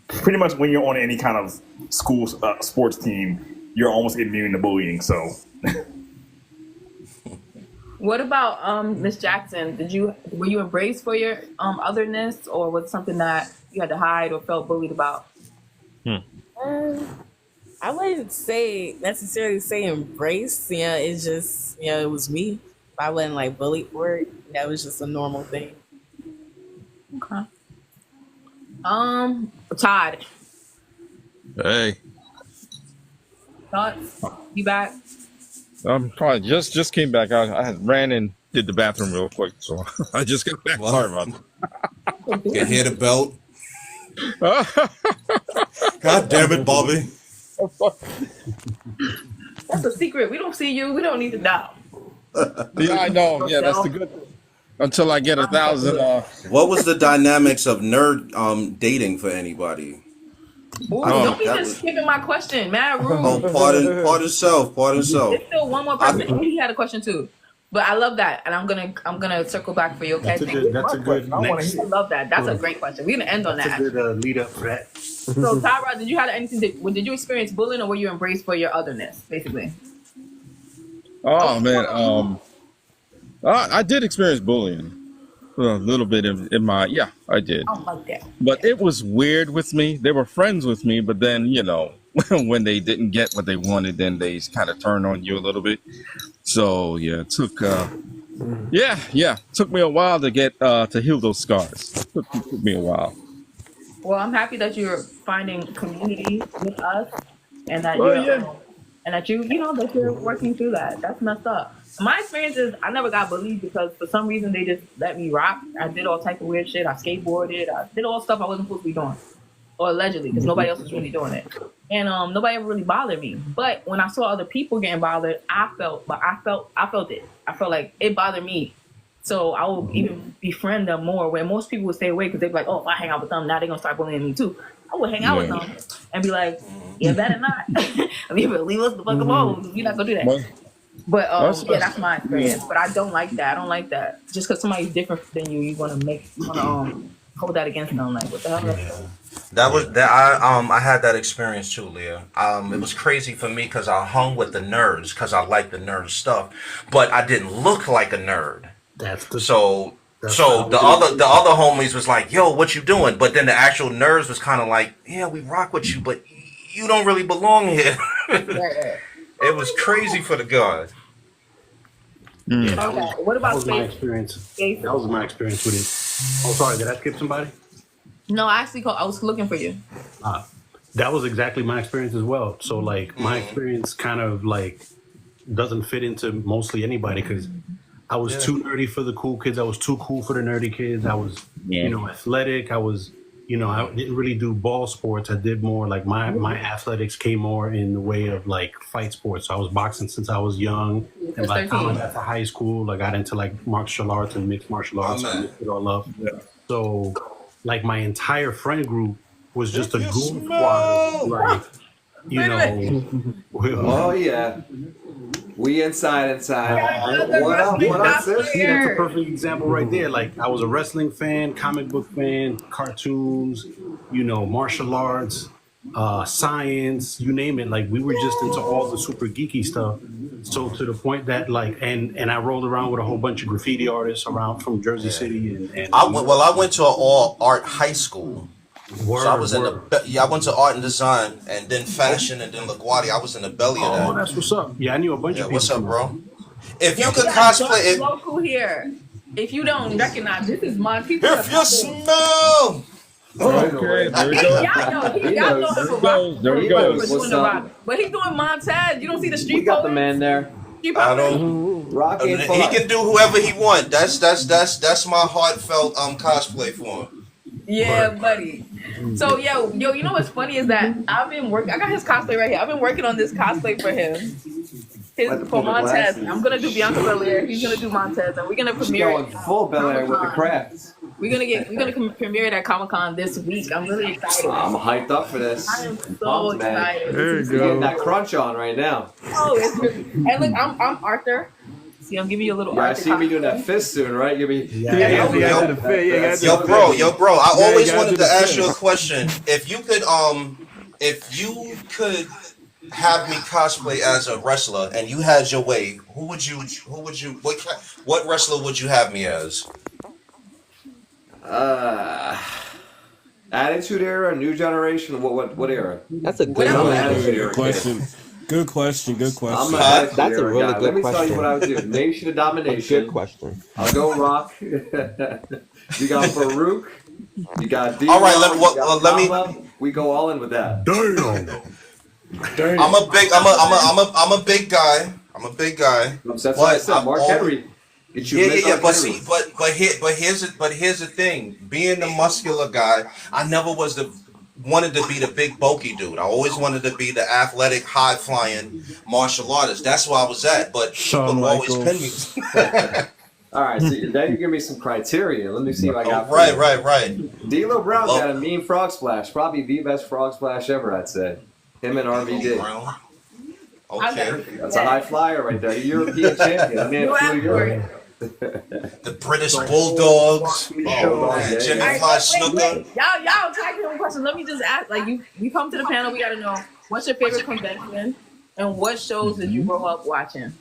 pretty much when you're on any kind of school sports team, you're almost immune to bullying. So. What about Miss Jackson? Were you embraced for your otherness, or was it something that you had to hide or felt bullied about? I wouldn't necessarily say embrace. It's just it was me. I wasn't like bullied for it. That was just a normal thing. Okay. Todd. Hey. Thoughts? You back? Probably just came back. I had ran and did the bathroom real quick, so I just got back. Sorry about that. You hear the belt? God damn it, Bobby. That's a secret. We don't see you. We don't need to know. Yeah, I know. Yeah, that's the good thing. Until I get 1,000. What was the dynamics of nerd dating for anybody? Boy, don't be just skipping my question. Mad rude. Oh, pardon self. There's still one more person. And he had a question too. But I love that, and I'm gonna circle back for you. Okay, That's a good. Next. I love that. That's a great question. We're gonna end on that. That's a good lead up for that. So, Tyra, did you have anything? Did you experience bullying, or were you embraced for your otherness, basically? Oh man, I did experience bullying a little bit in my I did. I don't like that. But it was weird with me. They were friends with me, but then when they didn't get what they wanted, then they kind of turned on you a little bit. So it took took me a while to get to heal those scars. Took me a while. Well, I'm happy that you're finding community with us, and that that you're working through that. That's messed up. My experience is I never got bullied because for some reason they just let me rock. I did all type of weird shit. I skateboarded. I did all stuff I wasn't supposed to be doing, or allegedly, because nobody else was really doing it. And nobody ever really bothered me. But when I saw other people getting bothered, I felt it. I felt like it bothered me. So I will even befriend them more. Where most people would stay away because they'd be like, "Oh, if I hang out with them, now they're gonna start bullying me too." I would hang out with them and be like, "You better not. I mean, leave us the fuck alone. We're not gonna do that." But that's my experience. But I don't like that. I don't like that. Just because somebody's different than you, you wanna hold that against them. Like, what the hell? That was that. I had that experience too, Leah. It was crazy for me because I hung with the nerds because I liked the nerd stuff, but I didn't look like a nerd. So the other homies was like, "Yo, what you doing?" But then the actual nerds was kind of like, "Yeah, we rock with you, but you don't really belong here." It was crazy for the guys. What about that was my experience? That was my experience with it. Oh, sorry, did I skip somebody? No, I was looking for you. That was exactly my experience as well. So like my experience kind of like doesn't fit into mostly anybody because I was too nerdy for the cool kids. I was too cool for the nerdy kids. I was, athletic. I was, I didn't really do ball sports. I did more like my athletics came more in the way of like fight sports. So I was boxing since I was young. And by the time I got to high school, I got into like martial arts and mixed martial arts. I mixed it all up. So like my entire friend group was just a goon squad of like You know. Oh yeah. We inside. What up, sis? See, that's a perfect example right there. Like, I was a wrestling fan, comic book fan, cartoons, martial arts, science, you name it. Like, we were just into all the super geeky stuff. So to the point that and I rolled around with a whole bunch of graffiti artists around from Jersey City and I went to an all art high school. So I was I went to art and design, and then fashion, and then LaGuardia. I was in the belly of that. Oh, that's what's up. Yeah, I knew a bunch of people. What's up, bro? If you Yo, could we got cosplay, local here. If you don't recognize, this is my people. If you smell. Okay, there we go. Y'all know him for rock. There we go. For doing the rock. But he's doing Montez. You don't see the street. We got the man there. I don't. Rock He can do whoever he want. That's my heartfelt cosplay for him. Yeah, buddy. So yo, you know what's funny is that I've been working. I got his cosplay right here. I've been working on this cosplay for him. For Montez. I'm gonna do Bianca Belair. He's gonna do Montez, and we're gonna premiere going full Belair with the crafts. We're gonna premiere it at Comic-Con this week. I'm really excited. I'm hyped up for this. I am so excited. There you go. Getting that crunch on right now. Oh, it's really. And look, I'm Arthur. See, I'm giving you a little. I see me doing that fist soon, right? Give me. Yo, bro. I always wanted to ask you a question. If you could have me cosplay as a wrestler and you had your way, what wrestler would you have me as? Attitude Era, New Generation. What era? That's a good question. Good question. I'm That's a really guy. good Let me question. tell you what I would do. Nation of Domination. Good question. I'll go Rock. You got Farouk. You got D. All right, let me. We go all in with that. I'm a big guy. That's why I said Mark Henry. Yeah. But here's the thing. Being the muscular guy, I never wanted to be the big bulky dude. I always wanted to be the athletic, high flying martial artist. That's where I was at. But people always pin me. All right, so now you give me some criteria. Let me see what I got. Right. D'Lo Brown got a mean frog splash. Probably the best frog splash ever, I'd say. Him and RVD. Okay. That's a high flyer right there. European champion. I mean, it's Europe. The British Bulldogs. Jimmy Fly Snooker. Y'all type in questions. Let me just ask. Like you come to the panel, we gotta know what's your favorite convention and what shows did you grow up watching?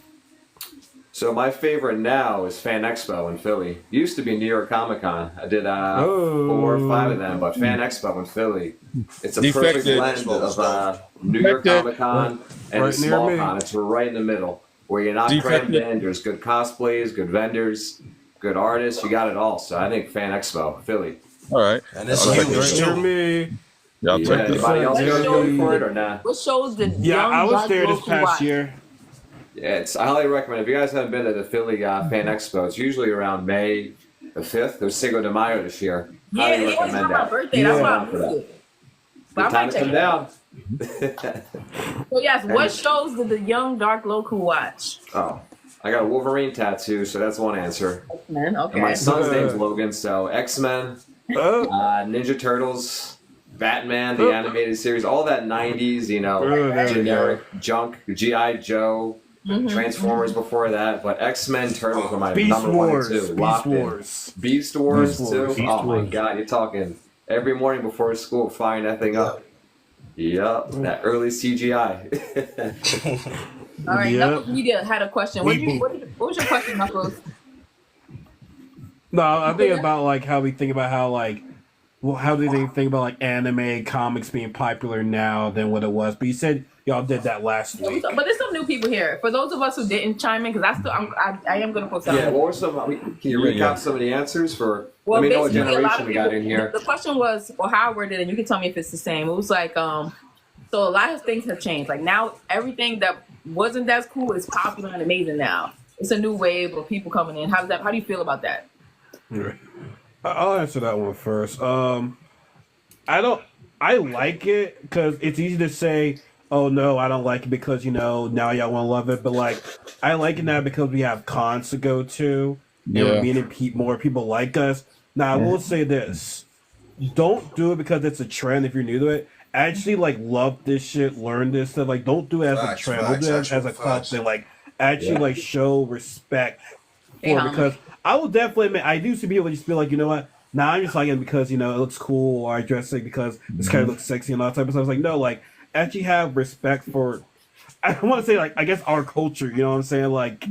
So my favorite now is Fan Expo in Philly. Used to be New York Comic Con. I did 4 or 5 of them, but Fan Expo in Philly. It's a perfect blend of New York Comic Con and a small con. It's right in the middle, where you're not crammed in. There's good cosplays, good vendors, good artists. You got it all. So I think Fan Expo, Philly. All right. And it's huge too. Yeah, anybody else go for it or not? What shows did I was there this past year. Yeah, I highly recommend. If you guys haven't been to the Philly Fan Expo, it's usually around May the 5th. There's Cinco de Mayo this year. Highly recommend that. My birthday. That's why I missed it. But Time to come down. So yes, what shows did the young Dark Loku watch? Oh, I got a Wolverine tattoo, so that's one answer. X-Men, okay. And my son's name's Logan, so X-Men, Ninja Turtles, Batman, the animated series, all that 90s, generic junk, G.I. Joe, Transformers before that, but X-Men, Turtles are my number 1 and 2. Beast Wars too. Oh my God, you're talking every morning before school, firing that thing up. Yep, that early CGI. All right, Knuckles Media had a question. What was your question, Knuckles? No, I think about like how we think about how how do they think about like anime comics being popular now than what it was? But you said y'all did that last week. But there's some new people here. For those of us who didn't chime in, because I am going to post something. Yeah, what were some? Can you recap some of the answers for? Let me know what generation we got in here. The question was, or how I worded it, and you can tell me if it's the same. It was like, so a lot of things have changed. Like now, everything that wasn't that cool is popular and amazing now. It's a new wave of people coming in. How do you feel about that? I'll answer that one first. I like it because it's easy to say, oh no, I don't like it because now y'all want to love it. But like, I like it now because we have cons to go to. And we're meeting more people like us. Now I will say this: don't do it because it's a trend if you're new to it, actually like love this shit, learn this stuff. Like, don't do it as a Facts, trend. Don't facts, do it actual as a club facts. thing. Like, actually Yeah. like show respect Hey, for it, homie. because I will definitely admit I do see people just feel like, you know what? Now I'm just like it because, you know, it looks cool, or I dress it because this kind of looks sexy and all that type of stuff. It's like, no, like actually have respect for, I don't want to say like, I guess our culture, you know what I'm saying? Like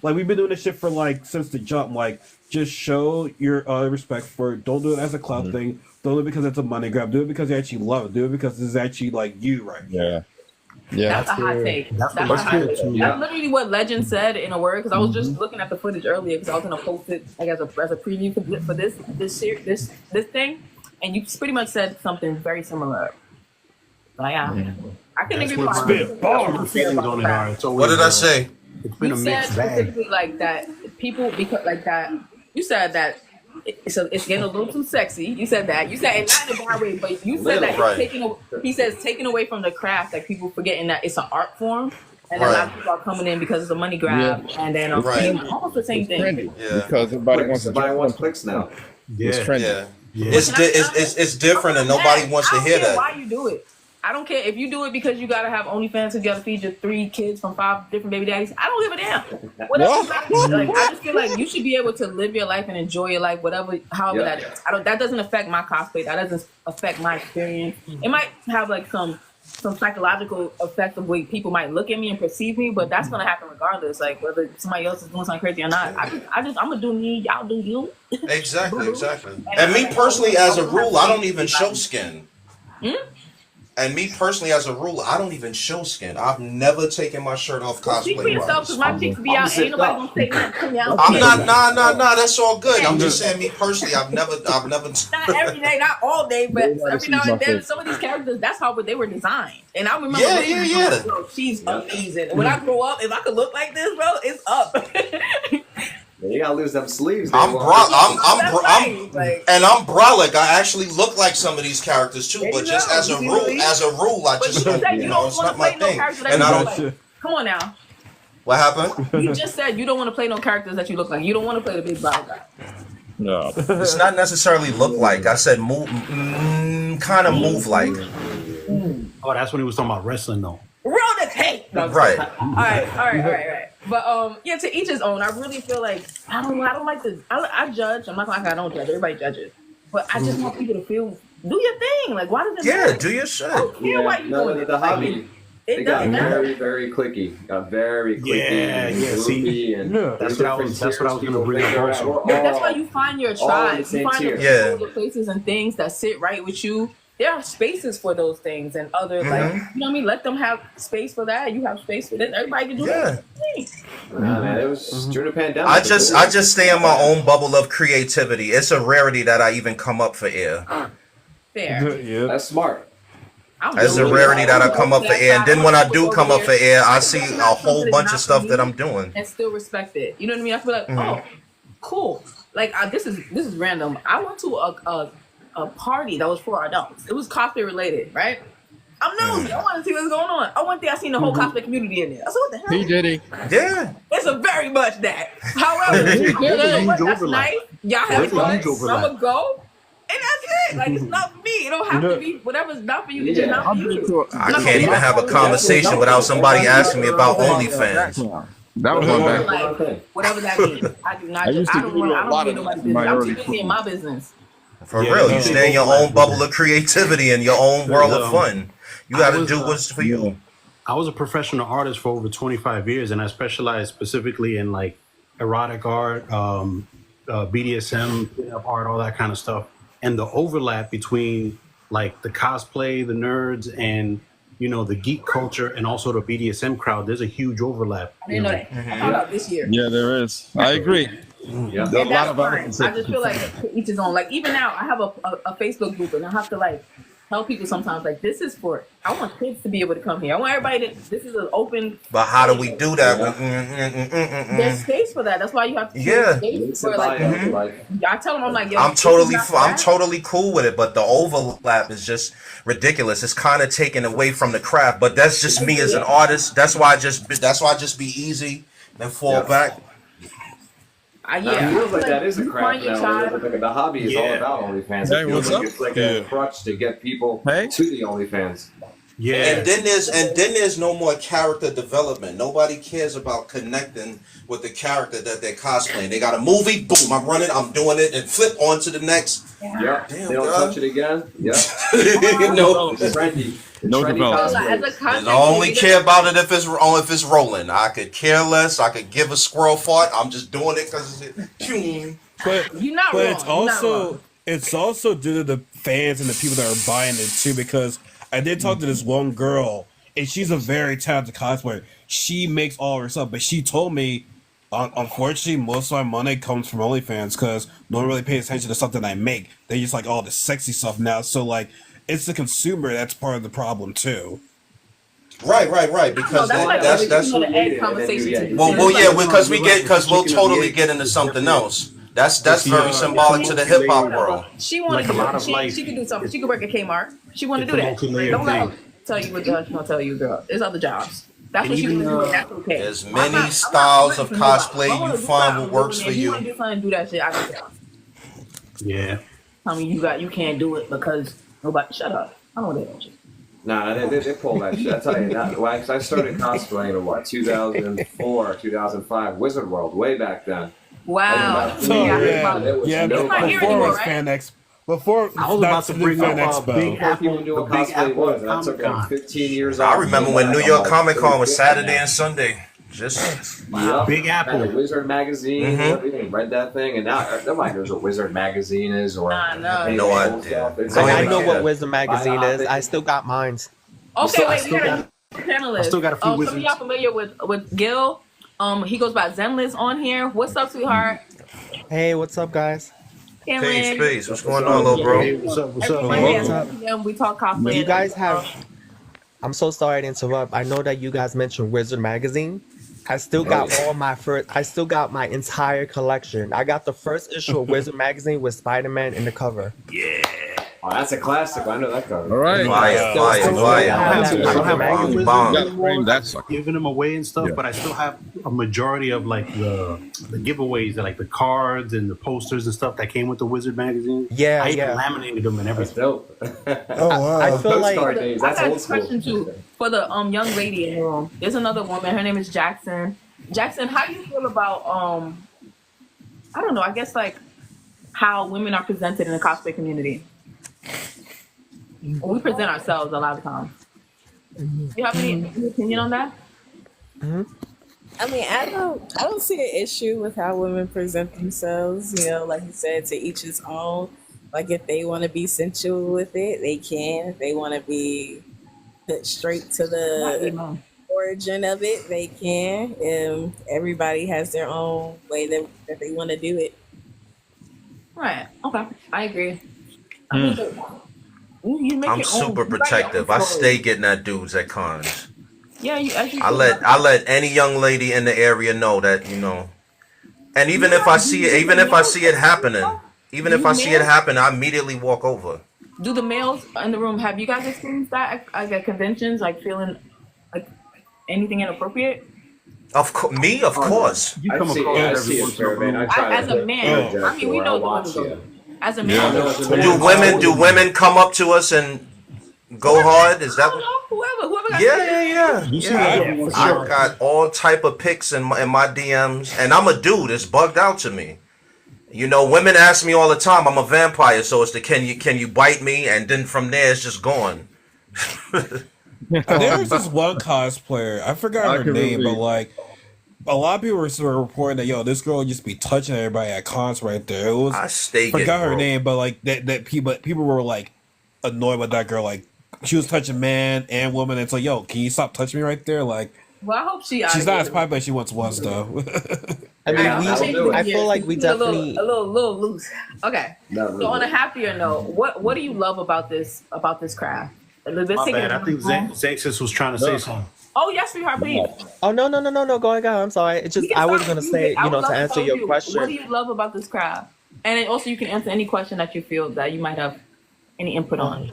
we've been doing this shit for like since the jump. Like, just show your respect for it. Don't do it as a club thing. Don't do it because it's a money grab. Do it because you actually love it. Do it because this is actually like you, right? Yeah. Yeah. That's a hot take. That's a That's hot good, take. too. That's literally what Legend said in a word. Because I was just looking at the footage earlier because I was gonna post it like as a preview for this thing, and you pretty much said something very similar. Like, I can agree with My feelings on it are. It's always, What did I say? It's been You a said mixed bag. specifically like that people because like that. You said that it's getting a little too sexy. You said that. You said and not in a bad way, but you said that Right. he says taking away from the craft, like people forgetting that it's an art form, and then a lot of people are coming in because it's a money grab, and then almost the same thing. Because everybody wants to Everybody wants clicks now. It's trendy. It's different, and nobody wants to hear I don't care that. why you do it. I don't care if you do it because you gotta have OnlyFans because you gotta feed your 3 kids from 5 different baby daddies. I don't give a damn. Whatever. Like, I just feel like you should be able to live your life and enjoy your life, however that is. That doesn't affect my cosplay. That doesn't affect my experience. It might have like some psychological effect of way people might look at me and perceive me, but that's gonna happen regardless. Like whether somebody else is doing something crazy or not. I'm gonna do me. Y'all do you. Exactly. And me personally, as a rule, I don't even show skin. And me personally, as a rule, I don't even show skin. I've never taken my shirt off Speak for cosplay yourself, wise. because my cheeks be out. Ain't nobody gonna say nothing to me. I'm not. Nah. That's all good. I'm just saying, me personally, I've never. Not every day, not all day, but every now and then. Some of these characters, that's how they were designed. And I remember, Yeah. Bro, she's amazing. When I grow up, if I could look like this, bro, it's up. You gotta lose them sleeves. I'm brolic. I actually look like some of these characters too, but just as a rule, I just You said you it's don't want not to my play no thing. character that And you I look don't. like. Come on now. What happened? You just said you don't want to play no characters that you look like. You don't want to play the big bald guy. No, it's not necessarily look like. I said move, kind of move like. Oh, that's when he was talking about wrestling, though. Roll the tape. No, Right. All right. But yeah, to each his own. I really feel like I don't like to. I judge. I'm not like I don't judge. Everybody judges. But I just want people to feel. Do your thing. Like, why does it matter? Do your shit. I don't care why you doing it. The hobby. It It got doesn't matter. very, very clicky. Got very clicky. Yeah, see, and that's what I was gonna bring up also. That's why you find your all in tribe. the same You find tier. the places and things that sit right with you. There are spaces for those things and other like you know what I mean. Let them have space for that. You have space for this. Everybody can do that. Nah, man, it was during the pandemic. I just stay in my own bubble of creativity. It's a rarity that I even come up for air. Fair. That's smart. It's a rarity that I come up for air, and then when I do come up for air, I see a whole bunch of stuff that I'm doing. And still respect it. You know what I mean? I feel like, oh, cool. Like this is random. I went to a party that was for adults. It was cosplay related, right? I'm nosy. I want to see what's going on. I went there. I seen the whole cosplay community in there. I said, what the hell? He did it. Yeah. It's a very much that. However, that's nice. Y'all have fun. I'm gonna go. And that's it. Like, it's not for me. It don't have to be whatever's not for you. It's just not for you. I can't even have a conversation without somebody asking me about OnlyFans. That was my bad. Like, whatever that means. I do not. I don't want to get nobody's business. I'm too busy in my business. For real, you stay in your own bubble of creativity and your own world of fun. You got to do what's for you. I was a professional artist for over 25 years, and I specialized specifically in like erotic art, BDSM, pinup art, all that kind of stuff. And the overlap between like the cosplay, the nerds, and the geek culture, and also the BDSM crowd, there's a huge overlap. I didn't know that. I found out this year. Yeah, there is. I agree. Yeah. There's a And lot that's of fine. I just feel like each his own. Like even now, I have a Facebook group, and I have to like tell people sometimes like this is for. I want kids to be able to come here. I want everybody to. This is an open. But how do we do that? There's space for that. That's why you have to. Yeah. Space for like. I tell them I'm like. Yo, I'm totally cool with it, but the overlap is just ridiculous. It's kind of taken away from the craft. But that's just me as an artist. That's why I just be easy and fall back. It feels like that is a you craft find your now. tribe. The hobby is all about OnlyFans. Hey, It feels what's like up? it's like a crutch to get people to the OnlyFans. Yeah. And then there's no more character development. Nobody cares about connecting with the character that they're cosplaying. They got a movie, boom, I'm running, I'm doing it, and flip on to the next. Yep. Damn, They don't God. touch it again. Yep. No. It's trendy. No Trendy development. cosplays. I only care about it if it's rolling. I could care less. I could give a squirrel fart. I'm just doing it because it's But You're not but wrong. it's You're not also wrong. it's also due to the fans and the people that are buying it too. Because I did talk to this one girl, and she's a very talented cosplayer. She makes all her stuff, but she told me, unfortunately, most of my money comes from OnlyFans because no one really pays attention to something I make. They just like all the sexy stuff now. So like, it's the consumer that's part of the problem too. Right. Because that's the egg conversation. because we'll totally get into something else. That's very symbolic to the hip hop world. She wanted Like a lot to of do like- she could do something. She could work at Kmart. She want to It's do a that. multi-layered Don't let her thing. tell you what girl she gonna tell you, girl. There's other jobs. That's And what she even, want to do. And that's okay. There's I'm many not styles of waiting for nobody. cosplay If I wanna you do find something, what works if for you you. want to do something, do that shit. I don't care. Yeah. Tell me you can't do it because nobody. Shut up. I don't know that shit. Nah, they pull that shit. I tell you, I started cosplaying in what, 2004, 2005, Wizard World, way back then. Wow. So yeah, not here before anymore, was right? Fan Expo. Before I was about to bring Fan up Expo. Big Apple. People knew what The Big cosplay Apple was. That took like Comic-Con. 15 years I off. remember when New York Comic Con was Saturday and Sunday. Just Big Apple. Had a Wizard magazine, Mhm. everything. Read that thing, and now nobody knows what Wizard magazine is or no. any No of that idea. stuff. It's I like- I know what Yeah. Wisdom Magazine is. I still got mine. Okay, wait. still We got got- a panelist. I still got a few Some of wizards. y'all familiar with Gil? He goes by Zenless on here. What's up, sweetheart? Hey, what's up, guys? Peace. What's going on, little bro? Hey, what's up? What's Every up? Monday What's at up? 7 p.m. we talk cosplay. You guys have. I'm so sorry to interrupt. I know that you guys mentioned Wizard Magazine. I still got I still got my entire collection. I got the first issue of Wizard Magazine with Spider-Man in the cover. Oh, that's a classic. I know that cover. All right. Giving them away and stuff, but I still have a majority of like the giveaways, like the cards and the posters and stuff that came with the Wizard magazine. Yeah, I even yeah. laminated them and That's everything. dope. Oh wow! I feel like Postcard days. I That's got old a question school. too for the young lady in the room. There's another woman. Her name is Jackson. Jackson, how do you feel about I don't know. I guess like how women are presented in the cosplay community. We present ourselves a lot of times. Do you have any opinion on that? I mean, I don't see an issue with how women present themselves. You know, like you said, to each his own. Like if they want to be sensual with it, they can. If they want to be put straight to the origin of it, they can. Everybody has their own way that they want to do it. Right. Okay. I agree. I mean, you make I'm your own- super you write your own protective. I story. stay getting at dudes at cons. Yeah, I let any young lady in the area know that, and even if I see it happening, I immediately walk over. Do the males in the room, have you guys experienced that at conventions, like feeling like anything inappropriate? Of course. You come across see it, fair, man. I try As to a man, project I mean, we or know I'll the watch women you. go. As a man, Do women come up to us and go hard? Is that? Whoever got Yeah. You see that for sure. I got all type of pics in my DMs, and I'm a dude. It's bugged out to me. Women ask me all the time. I'm a vampire, so it's the can you bite me, and then from there it's just gone. There was this one cosplayer. I forgot her name, but like a lot of people were sort of reporting that this girl just be touching everybody at cons right there. It was I stay forgot her getting name, but like that people were like annoyed with that girl. Like she was touching man and woman. It's like, can you stop touching me right there? Like Well, I hope she's not as popular as she once was though. I mean, I feel like we definitely a little loose. Okay. So on a happier note, what do you love about this craft? Let's My take bad. it. I think Zexus was trying to say something. Oh yes, sweetheart, please. Oh no, go ahead. I'm sorry. It's just I was gonna say, I would love to answer know your question. What do you love about this craft? And then also you can answer any question that you feel that you might have any input on.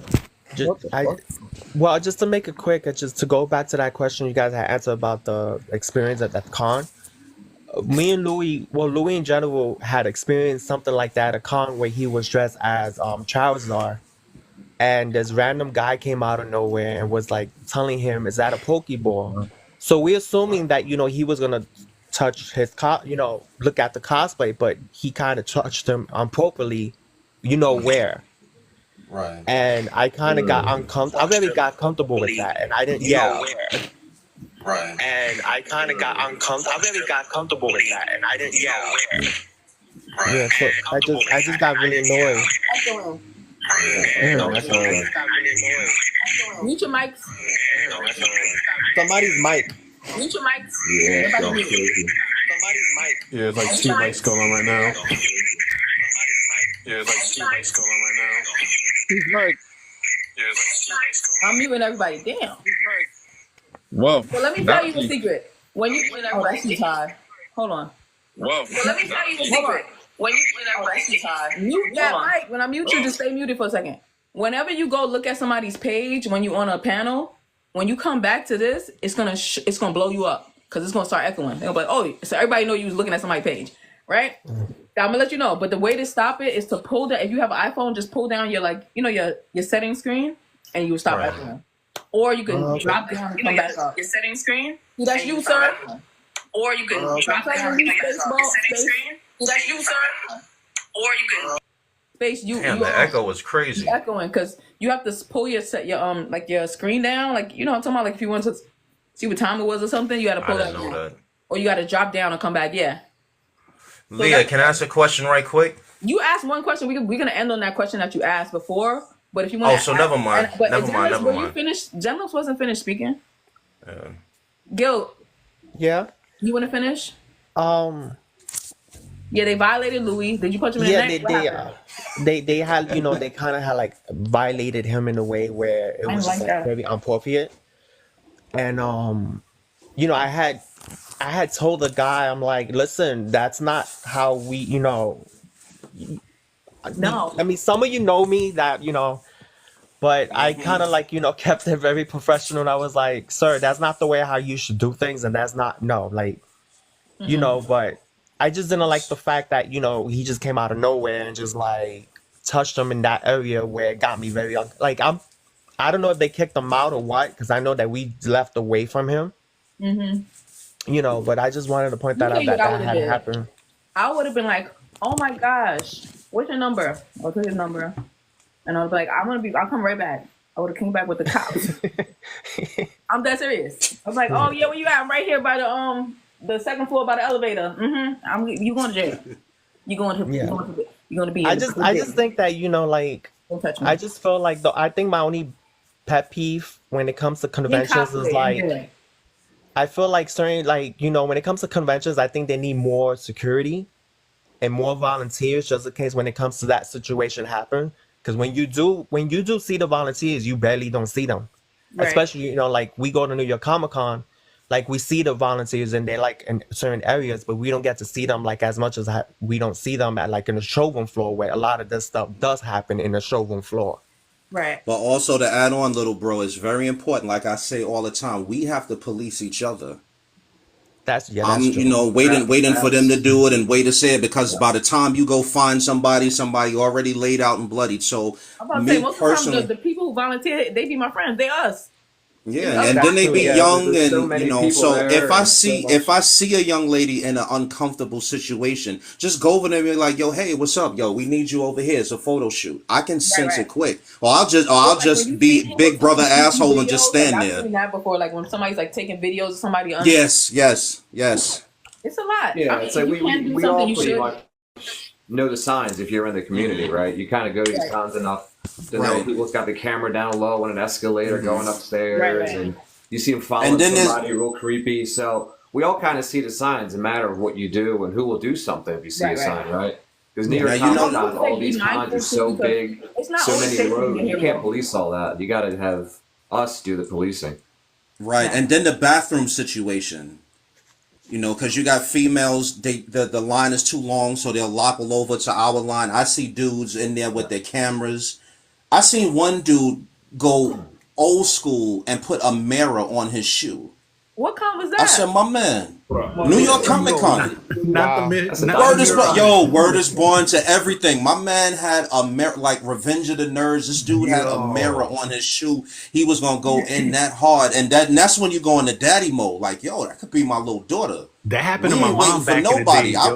Just to make it quick, just to go back to that question you guys had answered about the experience at that con. me and Louis, well, Louis in general had experienced something like that at a con where he was dressed as Charizard, and this random guy came out of nowhere and was like telling him, "Is that a Pokeball?" So we're assuming that he was gonna touch his look at the cosplay, but he kind of touched him improperly, where. Right. And I kind of got uncomfortable. I really got comfortable with that, and I didn't. Yeah. Right. And I kind of got uncomfortable. I really got comfortable with that, and I didn't. Yeah. Yeah. So I just got really annoyed. Mute your mics. Somebody's mic. Mute your mics. Yeah, Everybody so mute. crazy. Yeah, it's like two mics going on right now. Yeah, it's like two mics going on right now. He's mic. I'm muting everybody. Damn. Whoa. Well, let me tell you a secret. When you that's too high. Hold on. Whoa. Well, let me tell you a secret. When you that's too high. Mute that mic. When I mute you, just stay muted for a second. Whenever you go look at somebody's page, when you on a panel, when you come back to this, it's gonna blow you up because it's gonna start echoing. They'll be like, oh, so everybody know you was looking at somebody's page, right? I'm gonna let you know. But the way to stop it is to pull down. If you have an iPhone, just pull down your your settings screen, and you will stop echoing. Or you can drop down and come back up. Your settings screen. That's you, sir. Or you can drop down and come back up. That's you, sir. Or you can space you. Damn, the echo was crazy. Echoing because you have to pull your your screen down. Like I'm talking about. Like if you want to see what time it was or something, you got to pull that down. Or you got to drop down and come back. Yeah. Leah, can I ask a question right quick? You asked one question. We're gonna end on that question that you asked before. But if you want, never mind. Never mind. You finished? Jemlos wasn't finished speaking. Gil. Yeah. You want to finish? Yeah, they violated Louis. Did you punch him in the neck? They had they kind of had like violated him in a way where it was just, like, very inappropriate. And I had told the guy, I'm like, listen, that's not how we No. I mean, some of you know me that but I kind of like kept it very professional. And I was like, sir, that's not the way how you should do things, and that's not but I just didn't like the fact that he just came out of nowhere and just like touched him in that area where it got me very I don't know if they kicked him out or what, because I know that we left away from him. But I just wanted to point that out that had happened. I would have been like, oh my gosh, what's your number? I'll take his number, and I was like, I'll come right back. I would have came back with the cops. I'm that serious. I was like, oh yeah, where you at? I'm right here by the second floor by the elevator. You going to jail? You going to be? I just think that I just feel like I think my only pet peeve when it comes to conventions is like I feel like certain when it comes to conventions, I think they need more security and more volunteers just in case when it comes to that situation happen. Because when you do see the volunteers, you barely don't see them. Right. Especially like we go to New York Comic Con. Like we see the volunteers and they're like in certain areas, but we don't get to see them like as much as we don't see them at like in the showroom floor where a lot of this stuff does happen in the showroom floor. Right. But also to add on, little bro, is very important. Like I say all the time, we have to police each other. That's true. Waiting for them to do it and wait to say it, because by the time you go find somebody already laid out and bloodied. So I'm about to say, most of the time the people who volunteer, they be my friends. They us. Yeah, and then they be young, and so if I see a young lady in an uncomfortable situation, just go over there and be like, yo, hey, what's up? Yo, we need you over here. It's a photo shoot. I can sense it quick. Or I'll just be big brother asshole and just stand there. I've seen that before, like when somebody's like taking videos of somebody. Yes. It's a lot. Yeah, it's like we all pretty much know the signs if you're in the community, right? You kind of go to these cons enough to know people's got the camera down low on an escalator going upstairs, and you see them following somebody real creepy. So we all kind of see the signs, a matter of what you do and who will do something if you see a sign, right? Because New York Comic Con, all these cons are so big, so many roads, you can't police all that. You got to have us do the policing. Right, and then the bathroom situation. Because you got females, the line is too long, so they'll lopple over to our line. I see dudes in there with their cameras. I seen one dude go old school and put a mirror on his shoe. What con was that? I said, my man, New York Comic Con. Not Word is word is born to everything. My man had a mirror, like Revenge of the Nerds. This dude had a mirror on his shoe. He was gonna go in that hard, and that's when you go into daddy mode. Like, yo, that could be my little daughter. That happened We to my ain't waiting mom for back in the nobody. day. I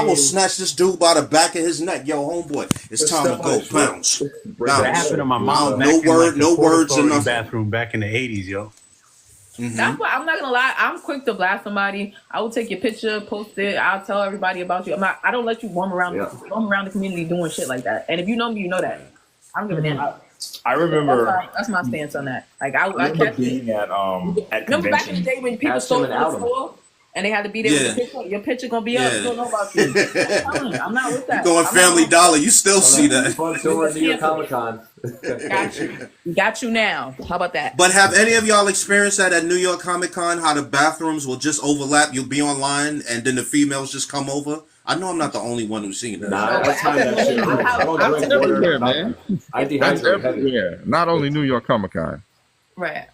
will snatch this dude by the back of his neck. Yo, homeboy, it's time to go. Bounce. That happened to my mom. No word, no words in enough. Bathroom back in the 80s, yo. That's why I'm not gonna lie. I'm quick to blast somebody. I will take your picture, post it. I'll tell everybody about you. I don't let you roam around the community doing shit like that. And if you know me, you know that. I don't give a damn. I remember that's my stance on that. Like I remember being at remember back in the day when people stole from the store and they had to be there with the picture. Your picture gonna be up. You don't know about you. I'm not with that. You go on Family Dollar, you still see that. Front door New York Comic Con. Got you now. How about that? But have any of y'all experienced that at New York Comic Con? How the bathrooms will just overlap? You'll be online, and then the females just come over. I know I'm not the only one who's seen that. Nah, that's everywhere, man. That's everywhere. Not only New York Comic Con. Right.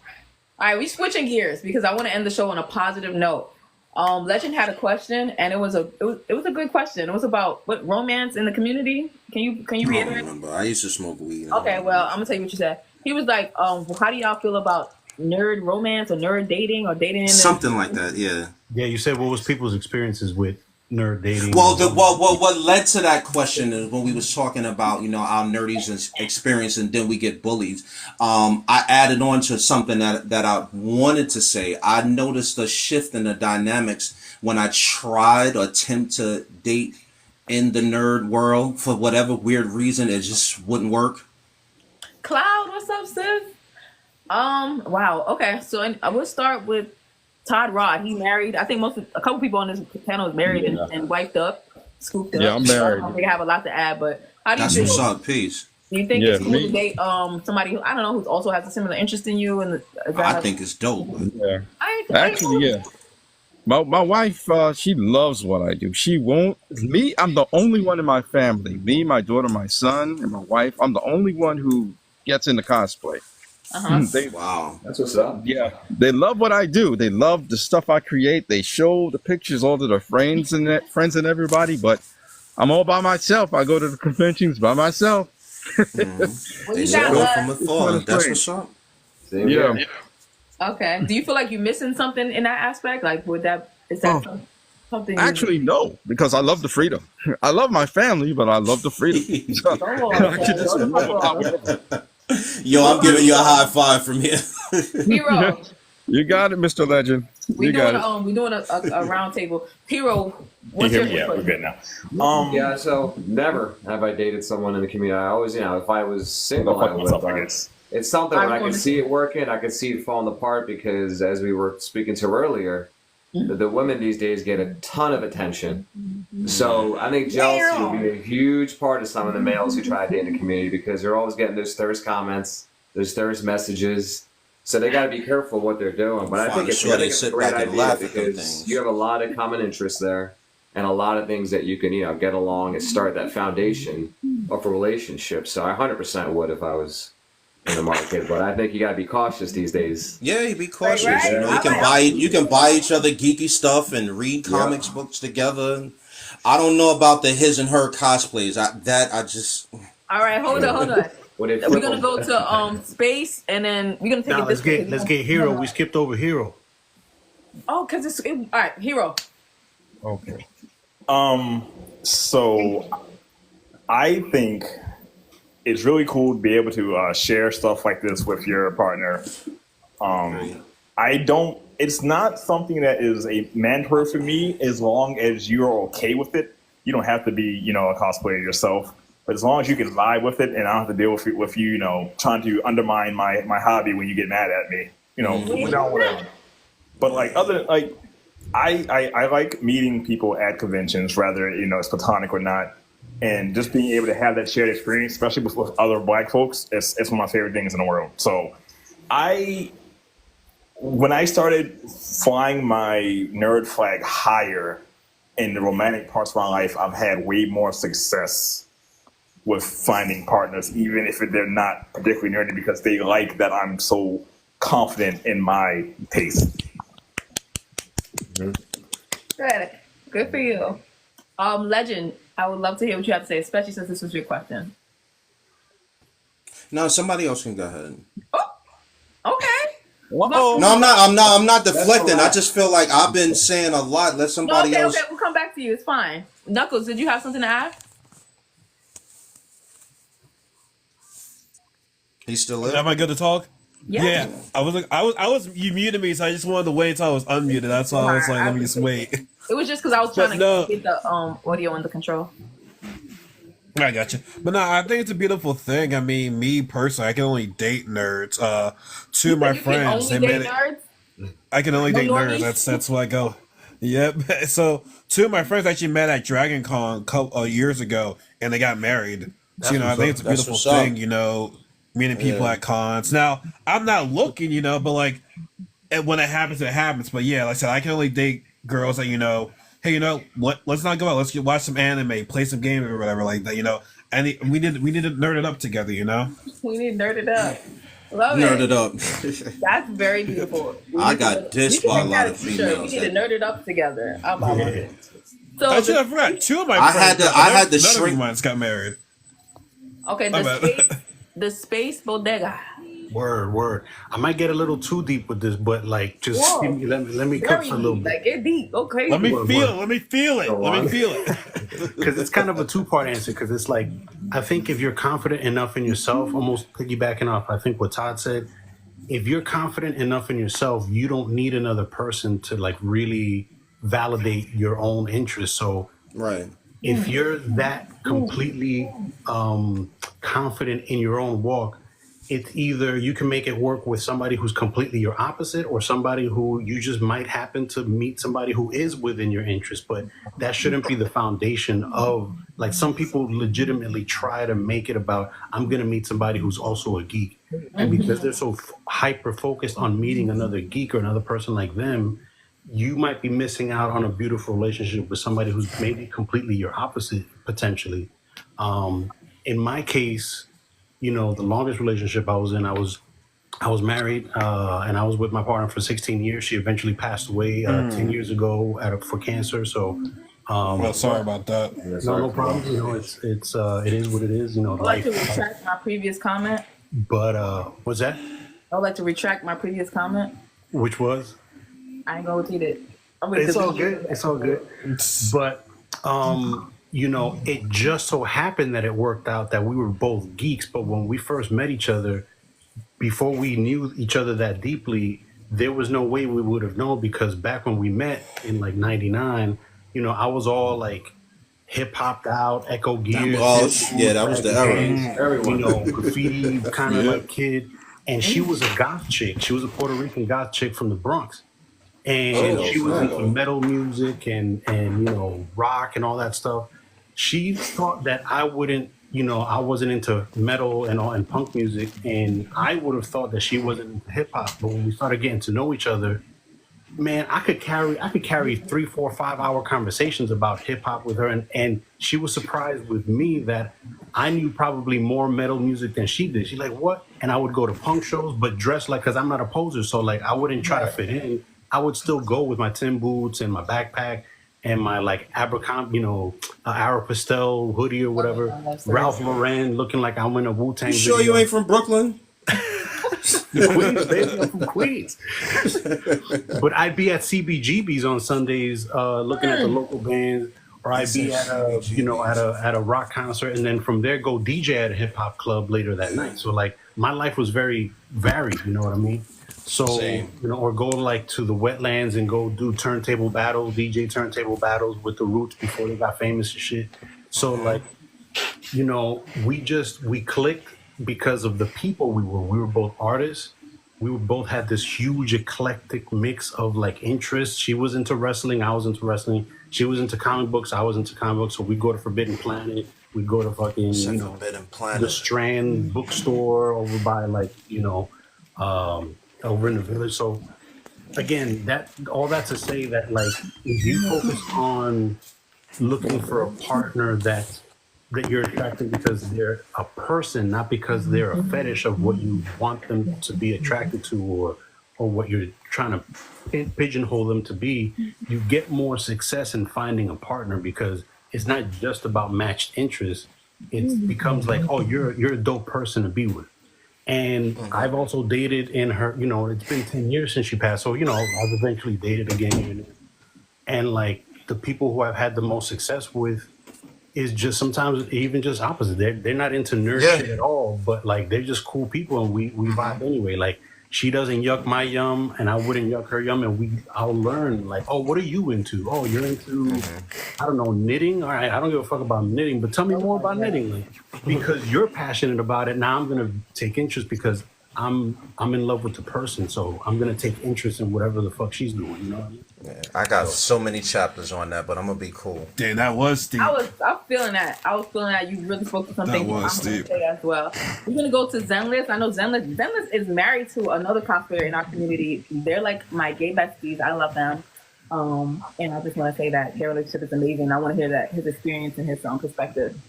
All right, we switching gears because I want to end the show on a positive note. Legend had a question, and it was a good question. It was about what romance in the community. Can you reiterate? I don't remember. I used to smoke weed. Okay, well, I'm gonna tell you what you said. He was like, how do y'all feel about nerd romance or nerd dating or dating in something like that? Yeah. Yeah, you said what was people's experiences with nerd dating? Well, what led to that question is when we was talking about our nerdies experience, and then we get bullied. I added on to something that I wanted to say. I noticed a shift in the dynamics when I tried or attempt to date in the nerd world. For whatever weird reason, it just wouldn't work. Cloud, what's up, sis? Wow. Okay, so I will start with Todd Rod. He married. I think a couple people on this panel is married and wifed up, scooped up. Yeah, I'm married. I don't think I have a lot to add, but how do you That's feel? what's up. Peace. Do you think it's cool to date somebody who I don't know who also has a similar interest in you? And I think it's dope. Yeah. Actually, yeah. My wife, she loves what I do. She won't. Me, I'm the only one in my family. Me, my daughter, my son, and my wife. I'm the only one who gets into cosplay. Wow, that's what's up. Yeah, they love what I do. They love the stuff I create. They show the pictures all to their friends and everybody. But I'm all by myself. I go to the conventions by myself. They should go from afar. That's what's up. Yeah. Okay. Do you feel like you're missing something in that aspect? Like, is that something? Actually, no, because I love the freedom. I love my family, but I love the freedom. Yo, I'm giving you a high five from here. Hero. You got it, Mr. Legend. We're doing a round table. Hero, what's your yeah, we're good now. Yeah, so never have I dated someone in the community. I always, if I was single, I would. But it's something where I could see it working. I could see it falling apart because, as we were speaking to earlier, the women these days get a ton of attention. So I think jealousy will be a huge part of some of the males who try to date in the community because they're always getting those thirst comments, those thirst messages. So they got to be careful what they're doing. But I think it's a great idea because you have a lot of common interests there and a lot of things that you can, get along and start that foundation of a relationship. So I 100% would if I was in the market, but I think you gotta be cautious these days. Yeah, you be cautious. Right. You can buy each other geeky stuff and read comics books together. I don't know about the his and her cosplays. I just. All right, hold on. We're gonna go to space, and then we're gonna take it this way. Let's get Hero. We skipped over Hero. Oh, because all right, Hero. Okay. So I think it's really cool to be able to share stuff like this with your partner. It's not something that is a mandatory for me as long as you're okay with it. You don't have to be, a cosplayer yourself, but as long as you can vibe with it and I don't have to deal with you, trying to undermine my hobby when you get mad at me, whatever. But I like meeting people at conventions, whether, it's platonic or not. And just being able to have that shared experience, especially with other Black folks, it's one of my favorite things in the world. So when I started flying my nerd flag higher in the romantic parts of my life, I've had way more success with finding partners, even if they're not particularly nerdy, because they like that I'm so confident in my taste. Good for you. Legend, I would love to hear what you have to say, especially since this was your question. No, somebody else can go ahead. Okay. No, I'm not deflecting. I just feel like I've been saying a lot. Let somebody Okay, else. we'll come back to you. It's fine. Knuckles, did you have something to add? He's still there. Am I good to talk? Yeah. You muted me, so I just wanted to wait until I was unmuted. That's why I was like, let me just wait. It was just because I was trying to get the audio under control. I got you. But no, I think it's a beautiful thing. I mean, me personally, I can only date nerds. Two of my friends, they made it. I can only date nerds. That's why I go. Yep. So two of my friends actually met at Dragon Con years ago, and they got married. So I think it's a beautiful thing. Meeting people at cons. Now, I'm not looking, but like, when it happens, it happens. But yeah, like I said, I can only date girls that hey, what? Let's not go out. Let's watch some anime, play some games or whatever like that. And we need to nerd it up together. We need to nerd it up. Love Nerd it up. That's very beautiful. I got dissed by a lot of females. We need to nerd it up together. I love it. So I forgot. Two of my friends. I had to none shrink. of mine got married. Okay, the space bodega. Word. I might get a little too deep with this, but like, just let me cook for a little bit. Like, get deep. Go crazy. Let me feel it. Because it's kind of a two-part answer. Because it's like, I think if you're confident enough in yourself, almost piggybacking off, I think what Todd said, if you're confident enough in yourself, you don't need another person to like really validate your own interests. So, right. If you're that completely confident in your own walk, it's either you can make it work with somebody who's completely your opposite, or somebody who you just might happen to meet somebody who is within your interest. But that shouldn't be the foundation of, like, some people legitimately try to make it about, I'm going to meet somebody who's also a geek. And because they're so hyper focused on meeting another geek or another person like them, you might be missing out on a beautiful relationship with somebody who's maybe completely your opposite, potentially. In my case, the longest relationship I was in, I was married, and I was with my partner for 16 years. She eventually passed away 10 years ago for cancer. So, sorry about that. No problem. It is what it is. I'd like to retract my previous comment. But what's that? I would like to retract my previous comment. Which was? I ain't gonna repeat it. It's all good. It's all good. But it just so happened that it worked out that we were both geeks. But when we first met each other, before we knew each other that deeply, there was no way we would have known, because back when we met in like '99, I was all like hip hopped out, Echo Gear. That was the era. Graffiti kind of like kid. And she was a goth chick. She was a Puerto Rican goth chick from the Bronx. And she was into metal music and rock and all that stuff. She thought that I wouldn't, I wasn't into metal and punk music, and I would have thought that she wasn't into hip hop. But when we started getting to know each other, man, I could carry 3, 4, 5 hour conversations about hip hop with her, and she was surprised with me that I knew probably more metal music than she did. She's like, what? And I would go to punk shows, but dress like, because I'm not a poser, so like I wouldn't try to fit in. I would still go with my Tim boots and my backpack and my like Abercrombie, Aeropostale hoodie or whatever. Ralph Lauren, looking like I'm in a Wu-Tang video. You sure you ain't from Brooklyn? Queens, baby, I'm from Queens. But I'd be at CBGB's on Sundays, looking at the local bands, or I'd be at a rock concert, and then from there go DJ at a hip hop club later that night. So like my life was very varied, you know what I mean? So or go like to the wetlands and go do turntable battles, DJ turntable battles with the Roots before they got famous and shit. So like, we clicked because of the people we were. We were both artists. We both had this huge eclectic mix of like interests. She was into wrestling. I was into wrestling. She was into comic books. I was into comic books. So we'd go to Forbidden Planet. We'd go to fucking, the Strand bookstore over by over in the village. So again, all that to say that like, if you focus on looking for a partner that you're attracted because they're a person, not because they're a fetish of what you want them to be attracted to, or what you're trying to pigeonhole them to be, you get more success in finding a partner because it's not just about matched interests. It becomes like, oh, you're a dope person to be with. And I've also dated in her, it's been 10 years since she passed. So, I've eventually dated again. And like the people who I've had the most success with is just sometimes even just opposite. They're not into nerd shit at all, but like they're just cool people and we vibe anyway. Like she doesn't yuck my yum and I wouldn't yuck her yum, and I'll learn like, oh, what are you into? Oh, you're into I don't know, knitting? All right, I don't give a fuck about knitting, but tell me more about knitting. Like, because you're passionate about it, now I'm gonna take interest because I'm in love with the person, so I'm gonna take interest in whatever the fuck she's doing, you know what I mean? Yeah, I got so many chapters on that, but I'm gonna be cool. Damn, that was deep. I was feeling that. You really spoke to something. That was I'm gonna deep. say as well. We're gonna go to Zenless. I know Zenless is married to another cosplayer in our community. They're like my gay besties. I love them. And I just want to say that their relationship is amazing. I want to hear his experience and his own perspective.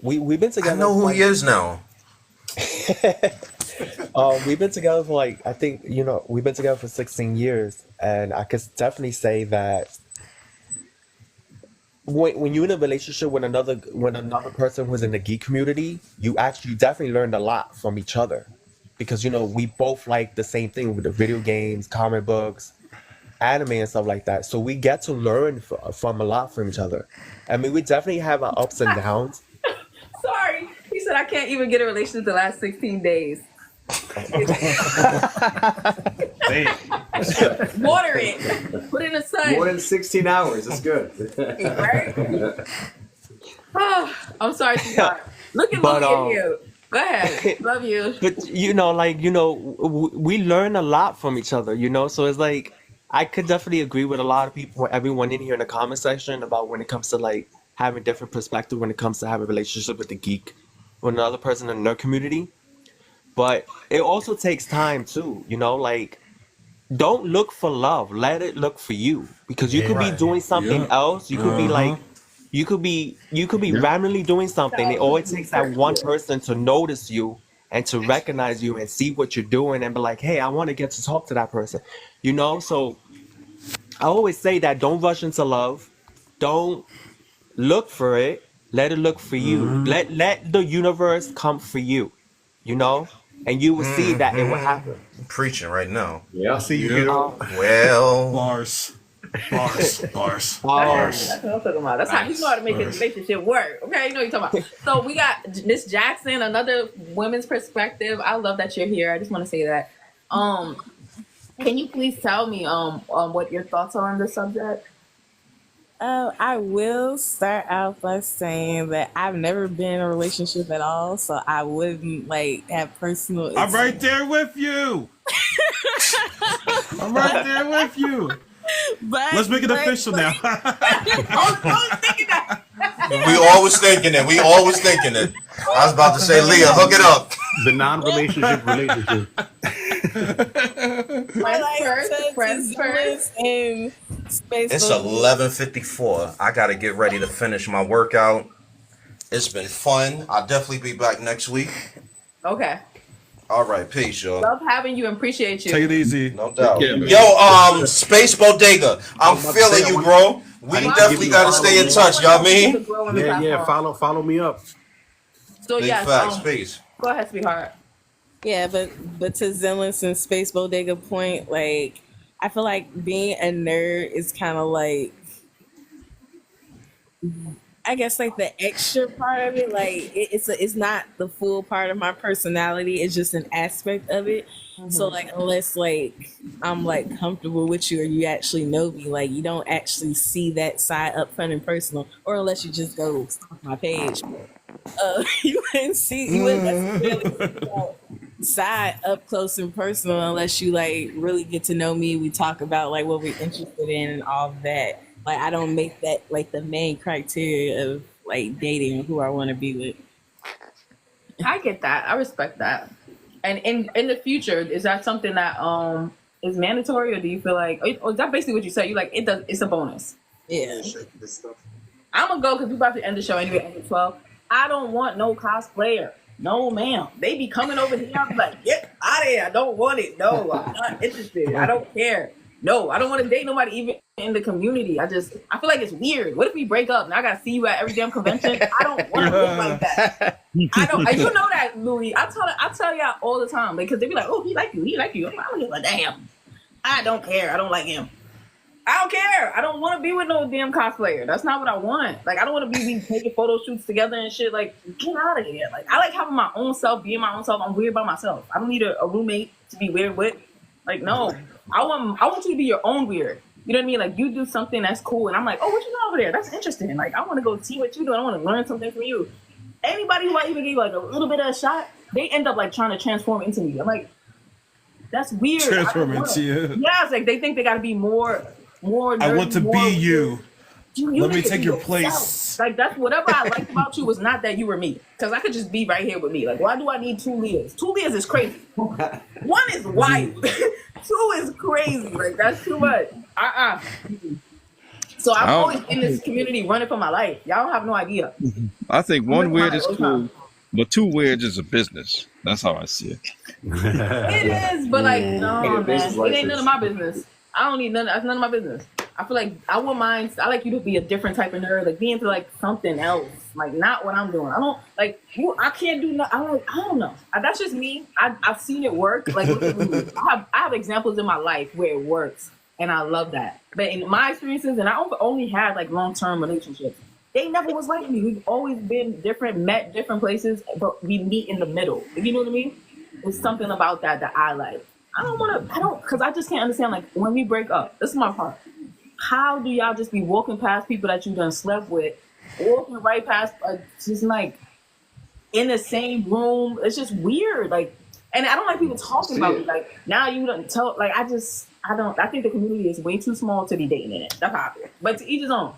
We've been together. I know who he is now. We've been together for I think, we've been together for 16 years, and I could definitely say that when you're in a relationship with another person who's in the geek community, you definitely learn a lot from each other, because we both like the same thing with the video games, comic books, anime, and stuff like that. So we get to learn from a lot from each other. I mean, we definitely have our ups and downs. Sorry, he said I can't even get a relationship the last 16 days. Water it. Put it in the sun. More than 16 hours. That's good. Right? Oh, I'm sorry, sweetheart. Look at you. Go ahead. Love you. But we learn a lot from each other, so it's like I could definitely agree with a lot of people, everyone in here in the comment section, about when it comes to having different perspective when it comes to having a relationship with the geek, with another person in their community. But it also takes time too, don't look for love, let it look for you, because you could be doing something else. You could be you could be randomly doing something. It always takes that one person to notice you and to recognize you and see what you're doing and be like, hey, I want to get to talk to that person, So I always say that don't rush into love, don't look for it, let it look for you. Let the universe come for you, and you will see that it will happen. I'm preaching right now. Yeah, I see you. Well, bars. That's what I'm talking about. That's how you know how to make a relationship work. Okay, you know what you're talking about. So we got Miss Jackson, another women's perspective. I love that you're here. I just want to say that. Can you please tell me what your thoughts are on this subject? I will start out by saying that I've never been in a relationship at all, so I wouldn't have personal. I'm right there with you. I'm right there with you. But let's make it official now. We always thinking it. I was about to say, Leah, hook it up. The non-relationship relationship. It's 11:54. I gotta get ready to finish my workout. It's been fun. I'll definitely be back next week. Okay. All right, peace, y'all. Love having you and appreciate you. Take it easy. No doubt. Yo, Space Bodega, I'm feeling you, bro. We definitely gotta stay in touch. Y'all mean? Yeah. Follow me up. So big facts, peace. Go ahead, sweetheart. Yeah, but to Zenless and Space Bodega point, I feel like being a nerd is kind of I guess the extra part of it, it's not the full part of my personality. It's just an aspect of it. Mm-hmm. So unless I'm comfortable with you or you actually know me, you don't actually see that side up front and personal, or unless you just go stalk my page, you wouldn't necessarily see that side up close and personal unless you really get to know me. We talk about what we're interested in and all of that. I don't make that the main criteria of dating who I want to be with. I get that. I respect that. And in the future, is that something that is mandatory, or do you feel or is that basically what you said? You it's a bonus? Yeah. I'm gonna go because we're about to end the show anyway. End at 12. I don't want no cosplayer. No, ma'am. They be coming over here. I'm like, get out of here. I don't want it. No, I'm not interested. I don't care. No, I don't want to date nobody even in the community. I feel like it's weird. What if we break up and I gotta see you at every damn convention? I don't want to live like that. I don't. You know that, Louis. I tell y'all all the time because they be like, oh, he like you. He like you. I don't give a damn. I don't care. I don't like him. I don't care. I don't want to be with no damn cosplayer. That's not what I want. Like, I don't want to be taking photo shoots together and shit. Like, get out of here. Like, I like having my own self, being my own self. I'm weird by myself. I don't need a roommate to be weird with. Like, no. I want you to be your own weird. You know what I mean? Like, you do something that's cool, and I'm like, oh, what you doing over there? That's interesting. Like, I want to go see what you do. I want to learn something from you. Anybody who I even gave like a little bit of a shot, they end up like trying to transform into me. I'm like, that's weird. Transform into you. Yeah, it's like they think they got to be more. I want to be you. Let me take your yourself. place. Like, that's whatever I liked about you was not that you were me. Because I could just be right here with me. Like, why do I need 2 Leahs? 2 Leahs is crazy. 1 is wild. 2 is crazy. Like, that's too much. So I'm always in this community running for my life. Y'all don't have no idea. I think 1 weird is cool, but 2 weirds is a business. That's how I see it. It is, but like, no, man. It ain't none of my business. I don't need none. That's none of my business. I feel like I wouldn't mind. I like you to be a different type of nerd, like be into like something else, like not what I'm doing. I don't like you. I can't do nothing. I don't know. That's just me. I've seen it work. Like I have examples in my life where it works, and I love that. But in my experiences, and I only had like long-term relationships. They never was like me. We've always been different, met different places, but we meet in the middle. You know what I mean? There's something about that I like. Because I just can't understand, like, when we break up, this is my part. How do y'all just be walking past people that you done slept with, walking right past, just like, in the same room? It's just weird. Like, and I don't like people talking about it. Like, now you don't tell, like, I think the community is way too small to be dating in it. That's how I feel. But to each his own.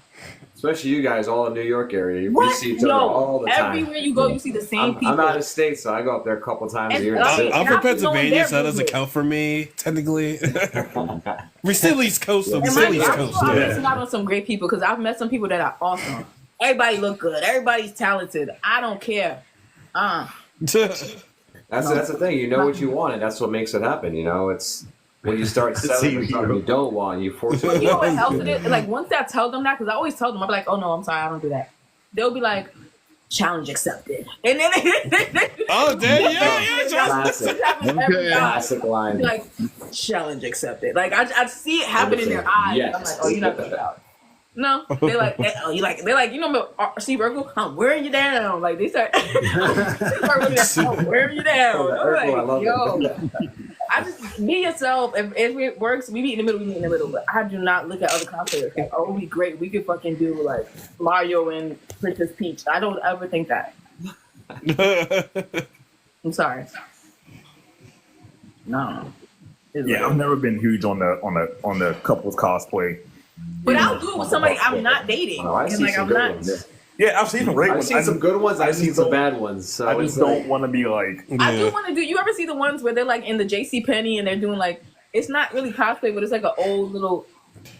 Especially you guys, all in New York area. We see each other all the time. Everywhere you go, you see the same people. I'm out of state, so I go up there a couple times a year. I'm from Pennsylvania, so that doesn't count for me, technically. We're still East Coast, though. We're still East Coast. I'm missing out on some great people because I've met some people that are awesome. Everybody look good. Everybody's talented. I don't care. That's the thing. You know what you want, and that's what makes it happen. You know, it's when you start selling something you don't want, you force it. You know what helps it? Like, once I tell them that, because I always tell them, I'll be like, oh no, I'm sorry, I don't do that. They'll be like, challenge accepted. And then oh, damn, yeah. Classic line. Like, challenge accepted. Like, I see it happen in their eyes. Yes. I'm like, oh, you're not gonna out. No, they're like, they're like, you know, Steve Urkel, I'm wearing you down. Like, they start I'm wearing you down. I'm like, yo, I just be yourself. If it works, we meet in the middle. We meet in the middle. But I do not look at other cosplayers. Like, oh, we great. We could fucking do like Mario and Princess Peach. I don't ever think that. I'm sorry. No. Yeah, I've never been huge on the couples cosplay. But I'll do it with somebody I'm not dating. Oh, I see like, some I'm good not. ones. Yeah, I've seen some great ones. I've seen some good ones. I've seen some bad ones. So I just don't want to be like. I do want to do. You ever see the ones where they're like in the JC Penney and they're doing like, it's not really cosplay, but it's like an old little,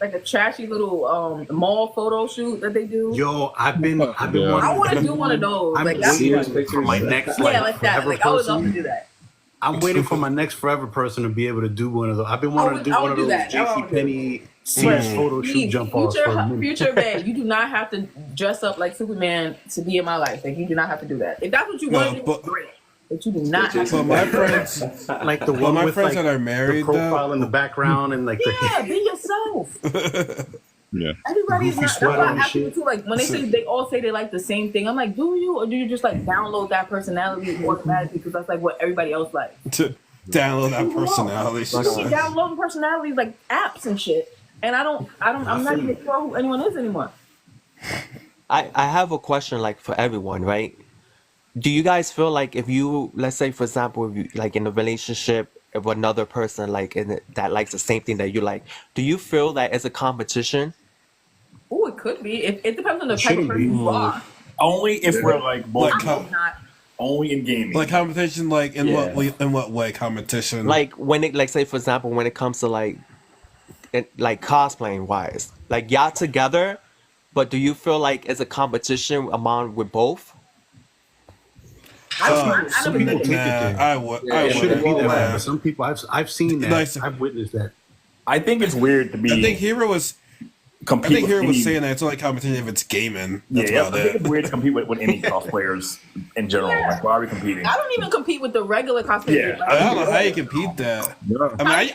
like a trashy little mall photo shoot that they do. Yo, I've been. I want to do one of those. I'm like waiting that's for my next like that. forever Like I would love to person. do that. I'm waiting for my next forever person to be able to do one of those. I've been wanting to do one of those JC Penney Sears photo shoot jump offs for a minute. Future man, you do not have to dress up like Superman to be in my life. Like, you do not have to do that. If that's what you want to do, great. But you do not have to. But my friends, like the one my with friends like that are married, the profile in the background and like be yourself. Yeah. Everybody's Goofy not. That's sweater why I and ask shit. people too. Like when they all say they like the same thing. I'm like, do you, or do you just like download that personality automatically because that's like what everybody else likes? To download that personality. You download personalities like apps and shit, and I'm not even sure who anyone is anymore. I have a question like for everyone, right? Do you guys feel like if you, let's say for example, if you like in a relationship with another person like that likes the same thing that you like, do you feel that it's a competition? Oh, it could be. It depends on the type of person you are. Only if we're like both. Not. Only in gaming. Like competition, like in what way competition? Like when it, like say for example, when it comes to like cosplaying wise, like y'all together, but do you feel like it's a competition among with both? Some people take it there. I would. It shouldn't be that Nah. bad, but some people I've seen that. Nice. I've witnessed that. I think it's weird to be. I think Hero was. Compete I think with Hero was any- saying that it's only competition if it's gaming. That's Yeah, I about think it. it's weird to compete with any cosplayers in general. Yeah. Like, why are we competing? I don't even compete with the regular cosplayers. Yeah, I don't know how you compete that.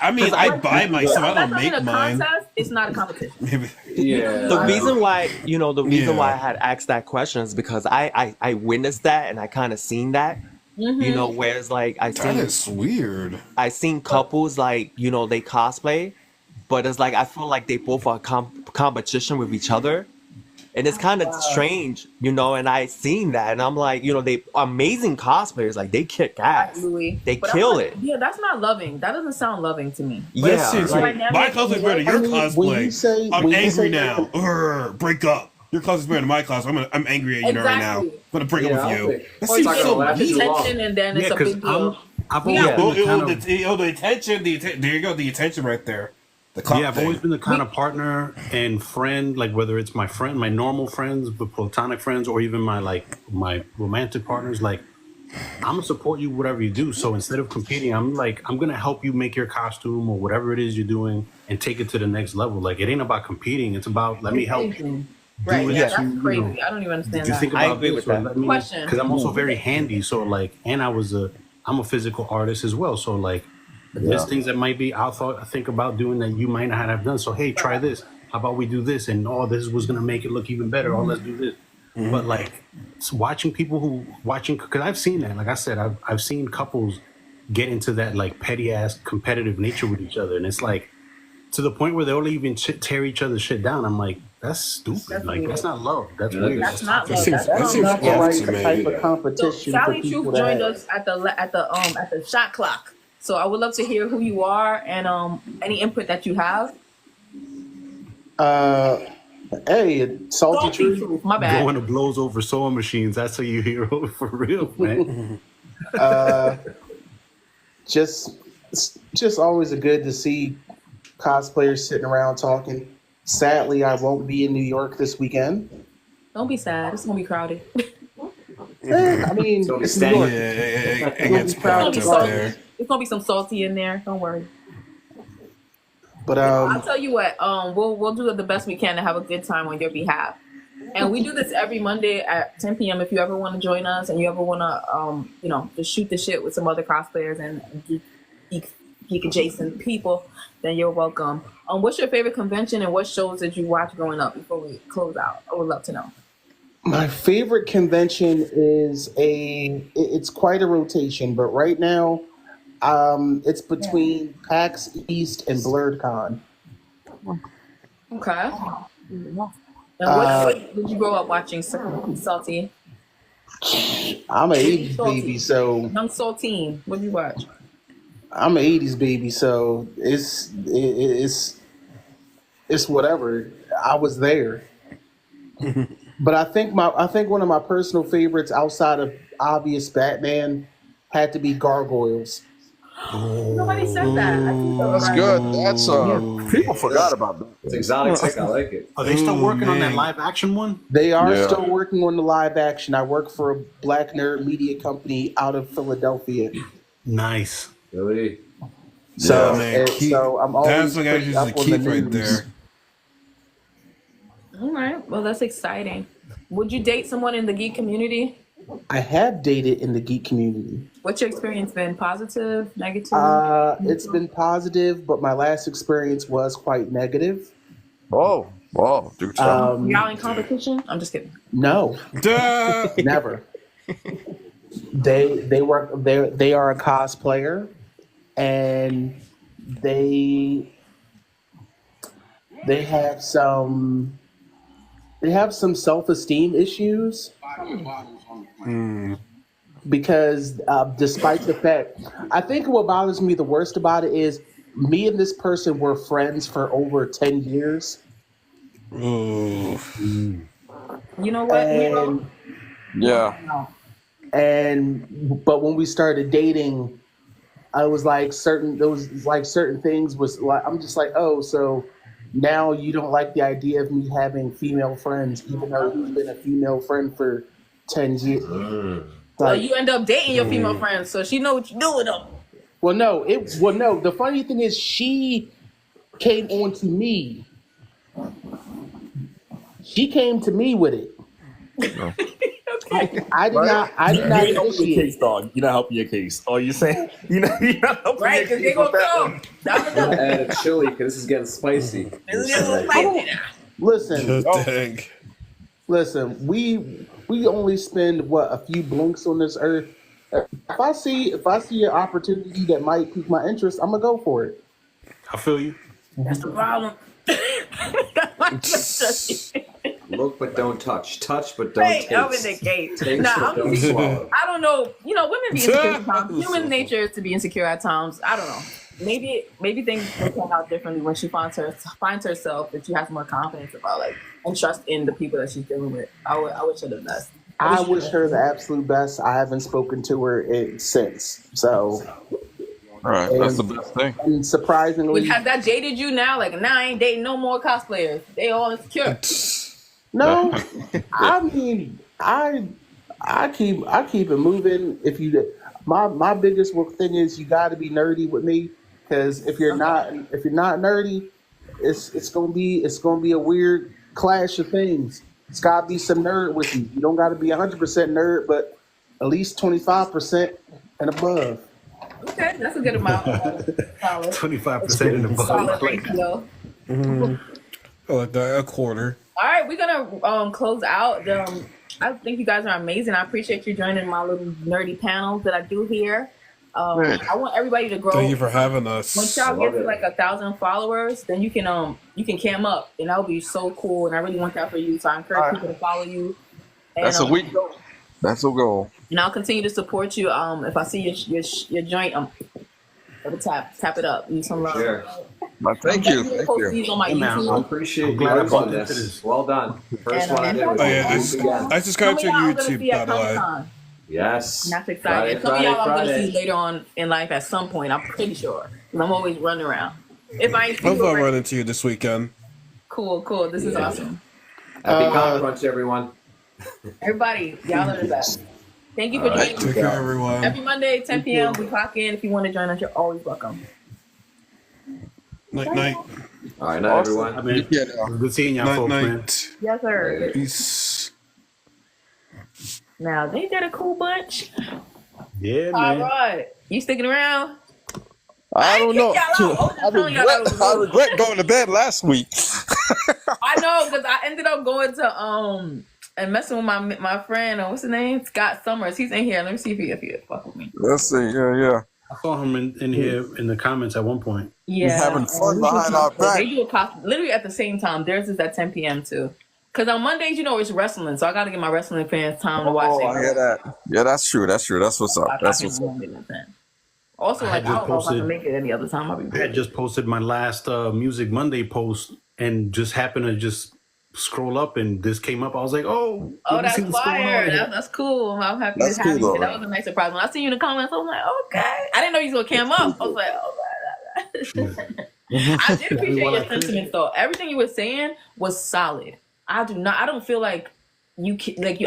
I mean, I buy myself. I don't Unless I'm in make a mine. contest, it's not a competition. The reason why, Yeah. why I had asked that question is because I witnessed that and I kind of seen that. You know, whereas like That is weird. I seen couples like, they cosplay, but it's like I feel like they both are competition with each other. And it's kind of strange, and I seen that and I'm like, they amazing cosplayers, like they kick ass. Louis. They But kill I'm like, it. Yeah, that's not loving. That doesn't sound loving to me. Yeah, Like, my cosplay is better than your cosplay. I'm when you angry say- now. Break up. Your cosplay is better than my cosplay. I'm angry at you right now. I'm gonna break up with you. That Or you seems get so attention and then it's a big deal. I've Yeah. always been the kind of, the attention. There you go. The attention right there. The clock I've thing. always been the kind of partner and friend, like whether it's my friend, my normal friends, the platonic friends, or even my romantic partners. Like, I'm gonna support you whatever you do. So instead of competing, I'm gonna help you make your costume or whatever it is you're doing and take it to the next level. Like, it ain't about competing; it's about let me help you. Right, do it yeah, to, that's crazy. I don't even understand Did you that. think I about agree this? with Or that. let me, Question. because I'm also very handy. So and I'm a physical artist as well. So there's things that might be I think about doing that you might not have done. So hey, try this. How about we do this? And this was gonna make it look even better. Let's do this. But it's watching people because I've seen that. Like I said, I've seen couples get into that petty ass competitive nature with each other, and it's to the point where they'll even tear each other's shit down. I'm like, that's stupid. That's not love. That's weird. That's not love. That's That's not not right love. type of So competition. Sally Truth joined us at the shot clock. So I would love to hear who you are and any input that you have. Hey, Salty Truth. My bad. Going to blows over sewing machines. That's how you hero for real, man. Just always good to see cosplayers sitting around talking. Sadly, I won't be in New York this weekend. Don't be sad. It's gonna be crowded. I mean, it's New York. It gets packed up there. It's gonna be some salty in there. Don't worry. But I'll tell you what. We'll do the best we can to have a good time on your behalf. And we do this every Monday at 10 p.m. If you ever want to join us and you ever want to, just shoot the shit with some other cosplayers and geek adjacent people, then you're welcome. What's your favorite convention and what shows did you watch growing up before we close out? I would love to know. My favorite convention is it's quite a rotation, but right now, it's between PAX East and BlurredCon. Okay. And what did you grow up watching, Salty? I'm an 80s baby, so Young Saltine. What did you watch? I'm an 80s baby, so it's whatever. I was there. But I think one of my personal favorites outside of obvious Batman had to be Gargoyles. Nobody said that. That's good. That's people forgot about that. It's exotic sick. I like it. Are they still working on that live action one? They are still working on the live action. I work for a Black Nerd media company out of Philadelphia. Nice. Really? So, man, so I'm always that's like pretty up a on the keep right news. there. All right. Well, that's exciting. Would you date someone in the geek community? I have dated in the geek community. What's your experience been? Positive, negative? It's been positive, but my last experience was quite negative. Oh, wow. Do tell. Y'all in competition? I'm just kidding. No, never. They are a cosplayer, and they have some self-esteem issues. Because despite the fact, I think what bothers me the worst about it is me and this person were friends for over 10 years. You know what? And, yeah. But when we started dating, I was like certain things was like, I'm just like, oh, so now you don't like the idea of me having female friends, even though he's been a female friend for 10 Well, you end up dating your female friends, so she know what you do with them. Well, no. The funny thing is, she came on to me. She came to me with it. I did not. I did not You ain't helping your initiate. case, dog. You're not helping your case. Oh, you saying you're not helping Right, your because case they gonna with that come. one. I'm gonna add a chili because this is getting spicy. Listen, listen. We only spend a few blinks on this earth. If I see an opportunity that might pique my interest, I'm gonna go for it. I feel you. That's the problem. Look but don't touch. Touch but don't Hey, I'm in the taste. case. Taste Nah, but don't swallow. I don't know. You know, women be insecure sometimes. Human nature is to be insecure at times. I don't know. Maybe things will turn out differently when she finds herself that she has more confidence about and trust in the people that she's dealing with. I wish her the best. I wish her the absolute best. I haven't spoken to her since. So, all right, that's the best thing. And surprisingly, Has that jaded you now? Like now, I ain't dating no more cosplayers. They all insecure. no. I mean, I keep it moving. If you, my biggest thing is you got to be nerdy with me, because if you're not nerdy, it's gonna be a weird clash of things. It's gotta be some nerd with you. You don't gotta be 100% nerd, but at least 25% and above. Okay, that's a good amount. 25% in the Solid bottom. ratio. I like that, a quarter. All right, we're gonna close out. I think you guys are amazing. I appreciate you joining my little nerdy panels that I do here. I want everybody to grow. Thank you for having us. Once y'all get to 1,000 followers, then you can cam up, and that would be so cool. And I really want that for you. So I encourage people to follow you. And, That's a week. That's a goal. And I'll continue to support you. If I see your joint, tap it up. Use some love. Sure. Thank you. Thank you. On my YouTube. I appreciate glad you I bought this. this. Well done. First one I did was I subscribe to Some of y'all I'm gonna YouTube, see at by the way. Comic-Con. Yes. And that's exciting. Some of y'all I'm going to see later on in life at some point. I'm pretty sure. 'Cause I'm always running around. If I ain't see Hopefully you I'll already- run into you this weekend. Cool. This is awesome. Happy Comic Crunch, everyone. Everybody, y'all are the best. Thank you for joining Take care, everyone. Every Monday, 10 p.m. We clock in. If you want to join us, you're always welcome. Night. All right, night, everyone. I mean, good seeing y'all, folks, man. Yes, sir. Peace. Now, ain't that a cool bunch? Yeah, All man. right. You sticking around? I don't know. I regret going to bed last week. I know, because I ended up going to and messing with my friend, what's his name? Scott Summers. He's in here. Let me see if he fuck with me. Let's see. Yeah. I saw him in here in the comments at one point. Yeah. Having fun behind our back. They do a cosplay literally at the same time. Theirs is at 10 p.m. too. Because on Mondays, it's wrestling, so I got to give my wrestling fans time to watch it. I hear that. Yeah, that's true. That's what's up. That's what's up. Also, I I don't know if I can make it any other time. I had just posted my last Music Monday post and just happened to just scroll up and this came up. I was like, oh, That's fire. That's cool. I'm happy That's to have cool, you. though. That was a nice surprise. When I see you in the comments, I was like, okay. I didn't know you was going to cam up. I was like, I did appreciate your sentiments, though. Everything you were saying was solid. I don't feel like you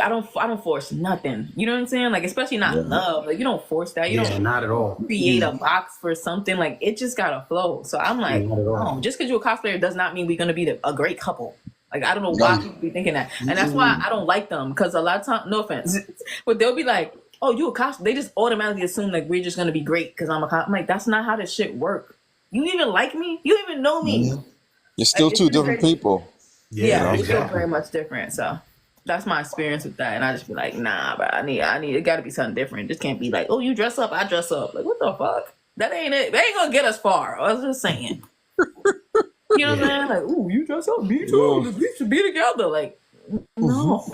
I don't force nothing. You know what I'm saying? Like, especially not love. Like, you don't force that. You don't not at all. create a box for something. Like, it just gotta flow. So I'm like, oh, just because you're a cosplayer does not mean we're gonna be a great couple. Like, I don't know why people be thinking that. And that's why I don't like them. Because a lot of times, no offense, but they'll be like, oh, you a cosplayer. They just automatically assume like we're just gonna be great because I'm a cosplayer. I'm like, that's not how this shit work. You even like me? You even know me? You're still Like, two different people. Yeah, it's still very much different. So that's my experience with that. And I just be like, nah, but I need it gotta be something different. It just can't be like, oh, you dress up, I dress up. Like, what the fuck? That ain't it. That ain't gonna get us far. I was just saying. You know what I'm saying? Like, ooh, you dress up, me too. We should be together. Like, no.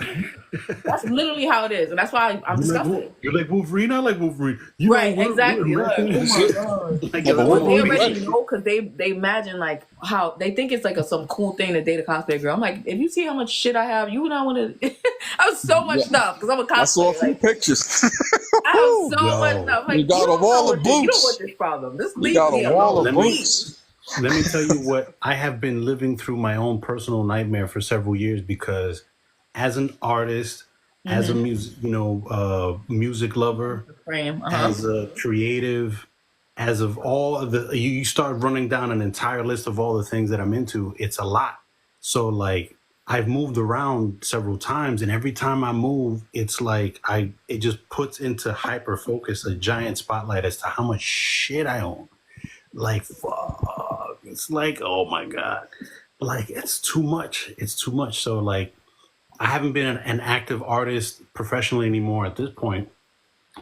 That's literally how it is. And that's why I'm disgusted. You're like Wolverine, I like Wolverine. Right, exactly. Like, oh my God. Like, They already know because they imagine like how they think it's like some cool thing to date a cosplay girl. I'm like, if you see how much shit I have, you would not want to. I have so much stuff because I'm a cosplayer. I saw a few pictures. I have so much stuff. I'm like, You got a wall of You don't boots. want this problem. This You leave got me a wall alone. of boots. Let me tell you what I have been living through my own personal nightmare for several years because as an artist, as a music lover, Frame. as a creative, as of all of the, you start running down an entire list of all the things that I'm into. It's a lot. So like I've moved around several times, and every time I move, it's like it just puts into hyper focus a giant spotlight as to how much shit I own. Like fuck, it's like, oh my god, like it's too much. It's too much. So like I haven't been an active artist professionally anymore at this point,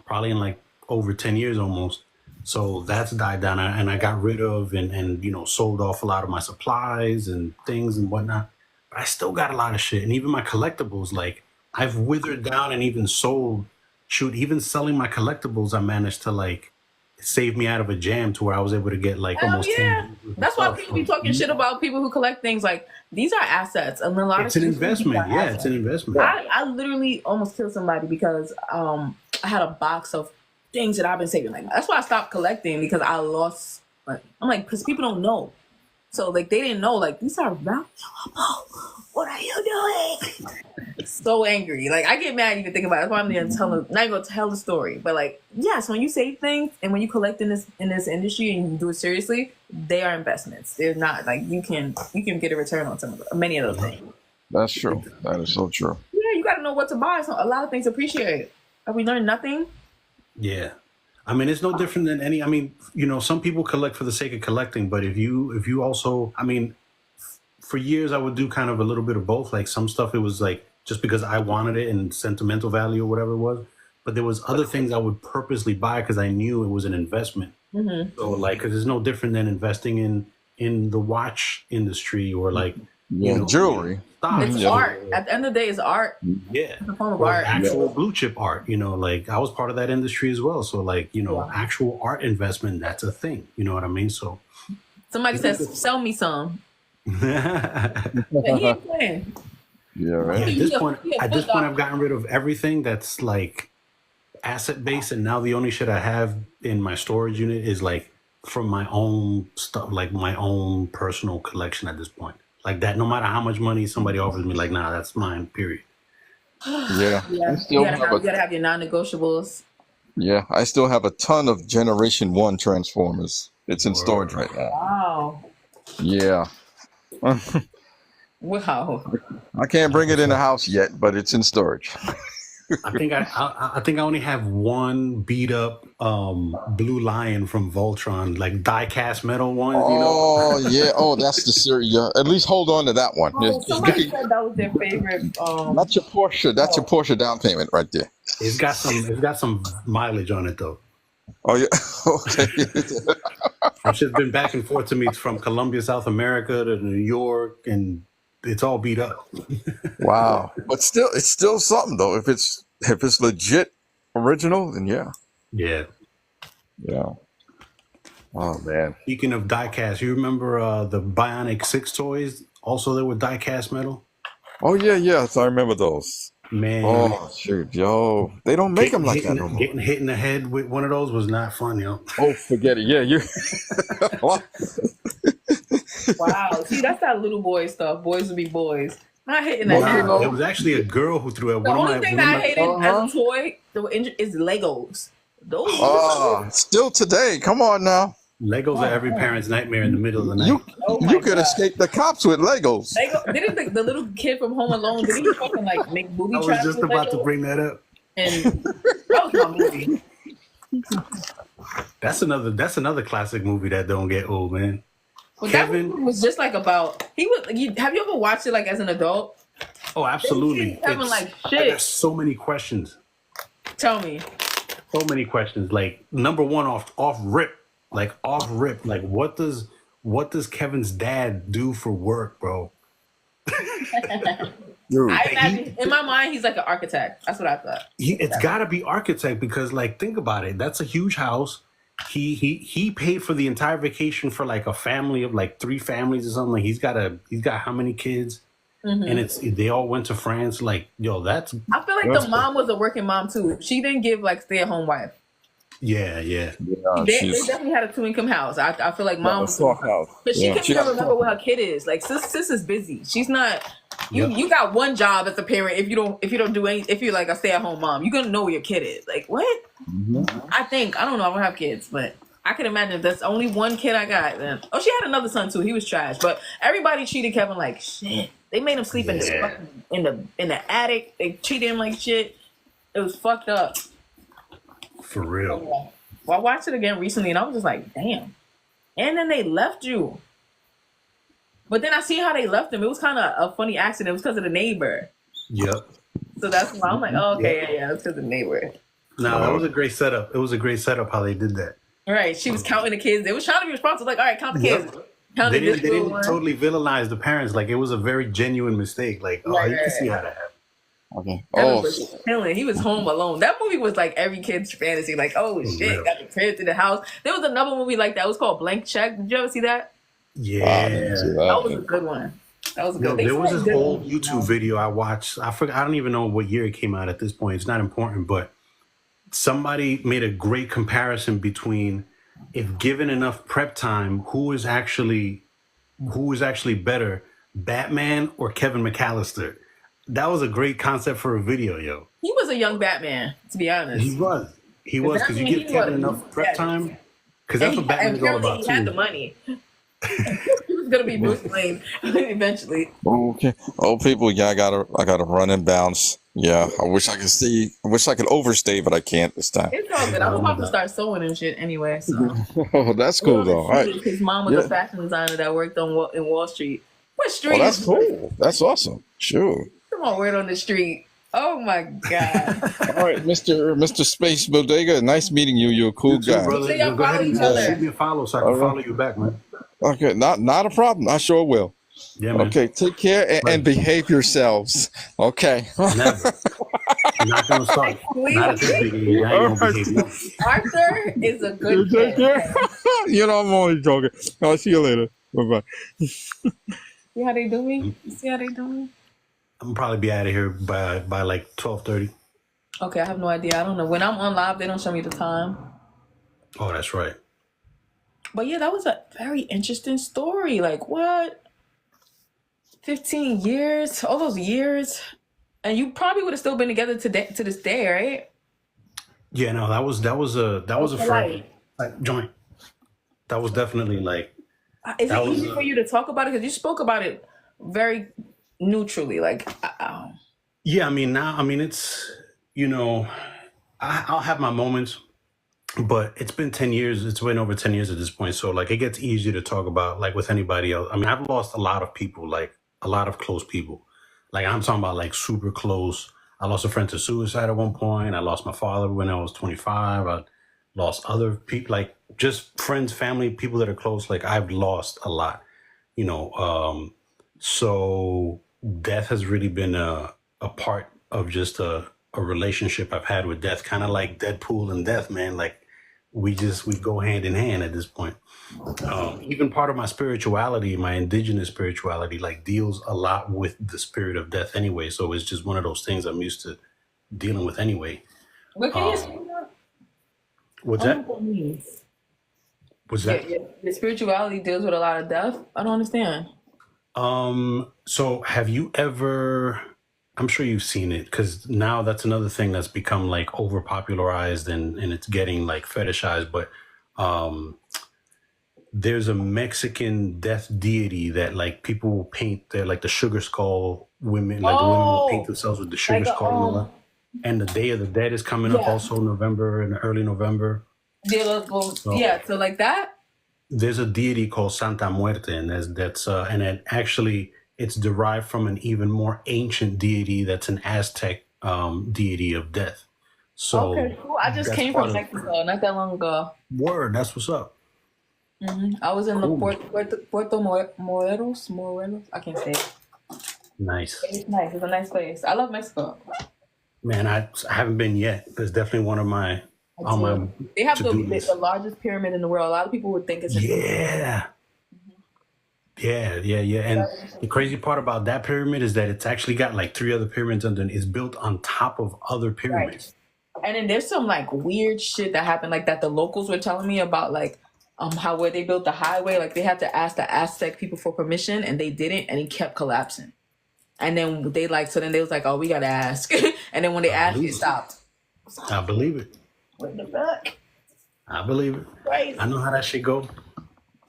probably in like over 10 years almost. So that's died down, and I got rid of and sold off a lot of my supplies and things and whatnot. But I still got a lot of shit, and even my collectibles, like I've withered down and even sold. Shoot, even selling my collectibles, I managed to like save me out of a jam to where I was able to get like almost 10. That's why people be talking shit about people who collect things. Like, these are assets, and a lot It's of an investment. Yeah, it's an investment. I literally almost killed somebody because I had a box of things that I've been saving. Like, that's why I stopped collecting, because I lost. Like, I'm like, because people don't know. So like they didn't know, like, these are valuable. What are you doing? So angry. Like, I get mad even thinking about it. That's why I'm not even gonna tell the story. But like, yes, when you save things and when you collect in this industry and you do it seriously, they are investments. They're not like you can get a return on many of those things. That's true. That is so true. Yeah, you gotta know what to buy. So a lot of things appreciate. Have we learned nothing? Yeah. I mean, it's no different than any. I mean, some people collect for the sake of collecting, but if you also, I mean, for years I would do kind of a little bit of both. Like some stuff, it was like just because I wanted it and sentimental value or whatever it was. But there was other things I would purposely buy because I knew it was an investment. Mm-hmm. So like, because it's no different than investing in the watch industry or like jewelry. It's art. At the end of the day, it's art. Yeah. It's a form of Or art. actual blue chip art, like I was part of that industry as well. So like, actual art investment, that's a thing. You know what I mean? So somebody says, sell me some. But he ain't playing. Yeah, right. At this point, I've gotten rid of everything that's like asset based, and now the only shit I have in my storage unit is like from my own stuff, like my own personal collection at this point. Like that, no matter how much money somebody offers me, like, nah, that's mine, period. Yeah. Yeah, you gotta have your non-negotiables. Yeah, I still have a ton of Generation 1 Transformers. It's in storage right now. Wow. Yeah. Wow. I can't bring it in the house yet, but it's in storage. I think I only have one beat up Blue Lion from Voltron, like die cast metal one. Oh yeah, that's the series. Yeah, at least hold on to that one. Somebody said that was their favorite. That's your Porsche. That's your Porsche down payment right there. It's got some mileage on it though. Oh yeah, okay. It's just been back and forth to me from Colombia, South America to New York, and it's all beat up. Wow, but it's still something though. If it's legit original, then yeah. Yeah. Oh man. Speaking of die-cast, you remember the Bionic 6 toys? Also, they were die-cast metal. Oh yeah. I remember those. Man. Oh shoot, yo, they don't make them like that no more. Getting hit in the head with one of those was not fun, yo. Oh, forget it. Yeah, you. Wow. See, that's that little boy stuff. Boys will be boys. Not hitting the head. It was actually a girl who threw it. The only thing I hated as a toy is Legos. Those. Still today. Come on now. Legos are every parent's nightmare in the middle of the night. You could escape the cops with Legos. Didn't the little kid from Home Alone, did he fucking like make booby traps? I was just about to bring that up. And that was my movie. That's another classic movie that don't get old, man. Well, Kevin, that movie was just like about have you ever watched it like as an adult? Oh, absolutely. Kevin like I shit. got so many questions. Tell me. So many questions. Like number one, off rip, like what does Kevin's dad do for work, bro? I imagine in my mind he's like an architect. That's what I thought. It's got to be architect because, like, think about it. That's a huge house. He paid for the entire vacation for like a family of like 3 families or something. Like he's got how many kids? Mm-hmm. And they all went to France. Like, yo, that's. I feel like the mom was a working mom too. She didn't give like stay-at-home wife. Yeah, yeah. They definitely had a two-income house. I feel like mom was, but she can't even remember what her kid is. Like sis is busy. She's not. You got one job as a parent. If you don't do any, if you're like a stay-at-home mom, you're gonna know where your kid is. Like what? I think I don't know. I don't have kids, but I can imagine if that's only one kid I got. Then she had another son too. He was trash, but everybody treated Kevin like shit. They made him sleep in the attic. They treated him like shit. It was fucked up. For real. Well, I watched it again recently, and I was just like, damn. And then they left you. But then I see how they left him. It was kind of a funny accident. It was because of the neighbor. Yep. So that's why I'm like, oh, okay, yeah, it's because of the neighbor. No, that was a great setup. It was a great setup how they did that. Right. She was counting the kids. They was trying to be responsible. Like, all right, count the kids. They didn't totally villainize the parents. Like, it was a very genuine mistake. Like, you can see how that happened. Okay. He was home alone. That movie was like every kid's fantasy. Like, oh shit, got the crib to the house. There was another movie like that. It was called Blank Check. Did you ever see that? Yeah, that was a good one. That was a good. There was this old YouTube video I watched. I forgot. I don't even know what year it came out at this point. It's not important, but somebody made a great comparison between, if given enough prep time, who is actually better, Batman or Kevin McAllister? That was a great concept for a video, yo. He was a young Batman, to be honest. He was because you give Kevin enough prep time. Because that's what Batman is all about too. He had the money. He was gonna be Bruce Wayne eventually. Okay. Oh, people, I gotta run and bounce. Yeah, I wish I could overstay, but I can't this time. It's all good. I'm about to start sewing and shit anyway. So. Oh, that's cool though. All right. His mom was a fashion designer that worked in Wall Street. What street? Oh, that's cool. That's awesome. Sure. Come on, word on the street. Oh my god! All right, Mr. Space Bodega. Nice meeting you. You're a cool guy. Brother. Go ahead and shoot me a follow so I can follow you back, man. Okay, not a problem. I sure will. Yeah, man. Okay, take care and behave yourselves. Okay. Never. I'm not gonna start. Not at this beginning. I ain't gonna behave. No. Arthur is a good kid. You know I'm only joking. I'll see you later. Bye bye. See how they do me? You see how they do me? I'm gonna probably be out of here by like 12:30. Okay, I have no idea. I don't know. When I'm on live, they don't show me the time. Oh, that's right. But yeah, that was a very interesting story. Like what? 15 years, all those years, and you probably would have still been together today to this day, right? Yeah, no, that was a friend like joint. That was definitely like. Is it easy for you to talk about it? Because you spoke about it very neutrally, like. Yeah, it's I'll have my moments, but it's been 10 years. It's been over 10 years at this point, so like it gets easier to talk about like with anybody else. I mean, I've lost a lot of people, like a lot of close people. Like I'm talking about like super close. I lost a friend to suicide at one point. I lost my father when I was 25. I lost other people, like just friends, family, people that are close. Like I've lost a lot, so death has really been a part of just a relationship I've had with death, kind of like Deadpool and death, man. Like we go hand in hand at this point. Even part of my spirituality, my indigenous spirituality, like deals a lot with the spirit of death anyway. So it's just one of those things I'm used to dealing with anyway. What can you explain that? What's that? What's that? Your spirituality deals with a lot of death? I don't understand. So have you ever, I'm sure you've seen it, because now that's another thing that's become like over popularized and it's getting like fetishized, but there's a Mexican death deity that like people will paint. They're like the sugar skull women, like the women will paint themselves with the sugar skull and all that. And the Day of the Dead is coming up also in November, in early November. So like that? There's a deity called Santa Muerte, and and it actually it's derived from an even more ancient deity that's an Aztec deity of death. So okay, cool. I just came from Mexico not that long ago. Word, that's what's up. Mm-hmm. I was in the Puerto Morelos. I can't say it. Nice. It's nice. It's a nice place. I love Mexico. Man, I haven't been yet. It's definitely one of my. They have the largest pyramid in the world. A lot of people would think it's Yeah, and the crazy part about that pyramid is that it's actually got like 3 other pyramids under. It's built on top of other pyramids. And then there's some like weird shit that happened, like that the locals were telling me about, like how where they built the highway, like they had to ask the Aztec people for permission and they didn't, and it kept collapsing. And then they like, so then they was like, oh, we gotta ask. And then when they asked, it stopped. I believe it. What the fuck? I believe it. Crazy. I know how that shit go.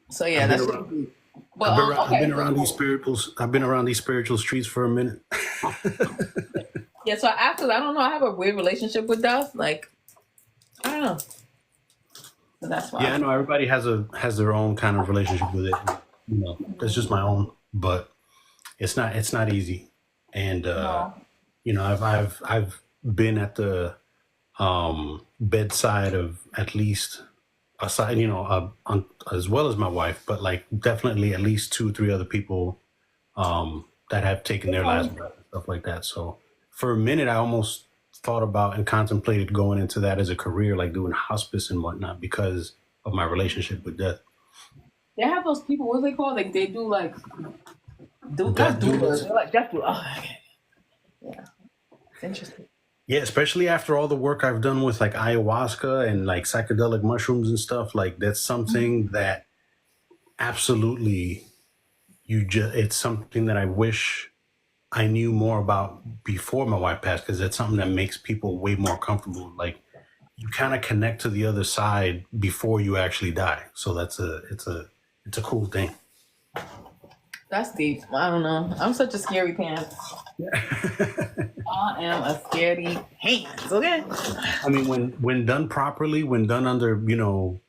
So yeah, that's but I've been around these spirituals. I've been around these spiritual streets for a minute. Yeah, so after I don't know, I have a weird relationship with death. Like, I don't know. So that's why. Yeah, I know everybody has their own kind of relationship with it. You know, that's just my own, but it's not easy. And you know, I've been at the bedside of at least aside, you know, as well as my wife, but like definitely at least 2-3 other people that have taken their last breath and stuff like that. So for a minute, I almost thought about and contemplated going into that as a career, like doing hospice and whatnot, because of my relationship with death. They have those people. What's they called? Like they do like Death doulas. They're like death doulas. Oh, okay. Yeah, it's interesting. Yeah, especially after all the work I've done with like ayahuasca and like psychedelic mushrooms and stuff, like that's something that absolutely it's something that I wish I knew more about before my wife passed, because it's something that makes people way more comfortable. Like you kind of connect to the other side before you actually die. So it's a cool thing. That's deep. I don't know. I'm such a scary pants. I am a scaredy pants. Okay. I mean, when done properly, when done under, you know,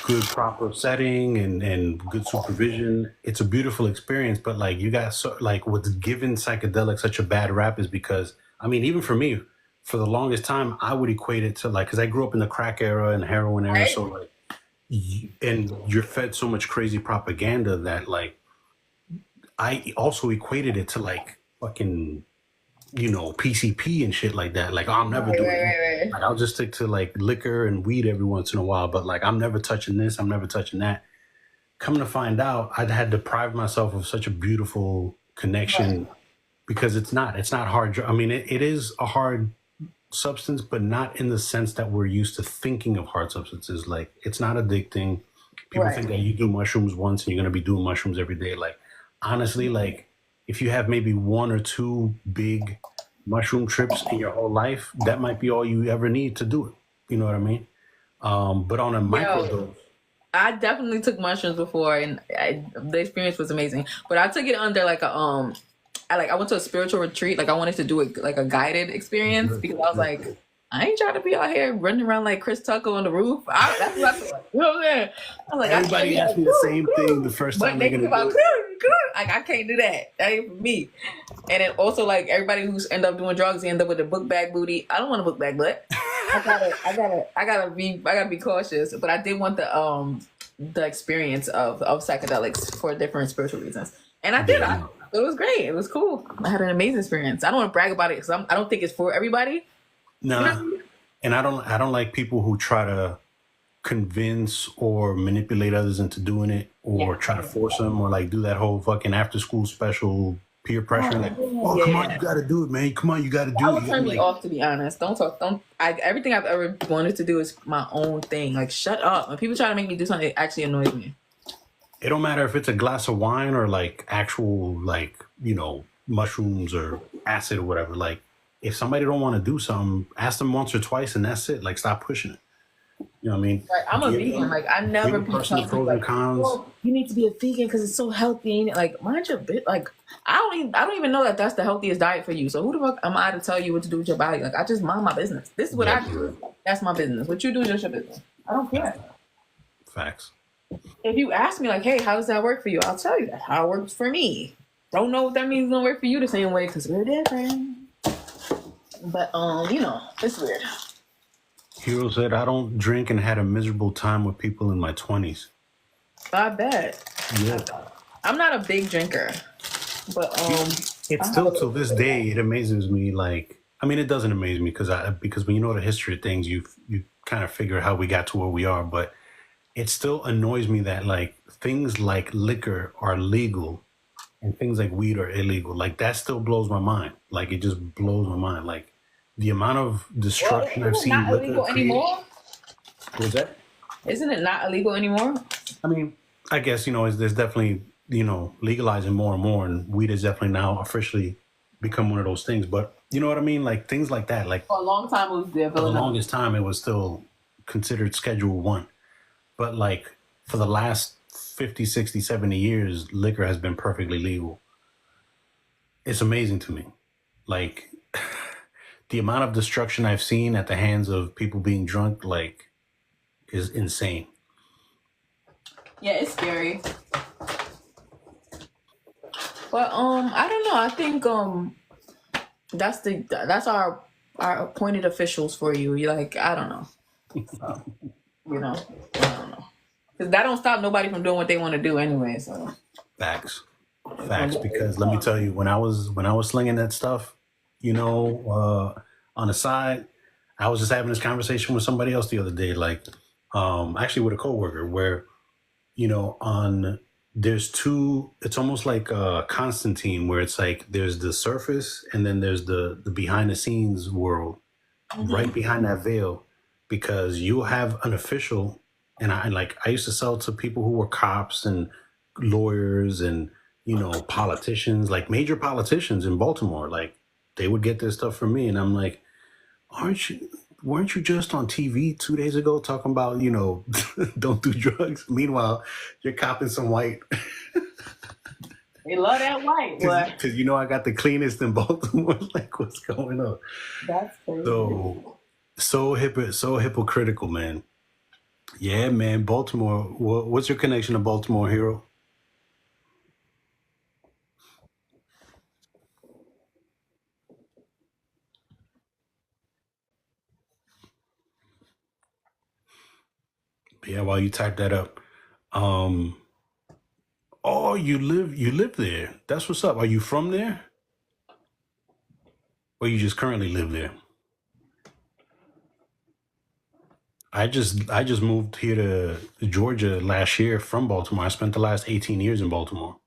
good proper setting and good supervision, it's a beautiful experience. But like you got like what's given psychedelics such a bad rap is because, I mean, even for me, for the longest time, I would equate it to like, because I grew up in the crack era and heroin era, so like, and you're fed so much crazy propaganda that like, I also equated it to like fucking, you know, PCP and shit like that. Like, oh, I'm never doing it. Like, I'll just stick to like liquor and weed every once in a while, but like, I'm never touching this. I'm never touching that. Come to find out, I'd had deprived myself of such a beautiful connection because it's not hard. I mean, it is a hard substance, but not in the sense that we're used to thinking of hard substances. Like, it's not addicting. People think that you do mushrooms once and you're going to be doing mushrooms every day. Like, honestly, like if you have maybe 1 or 2 big mushroom trips in your whole life, that might be all you ever need to do it. You know what I mean? But on a microdose. I definitely took mushrooms before, and the experience was amazing. But I took it under like a I went to a spiritual retreat. Like I wanted to do it like a guided experience because I was like, I ain't trying to be out here running around like Chris Tucker on the roof. That's what I thought. You know what I'm saying? I was like, everybody asked me the same thing the first time they're gonna do it. Like I can't do that. That ain't for me. And then also like everybody who's end up doing drugs, they end up with a book bag booty. I don't want a book bag butt. I gotta be cautious. But I did want the experience of psychedelics for different spiritual reasons, and I did. It was great. It was cool. I had an amazing experience. I don't want to brag about it because I don't think it's for everybody. No, you know? And I don't like people who try to convince or manipulate others into doing it, or try to force them, or like do that whole fucking after school special peer pressure. Like, come on, you got to do it, man. Come on, you got to do it. That would turn me off, to be honest. Everything I've ever wanted to do is my own thing. Like, shut up. When people try to make me do something, it actually annoys me. It don't matter if it's a glass of wine or like actual, like, you know, mushrooms or acid or whatever. Like, if somebody don't want to do something, ask them once or twice and that's it. Like, stop pushing it. You know what I mean? Right. I'm a vegan. Like, I never be personal pros and cons. Well, you need to be a vegan because it's so healthy. Like, mind your bit. Like, I don't even know that that's the healthiest diet for you. So who the fuck am I to tell you what to do with your body? Like, I just mind my business. This is what I do. That's my business. What you do is just your business. I don't care. Facts. If you ask me, like, hey, how does that work for you? I'll tell you that how it works for me. Don't know if that means it's gonna work for you the same way because we're different. But you know, it's weird. Hero said, I don't drink and had a miserable time with people in my 20s. I bet. Yeah. I'm not a big drinker, but it's still till this day it amazes me. Like, I mean, it doesn't amaze me because when you know the history of things, you kind of figure how we got to where we are. But it still annoys me that like things like liquor are legal and things like weed are illegal. Like that still blows my mind. Like it just blows my mind. Like the amount of destruction I've Isn't it seen not liquor illegal create. anymore? What was that? Isn't it not illegal anymore? I mean, I guess, there's definitely, legalizing more and more, and weed has definitely now officially become one of those things. But you know what I mean? Like things like that, like For a long time, it was there. for the longest time, it was still considered Schedule 1. But like for the last 50, 60, 70 years, liquor has been perfectly legal. It's amazing to me. Like the amount of destruction I've seen at the hands of people being drunk, like, is insane. Yeah, it's scary. But I don't know. I think that's our appointed officials for you. You're like, I don't know. So, I don't know. Because that don't stop nobody from doing what they want to do anyway. So Facts. Because let me tell you, when I was slinging that stuff, on the side, I was just having this conversation with somebody else the other day, like, actually with a coworker, where, there's two. It's almost like Constantine, where it's like there's the surface and then there's the behind the scenes world, right behind that veil, because you'll have an official, and I used to sell to people who were cops and lawyers and politicians, like major politicians in Baltimore. Like they would get their stuff from me, and I'm like, weren't you just on TV 2 days ago talking about don't do drugs? Meanwhile, you're copping some white. they love that white boy. Because I got the cleanest in Baltimore. Like, what's going on? That's crazy. So hypocritical, man. Yeah, man. Baltimore. What's your connection to Baltimore, Hero? Yeah, while you type that up. Oh, you live there. That's what's up. Are you from there? Or you just currently live there? I just moved here to Georgia last year from Baltimore. I spent the last 18 years in Baltimore.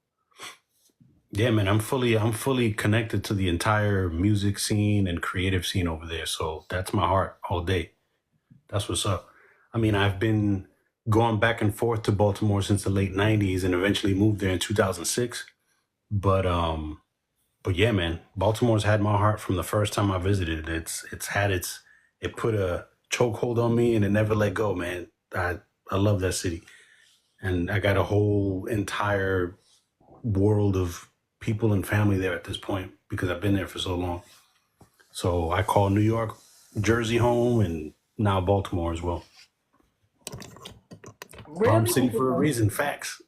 Yeah, man, I'm fully connected to the entire music scene and creative scene over there. So that's my heart all day. That's what's up. I mean, I've been going back and forth to Baltimore since the late 90s and eventually moved there in 2006. But yeah, man, Baltimore's had my heart from the first time I visited. It put a chokehold on me and it never let go, man. I love that city. And I got a whole entire world of people and family there at this point because I've been there for so long. So I call New York, Jersey home, and now Baltimore as well. Really? Charm City for a reason. Facts.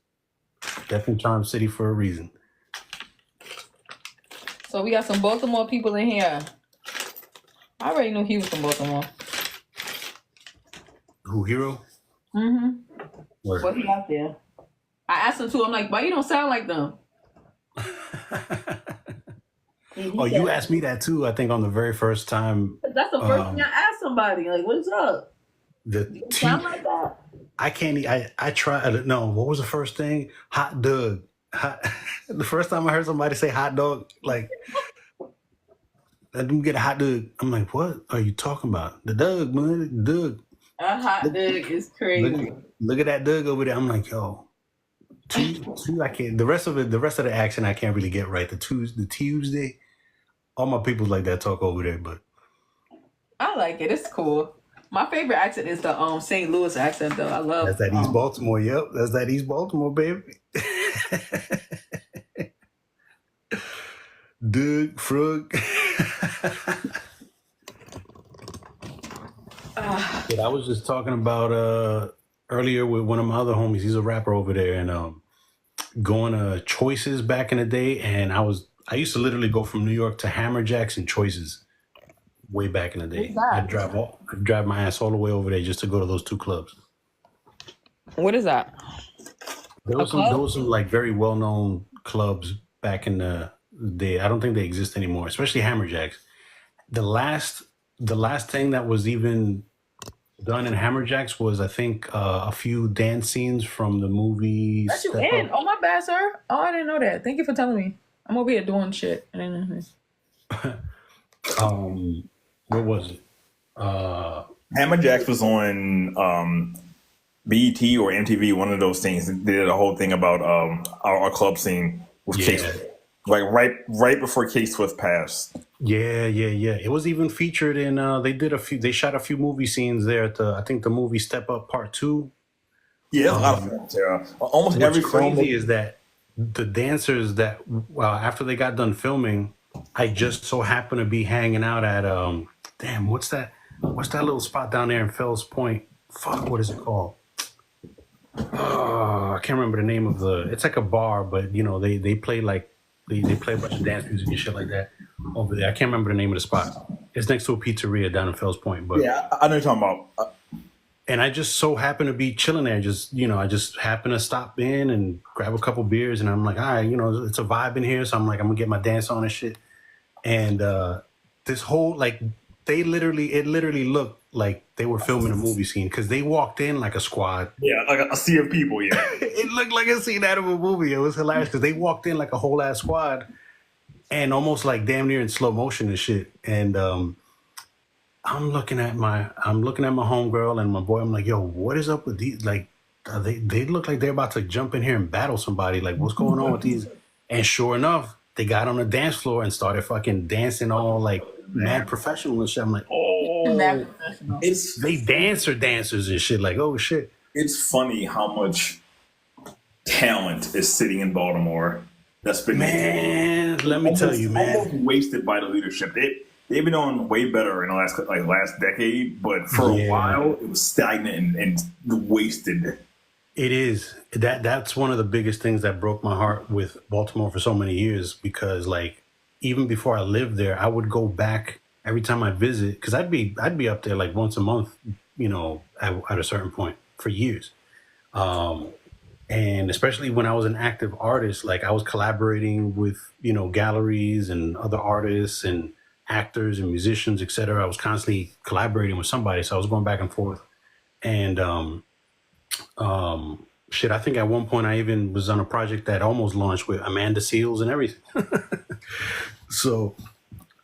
Definitely Charm City for a reason. So we got some Baltimore people in here. I already knew he was from Baltimore. Who, Hero? Mm-hmm. Where? Well, he out there. I asked him too. I'm like, why you don't sound like them? You asked me that too, I think, on the very first time. That's the first thing I asked somebody. Like, what's up? You sound like that? I can't. I tried. No, what was the first thing? Hot dog. The first time I heard somebody say hot dog, like, let them get a hot dog. I'm like, what are you talking about? The dog, man, the dog. A hot dog is crazy. Look at that dog over there. I'm like, yo, two. I can't. The rest of the accent, I can't really get right. The Tuesday. All my people like that talk over there, but I like it. It's cool. My favorite accent is the St. Louis accent, though. I love. That's that East Baltimore. Yep, that's that East Baltimore, baby. Doug, Frug. I was just talking about earlier with one of my other homies. He's a rapper over there, and going to Choices back in the day. And I used to literally go from New York to Hammerjacks and Choices way back in the day. I'd drive my ass all the way over there just to go to those two clubs. What is that? There was some like very well known clubs back in the day. I don't think they exist anymore, especially Hammerjacks. The last thing that was even done in Hammerjacks was, I think, a few dance scenes from the movie. That's you in? Oh, my bad, sir. Oh, I didn't know that. Thank you for telling me. I'm over here doing shit. I didn't know this. what was it? Hammer Jacks was on BET or MTV, one of those things. They did a whole thing about our club scene with K Swift. Like right before K Swift passed. Yeah. It was even featured in. They shot a few movie scenes there at I think the movie Step Up Part 2. Yeah, there's a lot of films. Yeah, almost every What's film. crazy is that the dancers that after they got done filming, I just so happened to be hanging out at damn, what's that little spot down there in Fells Point? Fuck, what is it called? I can't remember the name of it's like a bar, but you know, they play like they play a bunch of dance music and shit like that over there. I can't remember the name of the spot. It's next to a pizzeria down in Fells Point. But yeah, I know what you're talking about. And I just so happened to be chilling there. I just happened to stop in and grab a couple beers, and I'm like, all right, it's a vibe in here. So I'm like, I'm gonna get my dance on and shit. And this whole it literally looked like they were filming a movie scene because they walked in like a squad. Yeah, like a sea of people. Yeah, it looked like a scene out of a movie. It was hilarious because they walked in like a whole ass squad, and almost like damn near in slow motion and shit. And I'm looking at my homegirl and my boy. I'm like, yo, what is up with these? Like, they look like they're about to jump in here and battle somebody. Like, what's going on with these? And sure enough, they got on the dance floor and started fucking dancing all like mad professional and shit. I'm like, oh, they dancers and shit. Like, oh shit. It's funny how much talent is sitting in Baltimore. That's been let me tell you, man, almost wasted by the leadership. They've been on way better in the last decade, but for a while it was stagnant and wasted. It is. That's one of the biggest things that broke my heart with Baltimore for so many years because like even before I lived there, I would go back every time I visit because I'd be up there like once a month, at a certain point for years. And especially when I was an active artist, like I was collaborating with, galleries and other artists and actors and musicians, etc. I was constantly collaborating with somebody. So I was going back and forth. And shit, I think at one point I even was on a project that almost launched with Amanda Seals and everything. So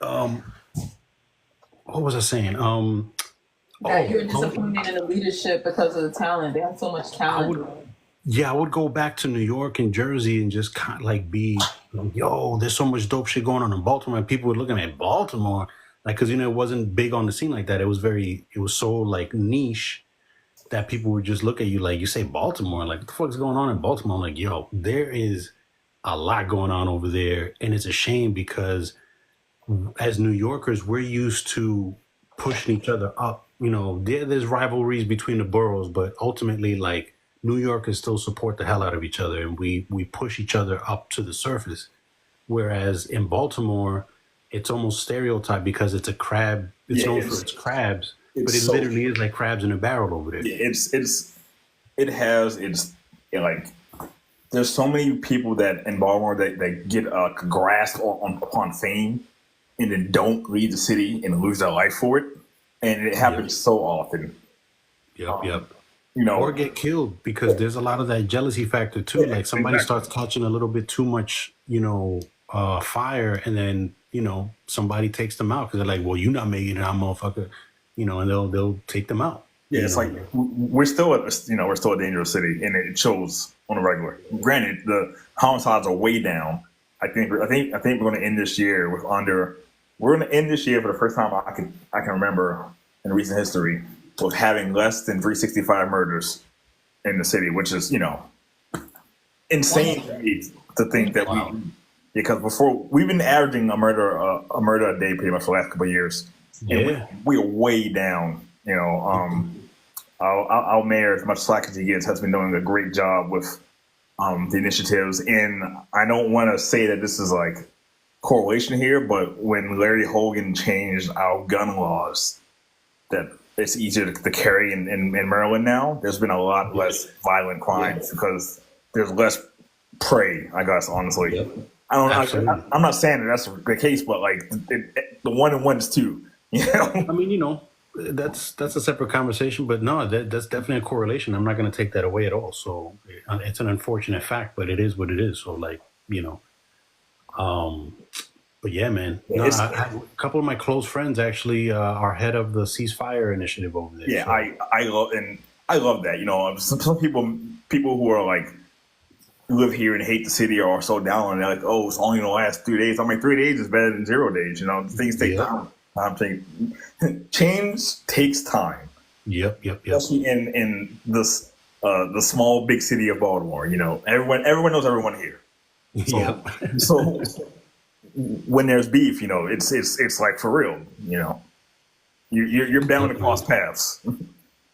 what was I saying? That you're disappointed in the leadership because of the talent. They have so much talent. I would go back to New York and Jersey and just kind of like be, yo, there's so much dope shit going on in Baltimore. And people were looking at Baltimore, like, because, it wasn't big on the scene like that. It was so like niche that people would just look at you like, you say Baltimore, like, what the fuck's going on in Baltimore? I'm like, yo, there is a lot going on over there. And it's a shame because as New Yorkers, we're used to pushing each other up. There's rivalries between the boroughs, but ultimately, like, New Yorkers still support the hell out of each other, and we push each other up to the surface. Whereas in Baltimore, it's almost stereotyped because it's a crab. It's known for its crabs, but it literally is like crabs in a barrel over there. There's so many people that in Baltimore that get a grasp upon fame and then don't leave the city and lose their life for it, and it happens so often. Yep. Or get killed because there's a lot of that jealousy factor too. Like somebody starts catching a little bit too much, fire, and then somebody takes them out because they're like, "Well, you're not making it, I'm motherfucker," and they'll take them out. Yeah, it's like we're still a dangerous city, and it shows on a regular. Granted, the homicides are way down. I think we're going to end this year with under. We're going to end this year for the first time I can remember in recent history with having less than 365 murders in the city, which is insane to think that because before we've been averaging a murder a day pretty much for the last couple of years. And we are way down. Our mayor, as much slack as he gets, has been doing a great job with the initiatives. And I don't want to say that this is like correlation here, but when Larry Hogan changed our gun laws, that it's easier to carry in Maryland now, there's been a lot less violent crimes because there's less prey, I guess, honestly. I'm not saying that that's the case, but like the 1 and 1 is 2. I mean, that's a separate conversation, but no, that's definitely a correlation. I'm not going to take that away at all. So it's an unfortunate fact, but it is what it is. So like, But yeah, man. No, a couple of my close friends actually are head of the ceasefire initiative over there. Yeah, so. I love that. You know, some people who are like live here and hate the city or are so down on it, they're like, oh, it's only in the last 3 days. I mean, 3 days is better than 0 days. You know, things take time. I'm saying change takes time. Yep. Especially in this the small big city of Baltimore. You know, everyone knows everyone here. So, so when there's beef, you know, it's like for real. You know, you're bound to cross paths.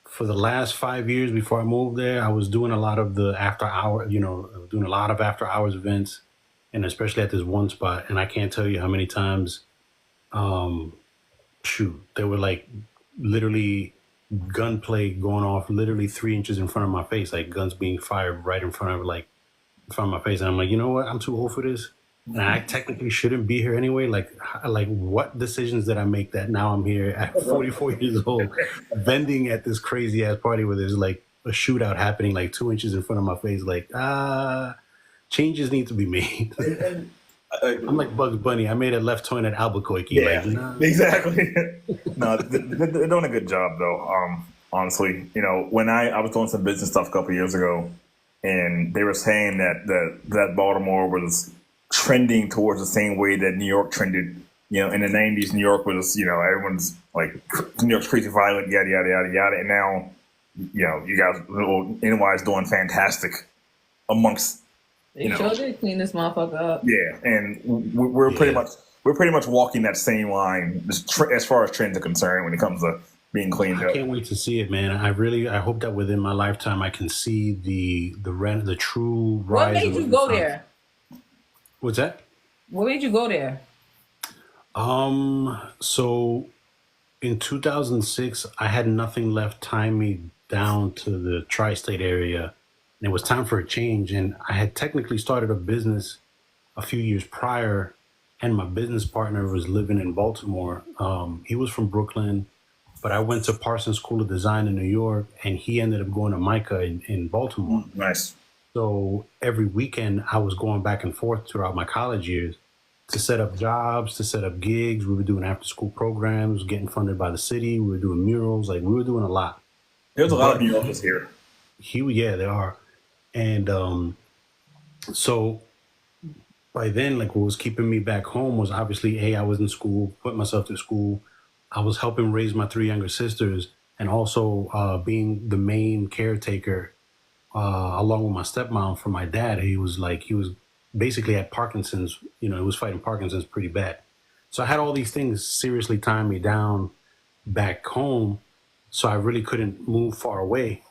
For the last 5 years before I moved there, I was doing a lot of the after hour, doing a lot of after hours events, and especially at this one spot. And I can't tell you how many times, they were like literally gunplay going off literally 3 inches in front of my face, like guns being fired right in front of my face. And I'm like, you know what? I'm too old for this. And I technically shouldn't be here anyway. Like what decisions did I make that now I'm here at 44 years old, vending at this crazy ass party where there's like a shootout happening like 2 inches in front of my face? Like, changes need to be made. I'm like Bugs Bunny. I made a left turn at Albuquerque. Yeah, like, nah. Exactly. No, they're doing a good job though. Honestly, you know, when I was doing some business stuff a couple of years ago, and they were saying that Baltimore was trending towards the same way that New York trended. You know, in the 90s, New York was, you know, everyone's like, New York's crazy violent, yada, yada, yada, yada. And now, you know, you guys, NY is doing fantastic amongst, They sure did clean this motherfucker up. Yeah, and we're pretty much walking that same line as far as trends are concerned when it comes to being cleaned up. I can't wait to see it, man. I hope that within my lifetime I can see the true rise. What made you go there? What's that? What made you go there? So in 2006, I had nothing left tying me down to the tri-state area. And it was time for a change. And I had technically started a business a few years prior, and my business partner was living in Baltimore. He was from Brooklyn, but I went to Parsons School of Design in New York, and he ended up going to MICA in Baltimore. Nice. So every weekend I was going back and forth throughout my college years to set up jobs, to set up gigs. We were doing after school programs, getting funded by the city. We were doing murals. Like, we were doing a lot. There's a lot of New Yorkers here. Yeah, there are. And so by then, like, what was keeping me back home was obviously, I was in school, put myself through school. I was helping raise my 3 younger sisters, and also being the main caretaker along with my stepmom for my dad. He was basically had Parkinson's, he was fighting Parkinson's pretty bad. So I had all these things seriously tying me down back home. So I really couldn't move far away.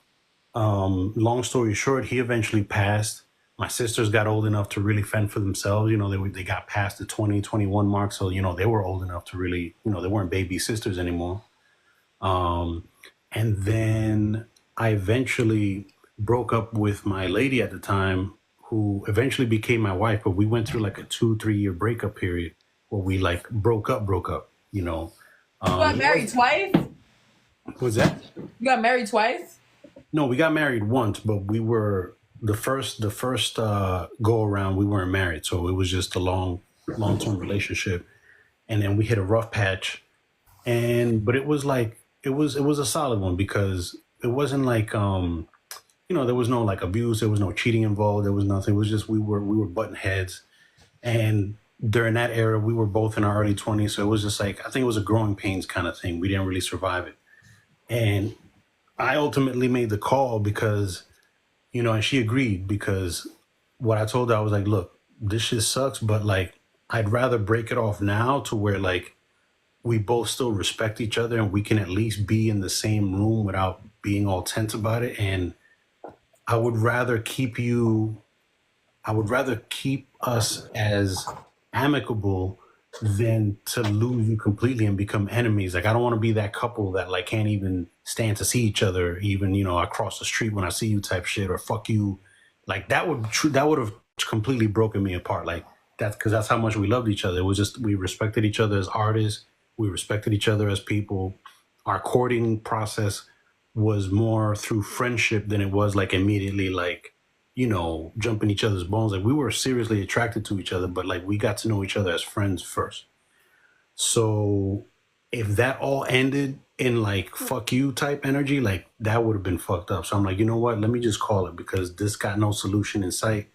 Long story short, he eventually passed. My sisters got old enough to really fend for themselves. They got past the 20, 21 mark. So, they were old enough to really, they weren't baby sisters anymore. And then I eventually broke up with my lady at the time, who eventually became my wife. But we went through like a 2-3 year breakup period where we like broke up. You got married twice? Was that? You got married twice? No, we got married once, but we were the first go around. We weren't married, so it was just a long-term relationship, and then we hit a rough patch. But it was like it was a solid one, because it wasn't like there was no like abuse, there was no cheating involved, there was nothing. It was just we were butting heads, and during that era we were both in our early 20s, so it was just like, I think it was a growing pains kind of thing. We didn't really survive it, and I ultimately made the call because, and she agreed, because what I told her, I was like, look, this shit sucks, but like, I'd rather break it off now to where like we both still respect each other and we can at least be in the same room without being all tense about it. And I would rather keep us as amicable than to lose you completely and become enemies. Like, I don't want to be that couple that like can't even stand to see each other, even, across the street when I see you type shit, or fuck you. Like, that would have completely broken me apart. Like, because that's how much we loved each other. It was just, we respected each other as artists. We respected each other as people. Our courting process was more through friendship than it was like immediately like, jump in each other's bones. Like we were seriously attracted to each other, but like we got to know each other as friends first. So if that all ended in like fuck you type energy, like that would have been fucked up. So I'm like, you know what? Let me just call it because this got no solution in sight.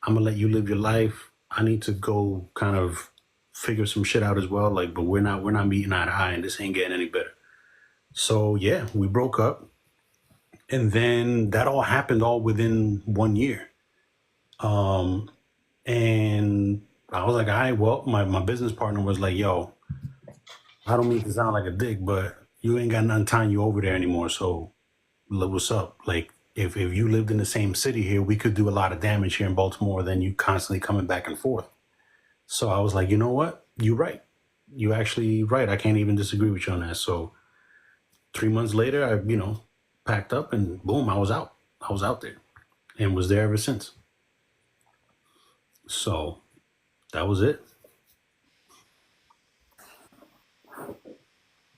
I'm gonna let you live your life. I need to go kind of figure some shit out as well. Like, but we're not meeting eye to eye, and this ain't getting any better. So yeah, we broke up, and then that all happened all within 1 year. And I was like, all right, well, my business partner was like, yo, I don't mean to sound like a dick, but you ain't got nothing tying you over there anymore. So what's up? Like, if you lived in the same city here, we could do a lot of damage here in Baltimore than you constantly coming back and forth. So I was like, you know what? You're right. You actually right. I can't even disagree with you on that. So 3 months later, I, packed up and boom, I was out. I was out there and was there ever since. So that was it.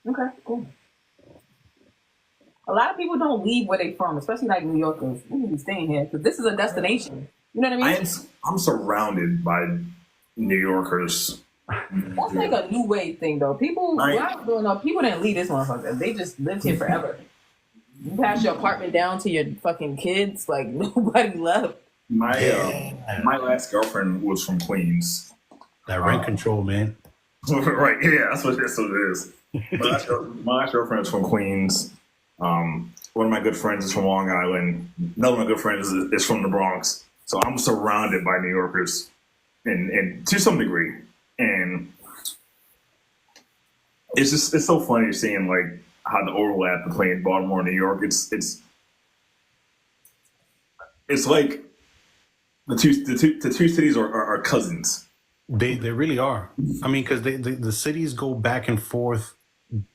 Okay, cool. A lot of people don't leave where they from, especially like New Yorkers. We need to be staying here because this is a destination. You know what I mean? I'm surrounded by New Yorkers. That's like a new wave thing, though. People, when I was growing up, people didn't leave this motherfucker. They just lived here forever. You pass your apartment down to your fucking kids, like nobody left. My last girlfriend was from Queens. That rent control, man. Right, yeah, that's what it is. My last girlfriend is from Queens. One of my good friends is from Long Island. Another of my good friends is from the Bronx. So I'm surrounded by New Yorkers, and to some degree. And it's so funny seeing like how the overlap between Baltimore and New York. It's like the two cities are cousins. They really are. I mean, because the cities go back and forth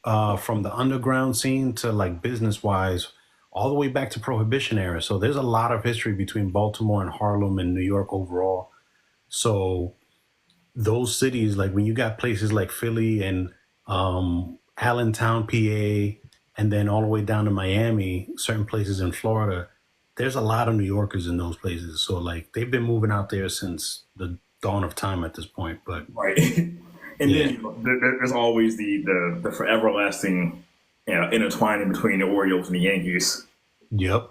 from the underground scene to like business wise, all the way back to Prohibition era. So there's a lot of history between Baltimore and Harlem and New York overall. So those cities, like when you got places like Philly and Allentown, PA, and then all the way down to Miami, certain places in Florida, there's a lot of New Yorkers in those places. So like they've been moving out there since the dawn of time at this point. But right. And then there's always the forever lasting intertwining between the Orioles and the Yankees. Yep.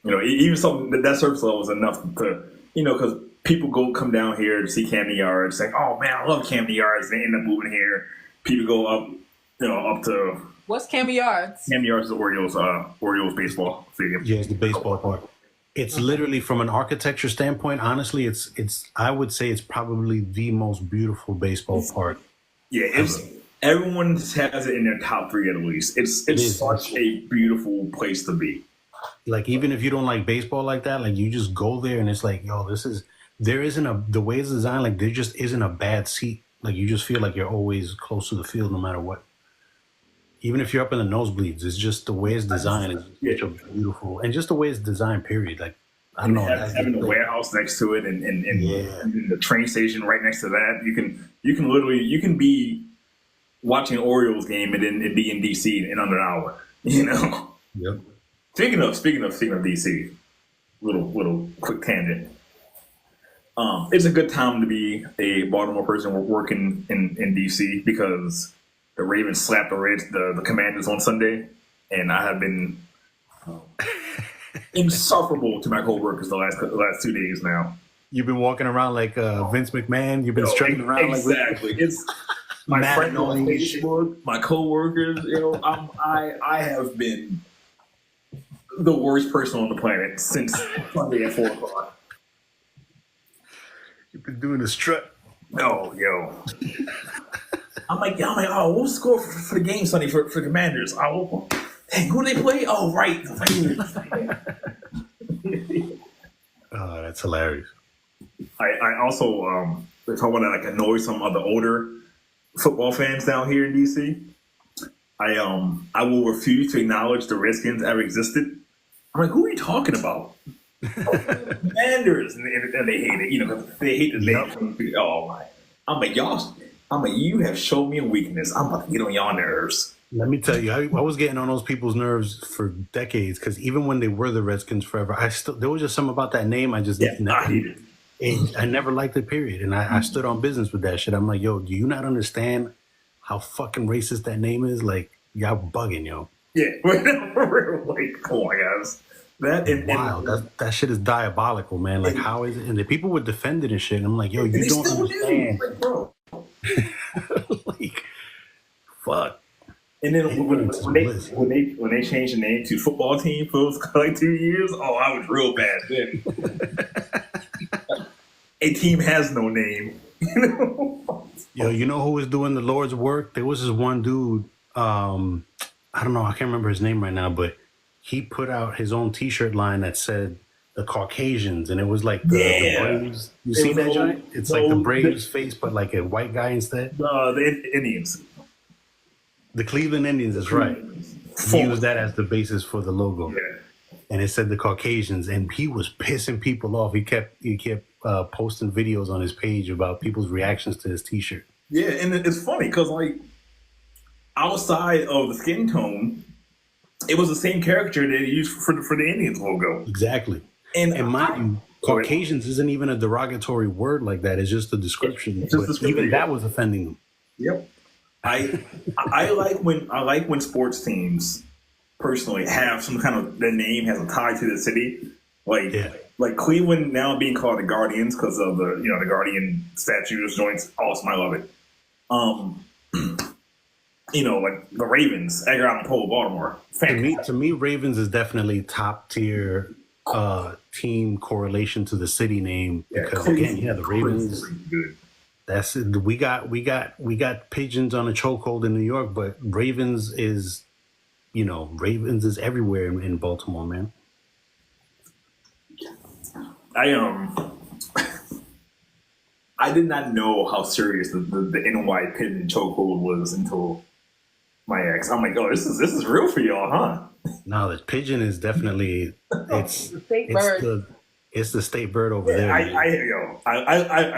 Even something that surface level is enough to, because people come down here to see Camden Yards, saying, "Oh man, I love Camden Yards." They end up moving here. People go up, up to what's Camden Yards? Camden Yards is the Orioles baseball stadium. Yeah, it's the baseball park. It's literally from an architecture standpoint. Honestly, it's I would say it's probably the most beautiful baseball park. Yeah, everyone has it in their top three at least. It's such a beautiful place to be. Like even if you don't like baseball like that, like you just go there and it's like, yo, the way it's designed, like there just isn't a bad seat. Like you just feel like you're always close to the field no matter what. Even if you're up in the nosebleeds, it's just the way it's designed is such a beautiful, and just the way it's designed, period. Like I don't know, having the warehouse next to it and the train station right next to that, you can be watching an Orioles game and then it be in DC in under an hour. Yep. Speaking of DC, little quick tangent. It's a good time to be a Baltimore person working in DC because the Ravens slapped the Commanders on Sunday, and I have been insufferable to my coworkers the last 2 days now. You've been walking around like Vince McMahon. You've been strutting around exactly. It's my friends on Facebook, my coworkers. I have been the worst person on the planet since Sunday at 4:00. You've been doing the strut. No, yo. I'm like, oh, what's the score for the game Sunday for Commanders? Oh, dang, who do they play? Oh, right. Oh, that's hilarious. I also, if I want to like annoy some of the older football fans down here in DC, I will refuse to acknowledge the Redskins ever existed. I'm like, who are you talking about? Commanders, and they hate it, they hate the name. Oh my! I'm like, you have shown me a weakness. I'm about to get on y'all nerves. Let me tell you, I was getting on those people's nerves for decades because even when they were the Redskins forever, there was just something about that name I just I never liked it. Period, and I stood on business with that shit. I'm like, yo, do you not understand how fucking racist that name is? Like, y'all bugging, yo. Yeah, like, come on, guys. Wow, that shit is diabolical, man. Like, how is it? And the people would defend it and shit. And I'm like, yo, you don't understand. Like, bro. Like, fuck. And then when they changed the name to football team for like 2 years, oh, I was real bad then. A team has no name. Yo, you know who was doing the Lord's work? There was this one dude. I don't know. I can't remember his name right now, but he put out his own T-shirt line that said the Caucasians, and it was like the Braves. You see that joint? It's like the Braves face, but like a white guy instead. The Indians. The Cleveland Indians is right. He used that as the basis for the logo. Yeah. And it said the Caucasians, and he was pissing people off. He kept posting videos on his page about people's reactions to his T-shirt. Yeah, and it's funny because like outside of the skin tone, it was the same character that he used for the Indians logo. Exactly. And mind you, Caucasians isn't even a derogatory word like that. It's just a description. Even that was offending them. Yep. I like when sports teams personally have some kind of their name has a tie to the city. Like Cleveland now being called the Guardians because of the Guardian statues joints. Awesome, I love it. Like the Ravens, Edgar Allan Poe, Baltimore. To me, Ravens is definitely top tier team correlation to the city name because the Ravens. That's it. We got pigeons on a chokehold in New York, but Ravens is everywhere in Baltimore, man. I did not know how serious the NY pigeon chokehold was until my ex. I'm like, oh, this is real for y'all, huh? No, the pigeon is definitely it's the state bird. It's the state bird over there. I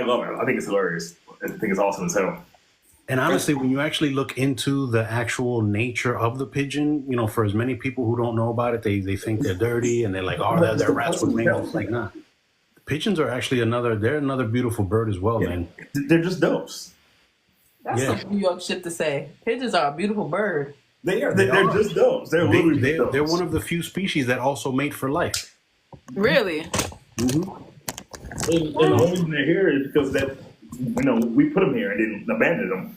love it. I think it's hilarious. I think it's awesome as hell. And honestly, when you actually look into the actual nature of the pigeon, for as many people who don't know about it, they think they're dirty and they're like, oh, they're rats with wings. It's like, nah. Pigeons are actually another beautiful bird as well, man. They're just dopes. That's some New York shit to say. Pigeons are a beautiful bird. They are. They're just dopes. They're one of the few species that also mate for life. Really? Mm-hmm. And the only reason they're here is because we put them here and then abandoned them.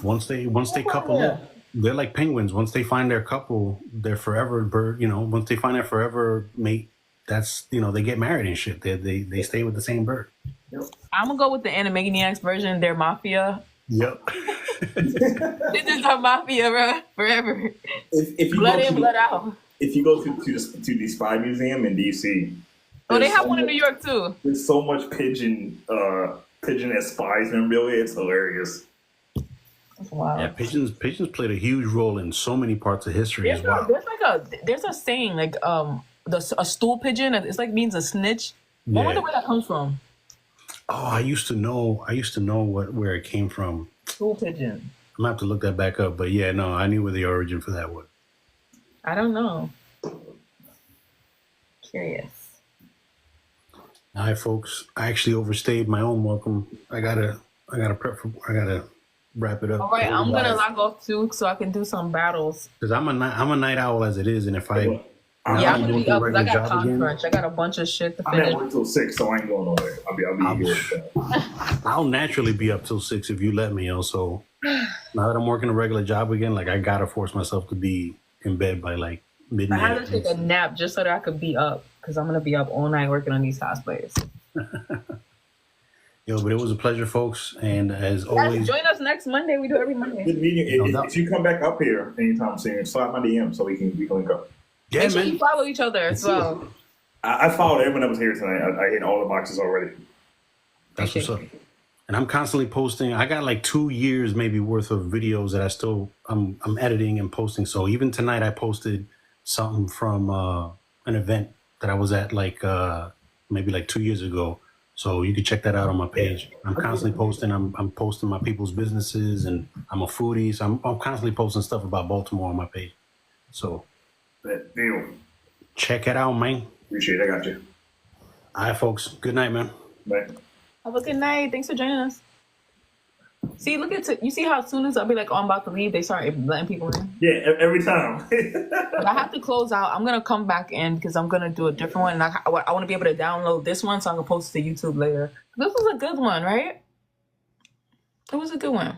Once they couple up, they're like penguins. Once they find their couple, their forever bird. Once they find their forever mate, that's they get married and shit. They stay with the same bird. Yep. I'm gonna go with the Animaniacs version. They're mafia. Yep. Pigeons are mafia, bro. Forever. If you blood in, blood out. If you go to the Spy Museum in DC, they have one in New York too. There's so much pigeon as spies memorabilia. It's hilarious. Wow. Yeah, pigeons played a huge role in so many parts of history as well. There's a saying like a stool pigeon. It's like means a snitch. I wonder where that comes from. Oh, I used to know where it came from. Stool pigeon. I'm gonna have to look that back up. But yeah, no, I knew where the origin for that was. I don't know. Curious. All right, folks. I actually overstayed my own welcome. I gotta wrap it up. All right, I'm gonna log off too, so I can do some battles. Because I'm a night owl as it is, and if I'm gonna be up because I got conference. I got a bunch of shit to finish. I'm at work till 6, so I ain't going nowhere. I'll be here. I'll naturally be up till 6 if you let me. Also, now that I'm working a regular job again, like I gotta force myself to be in bed by like midnight. I had to take a nap just so that I could be up because I'm gonna be up all night working on these cosplayers. Yo, but it was a pleasure, folks, and as always, join us next Monday. We do every Monday. Good meeting. If you come back up here anytime soon, slide my DM so we can link up. Yeah, make sure you follow each other as well. I followed everyone that was here tonight. I hit all the boxes already. That's what's up. And I'm constantly posting. I got like 2 years maybe worth of videos that I'm editing and posting. So even tonight I posted something from an event that I was at like maybe like 2 years ago So you can check that out on my page. I'm constantly posting. I'm posting my people's businesses, and I'm a foodie, so I'm constantly posting stuff about Baltimore on my page. So deal. Check it out, man. Appreciate it. I got you. All right, folks. Good night, man. Bye. Have a good night. Thanks for joining us. See, look at you. See how as soon as I'll be like, oh, I'm about to leave, they start letting people in. Yeah, every time. But I have to close out. I'm gonna come back in because I'm gonna do a different one. And I want to be able to download this one so I can post it to YouTube later. This was a good one, right? It was a good one.